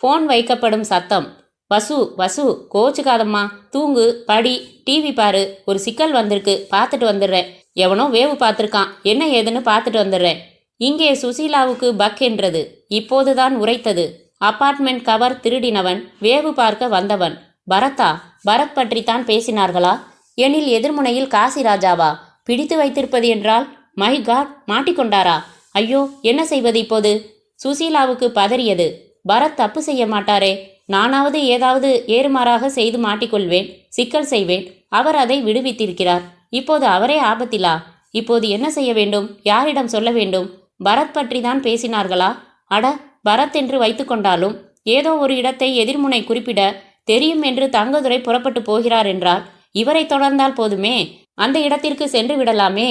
ஃபோன் வைக்கப்படும் சத்தம். வசு கோச்சுக்காதம்மா. தூங்கு, படி, டிவி பாரு. ஒரு சிக்கல் வந்திருக்கு, பார்த்துட்டு வந்துடுறேன். எவனோ வேவு பார்த்துருக்கான். என்ன ஏதுன்னு பார்த்துட்டு வந்துடுறேன். இங்கே சுசீலாவுக்கு பக் என்றது. இப்போதுதான் உரைத்தது. அப்பார்ட்மெண்ட் கவர் திருடினவன், வேவு பார்க்க வந்தவன். பரத்தா? பரத் பற்றித்தான் பேசினார்களா? எனில் எதிர்முனையில் காசிராஜாவா? பிடித்து வைத்திருப்பது என்றால் மை காட், மாட்டிக்கொண்டாரா? ஐயோ, என்ன செய்வது இப்போது? சுசீலாவுக்கு பதறியது. பரத் தப்பு செய்ய மாட்டாரே. நானாவது ஏதாவது ஏறுமாறாக செய்து மாட்டிக்கொள்வேன், சிக்கல் செய்வேன். அவர் அதை விடுவித்திருக்கிறார். இப்போது அவரே ஆபத்திலா? இப்போது என்ன செய்ய வேண்டும்? யாரிடம் சொல்ல வேண்டும்? பரத் பற்றி தான் பேசினார்களா? அட, பரத் என்று வைத்துக்கொண்டாலும் ஏதோ ஒரு இடத்தை எதிர்முனை குறிப்பிட தெரியும் என்று தங்கதுரை புறப்பட்டு போகிறார் என்றால் இவரை தொடர்ந்தால் போதுமே, அந்த இடத்திற்கு சென்று விடலாமே.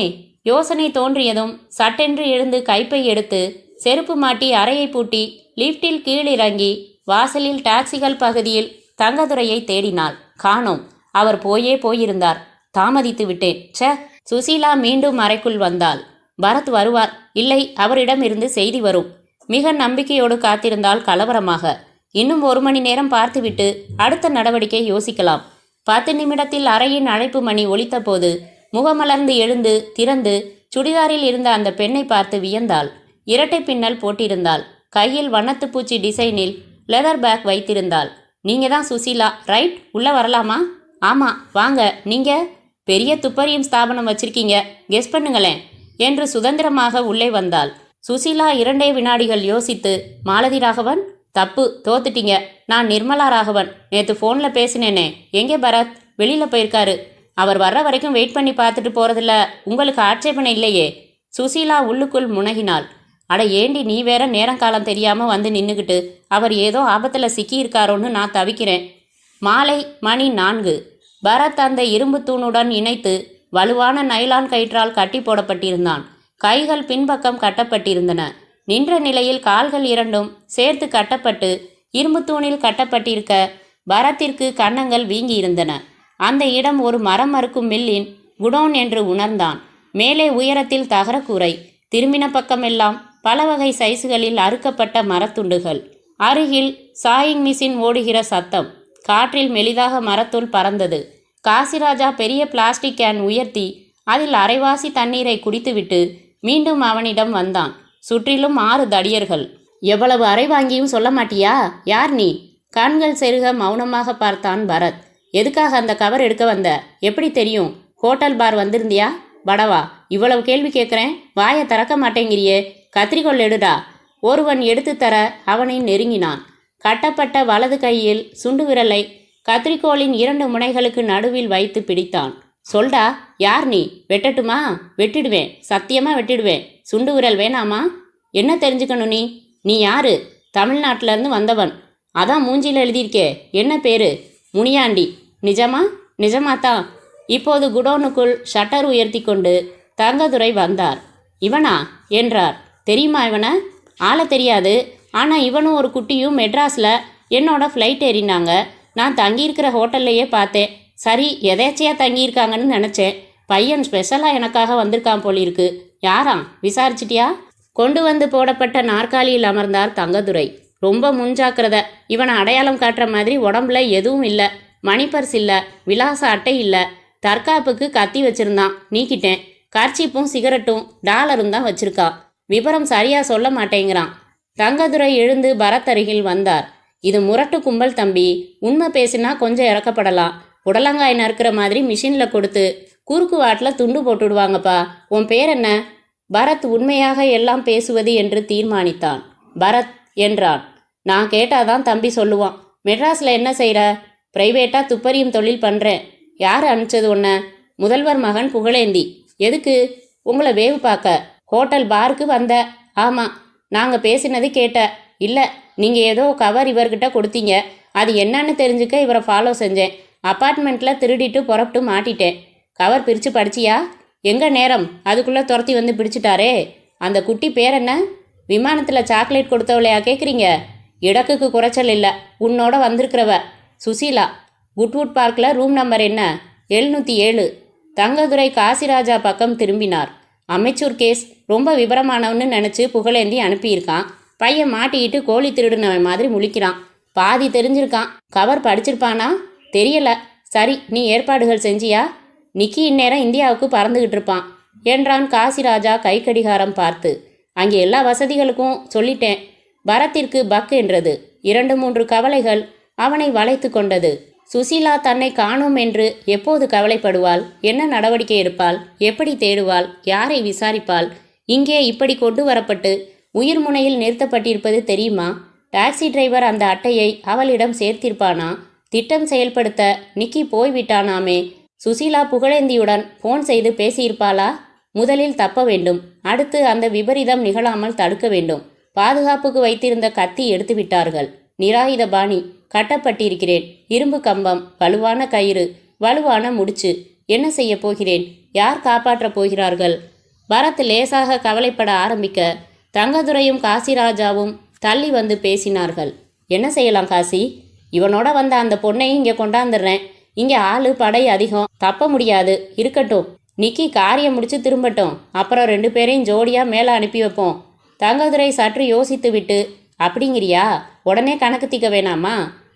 யோசனை தோன்றியதும் சட்டென்று எழுந்து கைப்பை எடுத்து செருப்பு மாட்டி அறையை பூட்டி லிப்டில் கீழிறங்கி வாசலில் டாக்ஸிகள் பகுதியில் தங்கதுரையை தேடினாள். காணோம். அவர் போயிருந்தார். தாமதித்து விட்டேன். சுசீலா மீண்டும் அறைக்குள் வந்தாள். பரத் வருவார், இல்லை அவரிடமிருந்து செய்தி வரும். மிக நம்பிக்கையோடு காத்திருந்தால் கலவரமாக. இன்னும் 1 மணி நேரம் பார்த்துவிட்டு அடுத்த நடவடிக்கை யோசிக்கலாம். 10 நிமிடத்தில் அறையின் அழைப்பு மணி ஒலித்த போது முகமலர்ந்து எழுந்து திறந்து சுடிதாரில் இருந்த அந்த பெண்ணை பார்த்து வியந்தாள். இரட்டை பின்னல் போட்டிருந்தாள். கையில் வண்ணத்துப்பூச்சி டிசைனில் லெதர் பேக் வைத்திருந்தாள். நீங்க தான் சுசீலா, ரைட்? உள்ள வரலாமா? ஆமா, வாங்க. நீங்க பெரிய துப்பறியும் ஸ்தாபனம் வச்சிருக்கீங்க, கெஸ் பண்ணுங்களேன் என்று சுதந்திரமாக உள்ளே வந்தாள். சுசீலா 2 வினாடிகள் யோசித்து, மாலதி ராகவன்? தப்பு, தோத்துட்டீங்க. நான் நிர்மலா ராகவன். நேற்று ஃபோனில் பேசினேனே. எங்கே பரத்? வெளியில் போயிருக்காரு. அவர் வர்ற வரைக்கும் வெயிட் பண்ணி பார்த்துட்டு போகிறதில்ல உங்களுக்கு ஆட்சேபனை இல்லையே? சுசீலா உள்ளுக்குள் முனகினாள். அட ஏண்டி, நீ வேற நேரங்காலம் தெரியாமல் வந்து நின்றுக்கிட்டு அவர் ஏதோ ஆபத்தில் சிக்கியிருக்காரோன்னு நான் தவிக்கிறேன். மாலை மணி 4. பரத் அந்த இரும்பு தூணுடன் இணைத்து வலுவான நைலான் கயிற்றால் கட்டி போடப்பட்டிருந்தான். கைகள் பின்பக்கம் கட்டப்பட்டிருந்தன. நின்ற நிலையில் கால்கள் 2ம் சேர்த்து கட்டப்பட்டு இரும்பு தூணில் கட்டப்பட்டிருக்க பரத்திற்கு கன்னங்கள் வீங்கியிருந்தன. அந்த இடம் ஒரு மரம் அறுக்கும் மில்லின் குடோன் என்று உணர்ந்தான். மேலே உயரத்தில் தகரக்கூரை, திரும்பின பக்கமெல்லாம் பல வகை சைஸுகளில் அறுக்கப்பட்ட மரத்துண்டுகள். அருகில் சாயிங் மிஷின் ஓடுகிற சத்தம். காற்றில் மெலிதாக மரத்தூள் பறந்தது. காசிராஜா பெரிய பிளாஸ்டிக் கேன் உயர்த்தி அதில் அரைவாசி தண்ணீரை குடித்துவிட்டு மீண்டும் அவனிடம் வந்தான். சுற்றிலும் 6 தடியர்கள். எவ்வளவு அறை வாங்கியும் சொல்ல மாட்டியா? யார் நீ? கண்கள் செருக மௌனமாக பார்த்தான் பரத். எதுக்காக அந்த கவர் எடுக்க வந்த? எப்படி தெரியும்? ஹோட்டல் பார் வந்திருந்தியா? படவா, இவ்வளவு கேள்வி கேட்குறேன், வாயை திறக்க மாட்டேங்கிறியே. கத்திரிக்கோள் எடுடா. ஒருவன் எடுத்து தர அவனை நெருங்கினான். கட்டப்பட்ட வலது கையில் சுண்டு விரலை கத்திரிக்கோளின் 2 முனைகளுக்கு நடுவில் வைத்து பிடித்தான். சொல்டா, யார் நீ? வெட்டட்டுமா? வெட்டிடுவேன், சத்தியமா வெட்டிடுவேன். சுண்டு விரல் வேணாமா? என்ன தெரிஞ்சுக்கணும் நீ? நீ யாரு? தமிழ்நாட்டிலேருந்து வந்தவன். அதான் மூஞ்சியில் எழுதியிருக்கே. என்ன பேரு? முனியாண்டி. நிஜமா? நிஜமாத்தான். இப்போது குடோனுக்குள் ஷட்டர் உயர்த்தி கொண்டு தங்கதுரை வந்தார். இவனா என்றார். தெரியுமா இவனை? ஆள தெரியாது. ஆனால் இவனும் ஒரு குட்டியும் மெட்ராஸில் என்னோட ஃப்ளைட் ஏறினாங்க. நான் தங்கியிருக்கிற ஹோட்டல்லையே பார்த்தேன். சரி, எதேச்சையாக தங்கியிருக்காங்கன்னு நினச்சேன். பையன் ஸ்பெஷலாக எனக்காக வந்திருக்கான் போலிருக்கு. யாராம்? விசாரிச்சிட்டியா? கொண்டு வந்து போடப்பட்ட நாற்காலியில் அமர்ந்தார் தங்கதுரை. ரொம்ப முன்ஜாக்கிரதை. இவனை அடையாளம் காட்டுற மாதிரி உடம்புல எதுவும் இல்லை. மணிப்பர்ஸ் இல்லை, விலாச அட்டை இல்லை. தற்காப்புக்கு கத்தி வச்சிருந்தான், நீக்கிட்டேன். கர்ச்சிப்பும் சிகரெட்டும் டாலரும் தான் வச்சிருக்கான். விவரம் சரியா சொல்ல மாட்டேங்கிறான். தங்கதுரை எழுந்து பரத் அருகில் வந்தார். இது முரட்டு கும்பல் தம்பி. உண்மை பேசினா கொஞ்சம் இறக்கப்படலாம். புடலங்காய் நறுக்கிற மாதிரி மிஷினில் கொடுத்து குறுக்கு வாட்டில் துண்டு போட்டுடுவாங்கப்பா. உன் பேர் என்ன? பரத் உண்மையாக எல்லாம் பேசுவது என்று தீர்மானித்தான். பரத் என்றான். நான் கேட்டாதான் தம்பி சொல்லுவான். மெட்ராஸில் என்ன செய்கிற? பிரைவேட்டாக துப்பறியும் தொழில் பண்ணுறேன். யார் அனுப்பிச்சது உன்னை? முதல்வர் மகன் புகழேந்தி. எதுக்கு? உங்களை வேவு பார்க்க. ஹோட்டல் பாருக்கு வந்த? ஆமாம். நாங்கள் பேசினது கேட்ட? இல்லை, நீங்கள் ஏதோ கவர் இவர்கிட்ட கொடுத்தீங்க. அது என்னன்னு தெரிஞ்சுக்க இவரை ஃபாலோ செஞ்சேன். அப்பார்ட்மெண்ட்டில் திருடிட்டு புறப்பட்டு மாட்டிட்டேன். கவர் பிரித்து படிச்சியா? எங்கே நேரம், அதுக்குள்ளே துரத்தி வந்து பிடிச்சிட்டாரே. அந்த குட்டி பேர் என்ன? விமானத்தில் சாக்லேட் கொடுத்தவளையா கேட்குறீங்க? இடக்குக்கு குறைச்சல் இல்லை. உன்னோட வந்திருக்கிறவ சுசீலா. குட்வுட் பார்க்கில் ரூம் நம்பர் என்ன? 707. தங்கதுரை காசிராஜா பக்கம் திரும்பினார். Amateur case. ரொம்ப விபரமானவன்னு நினச்சி புகழேந்தி அனுப்பியிருக்கான். பையன் மாட்டிக்கிட்டு கோழி திருடுனவன் மாதிரி முழிக்கிறான். பாதி தெரிஞ்சிருக்கான். கவர் படிச்சிருப்பானா? தெரியல. சரி, நீ ஏற்பாடுகள் செஞ்சியா? நிக்கி இந்நேரம் இந்தியாவுக்கு பறந்துகிட்டு இருப்பான் என்றான் காசிராஜா கை கடிகாரம் பார்த்து. அங்கே எல்லா வசதிகளுக்கும் சொல்லிட்டேன். பரத்திற்கு பக் என்றது. 2-3 கவலைகள் அவனை வளைத்து கொண்டது. சுசீலா தன்னை காணோம் என்று எப்போது கவலைப்படுவாள்? என்ன நடவடிக்கை எடுப்பாள்? எப்படி தேடுவாள்? யாரை விசாரிப்பாள்? இங்கே இப்படி கொண்டு வரப்பட்டு உயிர் முனையில் நிறுத்தப்பட்டிருப்பது தெரியுமா? டாக்ஸி டிரைவர் அந்த அட்டையை அவளிடம் சேர்த்திருப்பானா? திட்டம் செயல்படுத்த நிக்கி போய்விட்டானாமே. சுசீலா புகழேந்தியுடன் போன் செய்து பேசியிருப்பாளா? முதலில் தப்ப வேண்டும். அடுத்து அந்த விபரீதம் நிகழாமல் தடுக்க வேண்டும். பாதுகாப்புக்கு வைத்திருந்த கத்தி எடுத்து விட்டார்கள். நிராயுத பாணி, கட்டப்பட்டிருக்கிறேன். இரும்பு கம்பம், வலுவான கயிறு, வலுவான முடிச்சு. என்ன செய்ய போகிறேன்? யார் காப்பாற்றப் போகிறார்கள்? பரத் லேசாக கவலைப்பட ஆரம்பிக்க தங்கதுரையும் காசிராஜாவும் தள்ளி வந்து பேசினார்கள். என்ன செய்யலாம் காசி? இவனோட வந்த அந்த பொண்ணையும் இங்கே கொண்டாந்துடுறேன். இங்கே ஆளு படை அதிகம், தப்ப முடியாது. இருக்கட்டும், நிக்கி காரியம் முடிச்சு திரும்பட்டும். அப்புறம் 2 பேரையும் ஜோடியாக மேலே அனுப்பி வைப்போம். தங்கதுரை சற்று யோசித்து விட்டு, அப்படிங்கிறியா? உடனே கணக்கு தீக்க வேணாமா?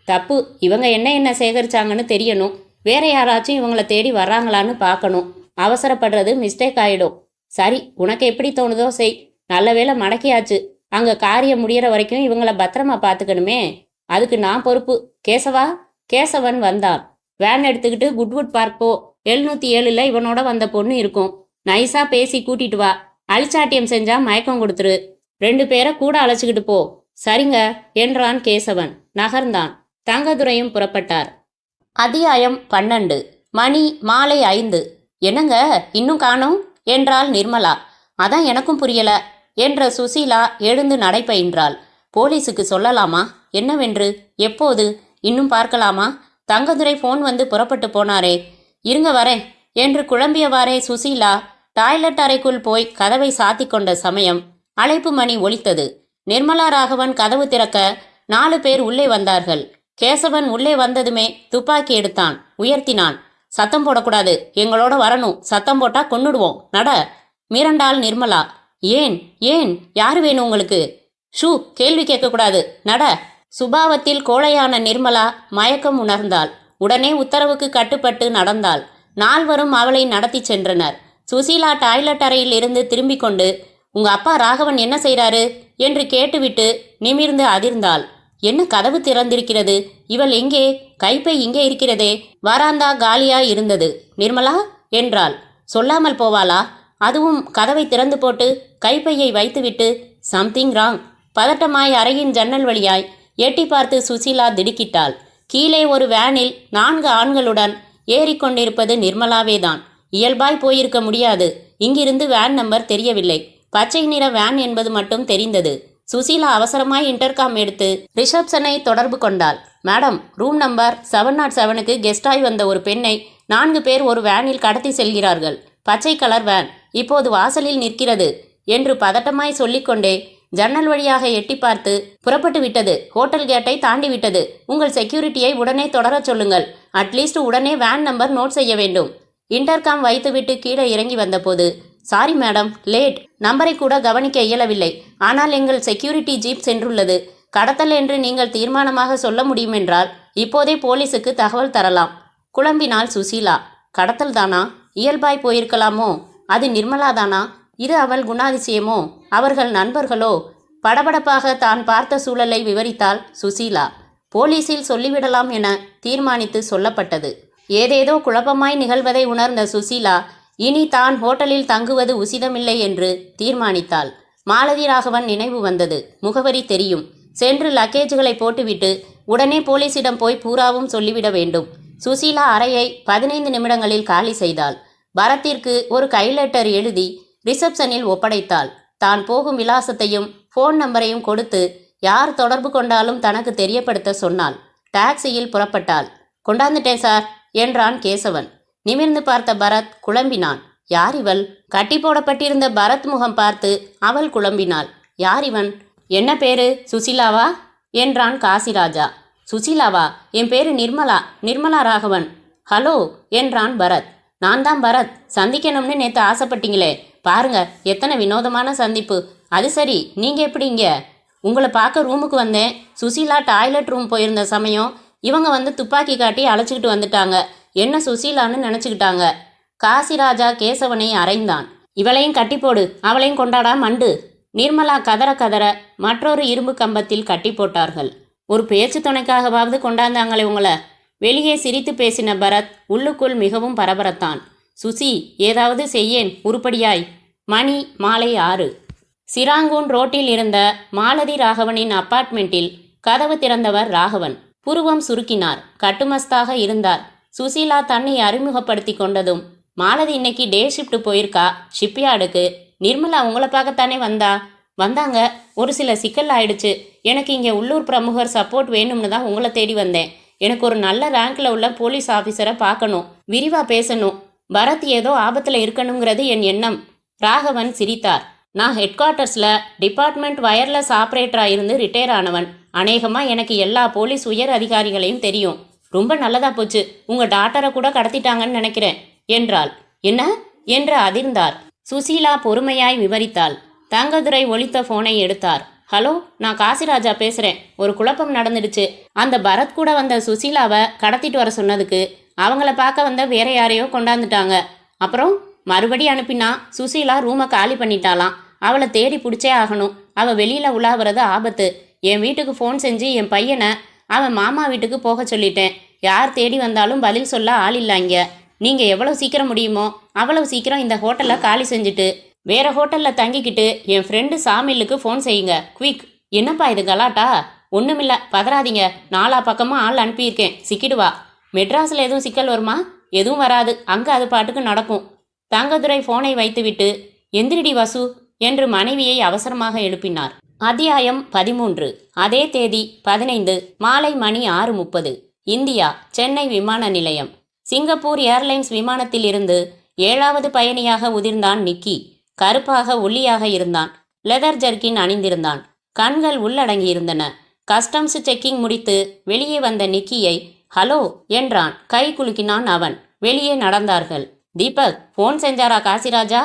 தப்பு. இவங்க என்ன சேகரிச்சாங்கன்னு தெரியணும். வேற யாராச்சும் இவங்கள தேடி வர்றாங்களான்னு பார்க்கணும். அவசரப்படுறது மிஸ்டேக் ஆகிடும். சரி, உனக்கு எப்படி தோணுதோ செய். நல்ல வேளை மடக்கியாச்சு. அங்கே காரியம் முடிகிற வரைக்கும் இவங்கள பத்திரமா பார்த்துக்கணுமே. அதுக்கு நான் பொறுப்பு. கேசவா? கேசவன் வந்தான். வேன் எடுத்துக்கிட்டு குட்வுட் பார்க் போ. 707 இவனோட வந்த பொண்ணு இருக்கும். நைஸா பேசி கூட்டிட்டு வா. அழிச்சாட்டியம் செஞ்சா மயக்கம் கொடுத்துரு. 2 பேரை கூட அழைச்சிக்கிட்டு போ. சரிங்க என்றான் கேசவன். நகர்ந்தான். தங்கதுரையும் புறப்பட்டார். அத்தியாயம் 12. மணி மாலை 5. என்னங்க இன்னும் காணோம் என்றாள் நிர்மலா. அதான் எனக்கும் புரியல என்ற சுசீலா எழுந்து நடைபயின்றாள். போலீஸுக்கு சொல்லலாமா? என்னவென்று? எப்போது? இன்னும் பார்க்கலாமா? தங்கதுரை ஃபோன் வந்து புறப்பட்டு போனாரே. இருங்க வரேன் என்று குழம்பியவாறே சுசீலா டாய்லெட் அறைக்குள் போய் கதவை சாத்தி கொண்ட சமயம் அழைப்பு மணி ஒலித்தது. நிர்மலா ராகவன் கதவு திறக்க 4 பேர் உள்ளே வந்தார்கள். கேசவன் உள்ளே வந்ததுமே துப்பாக்கி எடுத்தான், உயர்த்தினான். சத்தம் போடக்கூடாது, எங்களோட வரணும். சத்தம் போட்டா கொன்னுடுவோம். நட. மிரண்டாள் நிர்மலா. ஏன் ஏன்? யாரு வேணும் உங்களுக்கு? ஷூ, கேள்வி கேட்கக்கூடாது. நட. சுபாவத்தில் கோழையான நிர்மலா மயக்கம் உணர்ந்தாள். உடனே உத்தரவுக்கு கட்டுப்பட்டு நடந்தாள். 4வரும் அவளை நடத்தி சென்றனர். சுசீலா டாய்லெட் அறையில் இருந்து திரும்பிக் கொண்டு, உங்க அப்பா ராகவன் என்ன செய்றாரு என்று கேட்டுவிட்டு நிமிர்ந்து அதிர்ந்தாள். என்ன கதவு திறந்திருக்கிறது? இவள் எங்கே? கைப்பை இங்கே இருக்கிறதே. வராந்தா காலியாய் இருந்தது. நிர்மலா என்றாள். சொல்லாமல் போவாளா? அதுவும் கதவை திறந்து போட்டு கைப்பையை வைத்துவிட்டு. Something wrong. பதட்டமாய் அறையின் ஜன்னல் வழியாய் எட்டி பார்த்து சுசீலா திடுக்கிட்டாள். கீழே ஒரு வேனில் 4 ஆண்களுடன் ஏறிக்கொண்டிருப்பது நிர்மலாவேதான். இயல்பாய் போயிருக்க முடியாது. இங்கிருந்து வேன் நம்பர் தெரியவில்லை. பச்சை நிற வேன் என்பது மட்டும் தெரிந்தது. சுசீலா அவசரமாய் இன்டர்காம் எடுத்து ரிசப்ஷனை தொடர்பு கொண்டாள். மேடம், ரூம் நம்பர் 707க்கு கெஸ்டாய் வந்த ஒரு பெண்ணை 4 பேர் ஒரு வேனில் கடத்தி செல்கிறார்கள். பச்சை கலர் வேன் இப்போது வாசலில் நிற்கிறது என்று பதட்டமாய் சொல்லிக்கொண்டே ஜன்னல் வழியாக எட்டி பார்த்து, புறப்பட்டு விட்டது. ஹோட்டல் கேட்டை தாண்டி விட்டது. உங்கள் செக்யூரிட்டியை உடனே தொடரச் சொல்லுங்கள். அட்லீஸ்ட் உடனே வேன் நம்பர் நோட் செய்ய வேண்டும். இன்டர்காம் வைத்துவிட்டு கீழே இறங்கி வந்தபோது, சாரி மேடம், லேட். நம்பரை கூட கவனிக்க இயலவில்லை. ஆனால் எங்கள் செக்யூரிட்டி ஜீப் சென்றுள்ளது. கடத்தல் என்று நீங்கள் தீர்மானமாக சொல்ல முடியுமென்றால் இப்போதே போலீஸுக்கு தகவல் தரலாம். குழம்பினாள் சுசீலா. கடத்தல் தானா? இயல்பாய் போயிருக்கலாமோ? அது நிர்மலா தானா? இது அவள் குணாதிசயமோ? அவர்கள் நண்பர்களோ? படபடப்பாக தான் பார்த்த சூழலை விவரித்தாள் சுசீலா. போலீஸில் சொல்லிவிடலாம் என தீர்மானித்து சொல்லப்பட்டது. ஏதேதோ குழப்பமாய் நிகழ்வதை உணர்ந்த சுசீலா இனி தான் ஹோட்டலில் தங்குவது உசிதமில்லை என்று தீர்மானித்தாள். மாலதி ராகவன் நினைவு வந்தது. முகவரி தெரியும். சென்று லக்கேஜுகளை போட்டுவிட்டு உடனே போலீசிடம் போய் பூராவும் சொல்லிவிட வேண்டும். சுசீலா அறையை 15 நிமிடங்களில் காலி செய்தாள். பரத்திற்கு ஒரு கைலெட்டர் எழுதி ரிசப்ஷனில் ஒப்படைத்தாள். தான் போகும் விலாசத்தையும் ஃபோன் நம்பரையும் கொடுத்து யார் தொடர்பு கொண்டாலும் தனக்கு தெரியப்படுத்த சொன்னாள். டாக்ஸியில் புறப்பட்டாள். கொண்டாந்துட்டேன் சார் என்றான் கேசவன். நிமிர்ந்து பார்த்த பரத் குழம்பினான். யார் இவள்? கட்டி போடப்பட்டிருந்த பரத் முகம் பார்த்து அவள் குழம்பினாள். யார் இவன்? என்ன பேரு? சுசீலாவா என்றான் காசிராஜா. சுசீலாவா? என் பேரு நிர்மலா, நிர்மலா ராகவன். ஹலோ என்றான் பரத். நான் தான் பரத். சந்திக்கணும்னு நேற்று ஆசைப்பட்டீங்களே, பாருங்க எத்தனை வினோதமான சந்திப்பு. அது சரி, நீங்கள் எப்படிங்க? உங்களை பார்க்க ரூமுக்கு வந்தேன். சுசீலா டாய்லெட் ரூம் போயிருந்த சமயம் இவங்க வந்து துப்பாக்கி காட்டி அழைச்சிக்கிட்டு வந்துட்டாங்க. என்ன சுசீலான்னு நினச்சிக்கிட்டாங்க. காசிராஜா கேசவனை அறைந்தான். இவளையும் கட்டி போடு, அவளையும் கொண்டாடா மண்டு. நிர்மலா கதற கதற மற்றொரு இரும்பு கம்பத்தில் கட்டி போட்டார்கள். ஒரு பேச்சு துணைக்காகவாவது கொண்டாந்தாங்களே உங்களை. வெளியே சிரித்து பேசின பரத் உள்ளுக்குள் மிகவும் பரபரத்தான். சுசி, ஏதாவது செய்யேன் உருப்படியாய். மணி மாலை 6. சிராங்கூன் ரோட்டில் இருந்த மாலதி ராகவனின் அப்பார்ட்மெண்ட்டில் கதவு திறந்தவர் ராகவன். புருவம் சுருக்கினார். கட்டுமஸ்தாக இருந்தார். சுசீலா தன்னை அறிமுகப்படுத்தி கொண்டதும், மாலதி இன்னைக்கு டே ஷிஃப்ட் போயிருக்கா ஷிப்யார்டுக்கு. நிர்மலா உங்களை பார்க்கத்தானே வந்தாங்க. ஒரு சில சிக்கல் ஆயிடுச்சு. எனக்கு இங்கே உள்ளூர் பிரமுகர் சப்போர்ட் வேணும்னு தான் உங்களை தேடி வந்தேன். எனக்கு ஒரு நல்ல ரேங்க்ல உள்ள போலீஸ் ஆஃபீஸரை பார்க்கணும், விரிவா பேசணும். பரத் ஏதோ ஆபத்தில் இருக்கணுங்கிறது என் எண்ணம். ராகவன் சிரித்தார். நான் ஹெட் குவார்ட்டர்ஸில் டிபார்ட்மெண்ட் வயர்லெஸ் ஆப்ரேட்டராக இருந்து ரிட்டையர் ஆனவன். அநேகமாக எனக்கு எல்லா போலீஸ் உயர் அதிகாரிகளையும் தெரியும். ரொம்ப நல்லதா போச்சு. உங்கள் டாக்டரை கூட கடத்திட்டாங்கன்னு நினைக்கிறேன் என்றாள். என்ன என்று அதிர்ந்தார். சுசீலா பொறுமையாய் விவரித்தாள். தங்கதுரை ஒலித்த போனை எடுத்தார். ஹலோ, நான் காசிராஜா பேசுகிறேன். ஒரு குழப்பம் நடந்துடுச்சு. அந்த பரத் கூட வந்த சுசீலாவை கடத்திட்டு வர சொன்னதுக்கு அவங்கள பார்க்க வந்த வேற யாரையோ கொண்டாந்துட்டாங்க. அப்புறம் மறுபடி அனுப்பினா சுசீலா ரூமை காலி பண்ணிட்டாலாம். அவளை தேடி பிடிச்சே ஆகணும். அவள் வெளியில் உலாவுறது ஆபத்து. என் வீட்டுக்கு ஃபோன் செஞ்சு என் பையனை அவன் மாமா வீட்டுக்கு போக சொல்லிட்டேன். யார் தேடி வந்தாலும் பதில் சொல்ல ஆள் இல்லைங்க. நீங்கள் எவ்வளோ சீக்கிரம் முடியுமோ அவ்வளவு சீக்கிரம் இந்த ஹோட்டலை காலி செஞ்சுட்டு வேற ஹோட்டலில் தங்கிக்கிட்டு என் ஃப்ரெண்டு சாமிலுக்கு ஃபோன் செய்யுங்க. குவிக். என்னப்பா இது கலாட்டா? ஒன்றுமில்ல, பதறாதீங்க. 4 பக்கமும் ஆள் அனுப்பியிருக்கேன். சிக்கிடுவா. மெட்ராஸில் எதுவும் சிக்கல் வருமா? எதுவும் வராது. அங்கே அது பாட்டுக்கு நடக்கும். தங்கதுரை ஃபோனை வைத்துவிட்டு, எந்திரிடி வசு என்று மனைவியை அவசரமாக எழுப்பினார். அத்தியாயம் 13. அதே தேதி 15 மாலை மணி 6:30. இந்தியா, சென்னை விமான நிலையம். சிங்கப்பூர் ஏர்லைன்ஸ் விமானத்தில் இருந்து 7வது பயணியாக உதிர்ந்தான் நிக்கி. கருப்பாக ஒல்லியாக இருந்தான். லெதர் ஜர்க்கின் அணிந்திருந்தான். கண்கள் உள்ளடங்கியிருந்தன. கஸ்டம்ஸ் செக்கிங் முடித்து வெளியே வந்த நிக்கியை ஹலோ என்றான். கை குலுக்கினான் அவன். வெளியே நடந்தார்கள். தீபக் ஃபோன் செஞ்சாரா காசிராஜா?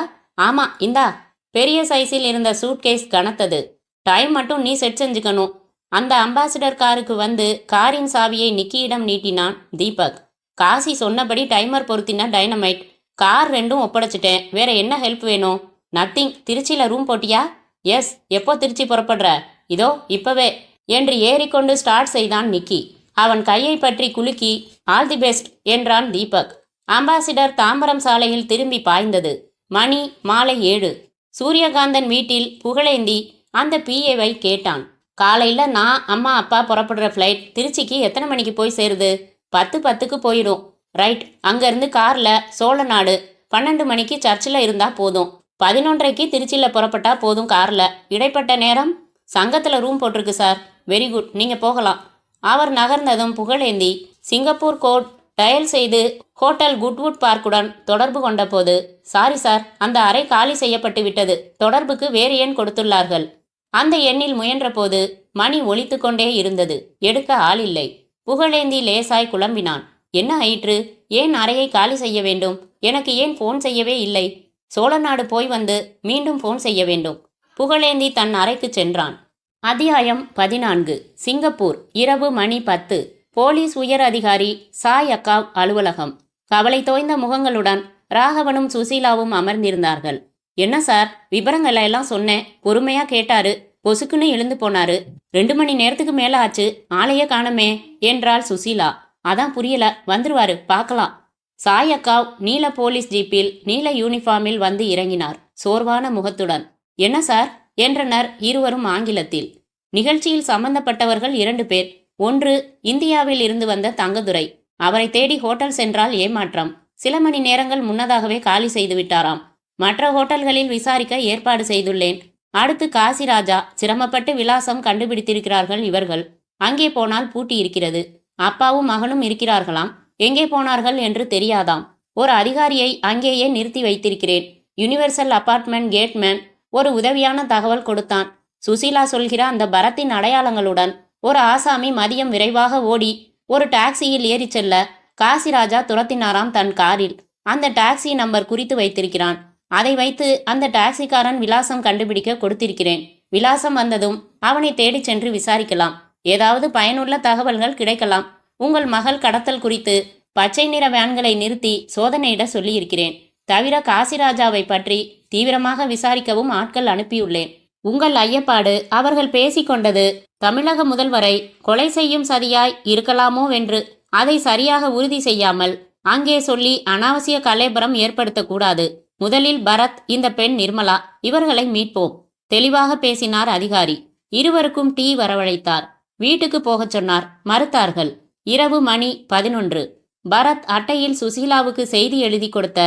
ஆமா, இந்தா. பெரிய சைஸில் இருந்த சூட்கேஸ் கனத்தது. டைம் மட்டும் நீ செட் செஞ்சுக்கணும். அந்த அம்பாசிடர் காருக்கு வந்து காரின் சாவியை நிக்கியிடம் நீட்டினான் தீபக். காசி சொன்னபடி டைமர் பொருத்தின டைனமைட். கார் 2ம் ஒப்படைச்சிட்டேன். வேற என்ன ஹெல்ப் வேணும்? நத்திங். திருச்சியில் ரூம் போட்டியா? எஸ். எப்போ திருச்சி புறப்படுற? இதோ இப்பவே என்று ஏறிக்கொண்டு ஸ்டார்ட் செய்தான் நிக்கி. அவன் கையை பற்றி குலுக்கி ஆல் தி பெஸ்ட் என்றான் தீபக். அம்பாசிடர் தாம்பரம் சாலையில் திரும்பி பாய்ந்தது. மணி மாலை 7. சூரியகாந்தன் வீட்டில் புகழேந்தி அந்த பிஏவை கேட்டான். காலையில் நான் அம்மா அப்பா புறப்படுற ஃப்ளைட் திருச்சிக்கு எத்தனை மணிக்கு போய் சேருது? 10:10க்கு போயிடும். ரைட். அங்கேருந்து காரில் சோழநாடு 12 மணிக்கு சர்ச்சில் இருந்தால் போதும். 11:30க்கு திருச்சியில் புறப்பட்டா போதும் காரில். இடைப்பட்ட நேரம் சங்கத்தில் ரூம் போட்டிருக்கு சார். வெரி குட், நீங்கள் போகலாம். அவர் நகர்ந்ததும் புகழேந்தி சிங்கப்பூர் கோட் டயல் செய்து ஹோட்டல் குட்வுட் பார்க்குடன் தொடர்பு கொண்டபோது, சாரி சார், அந்த அறை காலி செய்யப்பட்டு விட்டது. தொடர்புக்கு வேறு எண் கொடுத்துள்ளார்கள். அந்த எண்ணில் முயன்றபோது மணி ஒலித்து கொண்டே இருந்தது. எடுக்க ஆள் இல்லை. புகழேந்தி லேசாய் குழம்பினான். என்ன ஆயிற்று? ஏன் அறையை காலி செய்ய வேண்டும்? எனக்கு ஏன் ஃபோன் செய்யவே இல்லை? சோழநாடு போய் வந்து மீண்டும் ஃபோன் செய்ய வேண்டும். புகழேந்தி தன் அறைக்கு சென்றான். அத்தியாயம் 14. சிங்கப்பூர். இரவு மணி 10. போலீஸ் உயர் அதிகாரி சாய் அக்காவ் அலுவலகம். கவலை தோய்ந்த முகங்களுடன் ராகவனும் சுசீலாவும் அமர்ந்திருந்தார்கள். என்ன சார், விவரங்களை எல்லாம் சொன்னேன். பொறுமையா கேட்டாரு. பொசுக்குன்னு எழுந்து போனாரு. 2 மணி நேரத்துக்கு மேல ஆச்சு. ஆளையே காணமே என்றாள் சுசீலா. அதான் புரியல. வந்துருவாரு, பார்க்கலாம். சாய் அக்காவ் நீல போலீஸ் ஜீப்பில் நீல யூனிஃபார்மில் வந்து இறங்கினார், சோர்வான முகத்துடன். என்ன சார் என்றனர் இருவரும் ஆங்கிலத்தில். நிகழ்ச்சியில் சம்பந்தப்பட்டவர்கள் 2 பேர். ஒன்று இந்தியாவில் இருந்து வந்த தங்கதுரை. அவரை தேடி ஹோட்டல் சென்றால் ஏமாற்றம். சில மணி நேரங்கள் முன்னதாகவே காலி செய்து விட்டாராம். மற்ற ஹோட்டல்களில் விசாரிக்க ஏற்பாடு செய்துள்ளேன். அடுத்து காசிராஜா. சிரமப்பட்டு விலாசம் கண்டுபிடித்திருக்கிறார்கள் இவர்கள். அங்கே போனால் பூட்டி இருக்கிறது. அப்பாவும் மகனும் இருக்கிறார்களாம். எங்கே போனார்கள் என்று தெரியாதாம். ஒரு அதிகாரியை அங்கேயே நிறுத்தி வைத்திருக்கிறேன். யுனிவர்சல் அபார்ட்மெண்ட் கேட்மேன் ஒரு உதவியான தகவல் கொடுத்தான். சுசீலா சொல்கிற அந்த பரத்தின் அடையாளங்களுடன் ஒரு ஆசாமி மதியம் விரைவாக ஓடி ஒரு டாக்ஸியில் ஏறி செல்ல காசிராஜா துரத்தினாராம் தன் காரில். அந்த டாக்ஸி நம்பர் குறித்து வைத்திருக்கிறான். அதை வைத்து அந்த டாக்ஸிக்காரன் விலாசம் கண்டுபிடிக்க கொடுத்திருக்கிறேன். விலாசம் வந்ததும் அவனை தேடி சென்று விசாரிக்கலாம். ஏதாவது பயனுள்ள தகவல்கள் கிடைக்கலாம். உங்கள் மகள் கடத்தல் குறித்து பச்சை நிற வேன்களை நிறுத்தி சோதனையிட சொல்லியிருக்கிறேன். தவிர காசிராஜாவை பற்றி தீவிரமாக விசாரிக்கவும் ஆட்கள் அனுப்பியுள்ளேன். உங்கள் ஐயப்பாடு அவர்கள் பேசிக்கொண்டது தமிழக முதல்வரை கொலை செய்யும் சதியாய் இருக்கலாமோ வென்று. அதை சரியாக உறுதி செய்யாமல் அங்கே சொல்லி அனாவசிய கலேபரம் ஏற்படுத்தக்கூடாது. முதலில் பரத், இந்த பெண் நிர்மலா, இவர்களை மீட்போம். தெளிவாக பேசினார் அதிகாரி. இருவருக்கும் டீ வரவழைத்தார். வீட்டுக்கு போகச் சொன்னார். மறுத்தார்கள். இரவு மணி 11. பரத் அட்டையில் சுசீலாவுக்கு செய்தி எழுதி கொடுத்த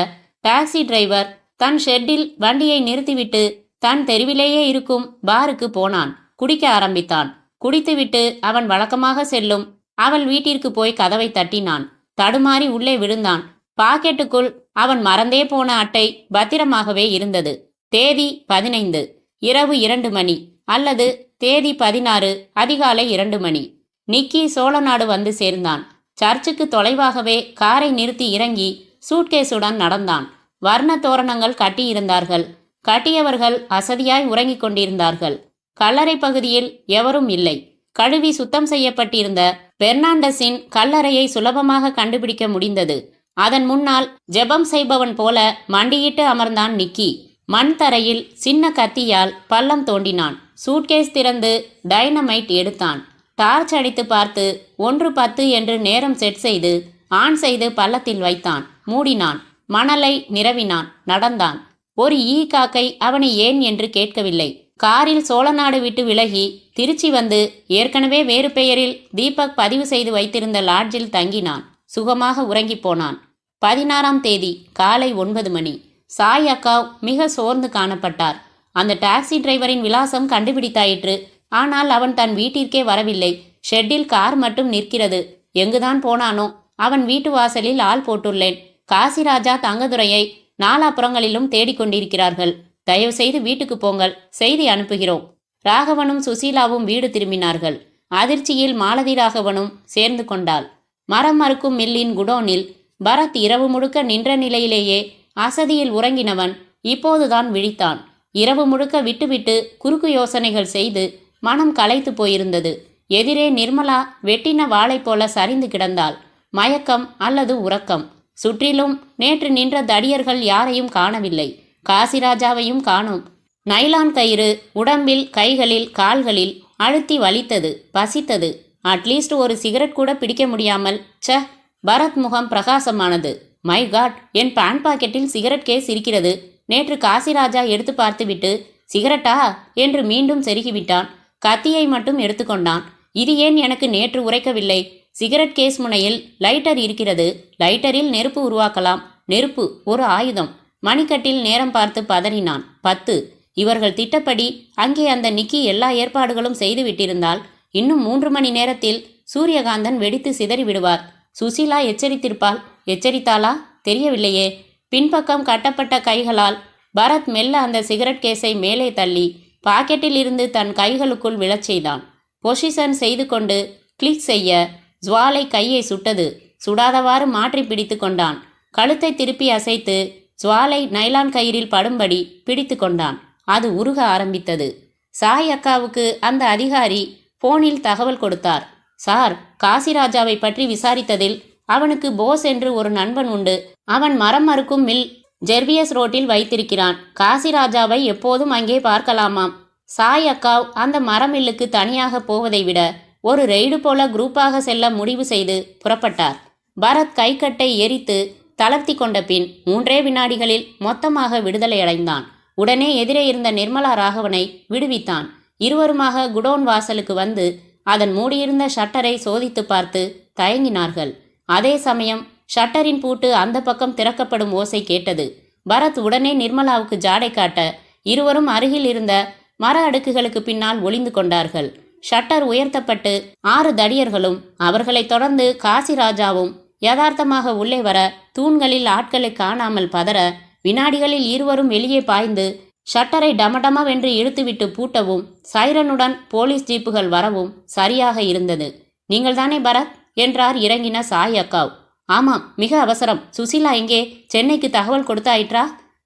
டாக்ஸி டிரைவர் தன் ஷெட்டில் வண்டியை நிறுத்திவிட்டு தன் தெருவிலேயே இருக்கும் பாருக்கு போனான். குடிக்க ஆரம்பித்தான். குடித்துவிட்டு அவன் வழக்கமாக செல்லும் அவள் வீட்டிற்கு போய் கதவை தட்டினான். தடுமாறி உள்ளே விழுந்தான். பாக்கெட்டுக்குள் அவன் மறந்தே போன அட்டை பத்திரமாகவே இருந்தது. தேதி 15 இரவு 2 மணி அல்லது தேதி 16 அதிகாலை 2 மணி. நிக்கி சோழநாடு வந்து சேர்ந்தான். சர்ச்சுக்கு தொலைவாகவே காரை நிறுத்தி இறங்கி சூட்கேஸுடன் நடந்தான். வர்ண தோரணங்கள் கட்டியிருந்தார்கள். கட்டியவர்கள் அசதியாய் உறங்கிக் கொண்டிருந்தார்கள். கல்லறை பகுதியில் எவரும் இல்லை. கழுவி சுத்தம் செய்யப்பட்டிருந்த பெர்னாண்டஸின் கல்லறையை சுலபமாக கண்டுபிடிக்க முடிந்தது. அதன் முன்னால் ஜெபம் செய்பவன் போல மண்டியிட்டு அமர்ந்தான் நிக்கி. மண் தரையில் சின்ன கத்தியால் பள்ளம் தோண்டினான். சூட்கேஸ் திறந்து டைனமைட் எடுத்தான். டார்ச் அடித்து பார்த்து 1:10 என்று நேரம் செட் செய்து ஆன் செய்து பள்ளத்தில் வைத்தான். மூடினான். மணலை நிரவினான். நடந்தான். ஒரு ஈ காக்கை அவனை ஏன் என்று கேட்கவில்லை. காரில் சோழநாடு விட்டு விலகி திருச்சி வந்து ஏற்கனவே வேறு பெயரில் தீபக் பதிவு செய்து வைத்திருந்த லாட்ஜில் தங்கினான். சுகமாக உறங்கி போனான். 16ஆம் தேதி காலை 9 மணி. சாய் அக்காவ் மிக சோர்ந்து காணப்பட்டார். அந்த டாக்ஸி டிரைவரின் விலாசம் கண்டுபிடித்தாயிற்று. ஆனால் அவன் தன் வீட்டிற்கே வரவில்லை. ஷெட்டில் கார் மட்டும் நிற்கிறது. எங்குதான் போனானோ? அவன் வீட்டு வாசலில் ஆள் போட்டுள்ளேன். காசிராஜா தங்கதுரையை நாலாபுறங்களிலும் தேடிக்கொண்டிருக்கிறார்கள். தயவு செய்து வீட்டுக்கு போங்கள், செய்தி அனுப்புகிறோம். ராகவனும் சுசீலாவும் வீடு திரும்பினார்கள். அதிர்ச்சியில் மாலதி ராகவனும் சேர்ந்து கொண்டாள். மரம் மறுக்கும் மில்லின் குடோனில் பரத் இரவு முழுக்க நின்ற நிலையிலேயே அசதியில் உறங்கினவன் இப்போதுதான் விழித்தான். இரவு முழுக்க விட்டுவிட்டு குறுக்கு யோசனைகள் செய்து மனம் களைத்து போயிருந்தது. எதிரே நிர்மலா வெட்டின வாளை போல சரிந்து கிடந்தாள். மயக்கம் அல்லது உறக்கம். சுற்றிலும் நேற்று நின்ற தடியர்கள் யாரையும் காணவில்லை. காசிராஜாவையும் காணோம். நைலான் கயிறு உடம்பில், கைகளில், கால்களில் அழுத்தி வலித்தது. பசித்தது. அட்லீஸ்ட் ஒரு சிகரெட் கூட பிடிக்க முடியாமல் பரத் முகம் பிரகாசமானது. மை காட், என் பேண்ட் பாக்கெட்டில் சிகரெட் கேஸ் இருக்கிறது. நேற்று காசிராஜா எடுத்து பார்த்துவிட்டு சிகரெட்டா என்று மீண்டும் செருகிவிட்டான். கத்தியை மட்டும் எடுத்துக்கொண்டான். இது ஏன் எனக்கு நேற்று உரைக்கவில்லை? சிகரெட் கேஸ் முனையில் லைட்டர் இருக்கிறது. லைட்டரில் நெருப்பு உருவாக்கலாம். நெருப்பு ஒரு ஆயுதம். மணிக்கட்டில் நேரம் பார்த்து பதறினான். 10. இவர்கள் திட்டப்படி அங்கே அந்த நிக்கி எல்லா ஏற்பாடுகளும் செய்து விட்டிருந்தால் இன்னும் 3 மணி நேரத்தில் சூரியகாந்தன் வெடித்து சிதறி விடுவார். சுசீலா எச்சரித்திருப்பாள். எச்சரித்தாளா? தெரியவில்லையே. பின்பக்கம் கட்டப்பட்ட கைகளால் பரத் மெல்ல அந்த சிகரெட் கேஸை மேலே தள்ளி பாக்கெட்டில் இருந்து தன் கைகளுக்குள் விழச் செய்தான். பொசிஷன் செய்து கொண்டு கிளிக் செய்ய ஜுவாலை கையை சுட்டது. சுடாதவாறு மாற்றி பிடித்து கொண்டான். கழுத்தை திருப்பி அசைத்து ஜுவாலை நைலான் கயிறில் படும்படி பிடித்து கொண்டான். அது உருக ஆரம்பித்தது. சாய் அக்காவுக்கு அந்த அதிகாரி போனில் தகவல் கொடுத்தார். சார், காசிராஜாவை பற்றி விசாரித்ததில் அவனுக்கு போஸ் என்று ஒரு நண்பன் உண்டு. அவன் மரம் மறுக்கும் மில் ஜெர்வியஸ் ரோட்டில் வைத்திருக்கிறான். காசிராஜாவை எப்போதும் அங்கே பார்க்கலாமாம். சாய் அக்காவ் அந்த மரமில்லுக்கு தனியாக போவதை விட ஒரு ரெய்டு போல குரூப்பாக செல்ல முடிவு செய்து புறப்பட்டார். பரத் கைக்கட்டை எரித்து தளர்த்தி கொண்ட பின் 3 வினாடிகளில் மொத்தமாக விடுதலை அடைந்தான். உடனே எதிரே இருந்த நிர்மலா ராகவனை விடுவித்தான். இருவருமாக குடோன் வாசலுக்கு வந்து அதன் மூடியிருந்த ஷட்டரை சோதித்து பார்த்து தயங்கினார்கள். அதே சமயம் ஷட்டரின் பூட்டு அந்த பக்கம் திறக்கப்படும் ஓசை கேட்டது. பரத் உடனே நிர்மலாவுக்கு ஜாடை காட்ட இருவரும் அருகில் இருந்த மர அடுக்குகளுக்கு பின்னால் ஒளிந்து கொண்டார்கள். ஷட்டர் உயர்த்தப்பட்டு 6 தடியர்களும் அவர்களைத் தொடர்ந்து காசிராஜாவும் யதார்த்தமாக உள்ளே வர தூண்களில் ஆட்களை காணாமல் பதற வினாடிகளில் இருவரும் வெளியே பாய்ந்து ஷட்டரை டமடமவென்று இழுத்துவிட்டு பூட்டவும் சைரனுடன் போலீஸ் ஜீப்புகள் வரவும் சரியாக இருந்தது. நீங்கள்தானே பரத் என்றார் இறங்கின சாய் அக்காவ். ஆமாம், மிக அவசரம். சுசீலா எங்கே? சென்னைக்கு தகவல் கொடுத்தாயிற்றா?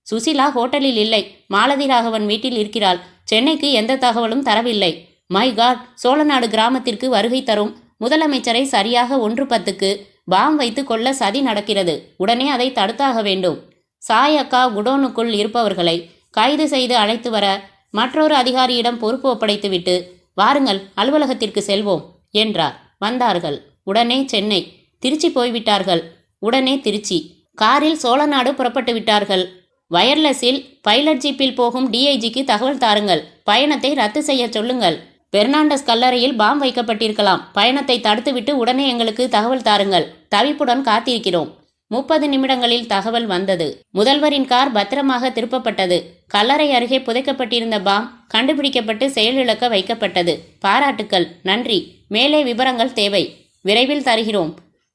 சுசீலா ஹோட்டலில் இல்லை. மாலதி ராகவன் வீட்டில் இருக்கிறாள். சென்னைக்கு எந்த தகவலும் தரவில்லை. மை காட், சோழநாடு கிராமத்திற்கு வருகை தரும் முதலமைச்சரை சரியாக 1:10க்கு பாம் வைத்து கொள்ள சதி நடக்கிறது. உடனே அதை தடுத்தாக வேண்டும். சாய் அக்கா குடோனுக்குள் இருப்பவர்களை கைது செய்து அழைத்து வர மற்றொரு அதிகாரியிடம் பொறுப்பு ஒப்படைத்துவிட்டு வாருங்கள், அலுவலகத்திற்கு செல்வோம் என்றார். வந்தார்கள். உடனே சென்னை. திருச்சி போய்விட்டார்கள். உடனே திருச்சி. காரில் சோழநாடு புறப்பட்டு விட்டார்கள். வயர்லெஸில் பைலட் ஜீப்பில் போகும் டிஐஜிக்கு தகவல் தாருங்கள். பயணத்தை ரத்து செய்ய சொல்லுங்கள். பெர்னாண்டஸ் கல்லறையில் பாம் வைக்கப்பட்டிருக்கலாம். பயணத்தை தடுத்துவிட்டு உடனே எங்களுக்கு தகவல் தாருங்கள். தவிப்புடன் காத்திருக்கிறோம். 30 நிமிடங்களில் தகவல் வந்தது. முதல்வரின் கார் பத்திரமாக திருப்பப்பட்டது. கல்லறை அருகே புதைக்கப்பட்டிருந்த பாம் கண்டுபிடிக்கப்பட்டு செயலிழக்க வைக்கப்பட்டது. பாராட்டுக்கள், நன்றி. மேலே விவரங்கள் தேவை. விரைவில் தருகிறோம்.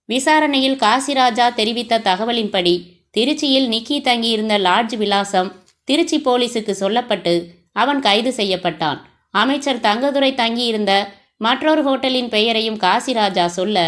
விசாரணையில் காசிராஜா தெரிவித்த தகவலின்படி திருச்சியில் நிக்கி தங்கியிருந்த லாட்ஜ் விலாசம் திருச்சி போலீசுக்கு சொல்லப்பட்டு அவன் கைது செய்யப்பட்டான். அமைச்சர் தங்கதுரை தங்கியிருந்த மற்றொரு ஹோட்டலின் பெயரையும் காசிராஜா சொல்ல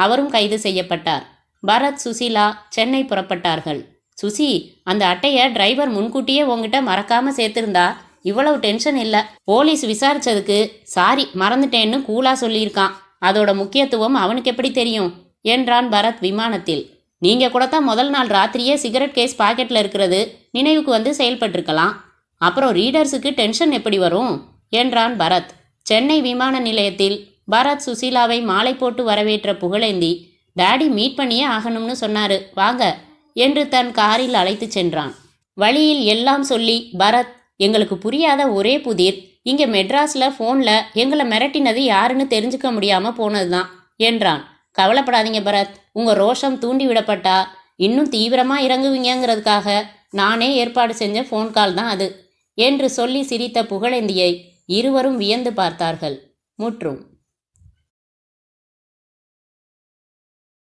அவரும் கைது செய்யப்பட்டார். பரத், சுசீலா சென்னை புறப்பட்டார்கள். சுசி, அந்த அட்டையை டிரைவர் முன்கூட்டியே உங்ககிட்ட மறக்காம சேர்த்திருந்தா இவ்வளவு டென்ஷன் இல்லை. போலீஸ் விசாரிச்சதுக்கு சாரி மறந்துட்டேன்னு கூலா சொல்லியிருக்கான். அதோட முக்கியத்துவம் அவனுக்கு எப்படி தெரியும் என்றான் பரத் விமானத்தில். நீங்க கூட தான் முதல் நாள் ராத்திரியே சிகரெட் கேஸ் பாக்கெட்ல இருக்கிறது நினைவுக்கு வந்து செயல்பட்டிருக்கலாம். அப்புறம் ரீடர்ஸுக்கு டென்ஷன் எப்படி வரும் என்றான் பரத். சென்னை விமான நிலையத்தில் பரத் சுசீலாவை மாலை போட்டு வரவேற்ற புகழேந்தி, டாடி மீட் பண்ணியே ஆகணும்னு சொன்னாரு, வாங்க என்று தன் காரில் அழைத்து சென்றான். வழியில் எல்லாம் சொல்லி பரத், எங்களுக்கு புரியாத ஒரே புதிர், இங்கே மெட்ராஸில் ஃபோனில் எங்களை மிரட்டினது யாருன்னு தெரிஞ்சுக்க முடியாமல் போனது தான் என்றான். கவலைப்படாதீங்க பரத், உங்கள் ரோஷம் தூண்டி விடப்பட்டா இன்னும் தீவிரமாக இறங்குவீங்கிறதுக்காக நானே ஏற்பாடு செஞ்ச ஃபோன் கால் தான் அது என்று சொல்லி சிரித்த புகழேந்தியை இருவரும் வியந்து பார்த்தார்கள். முற்றும்.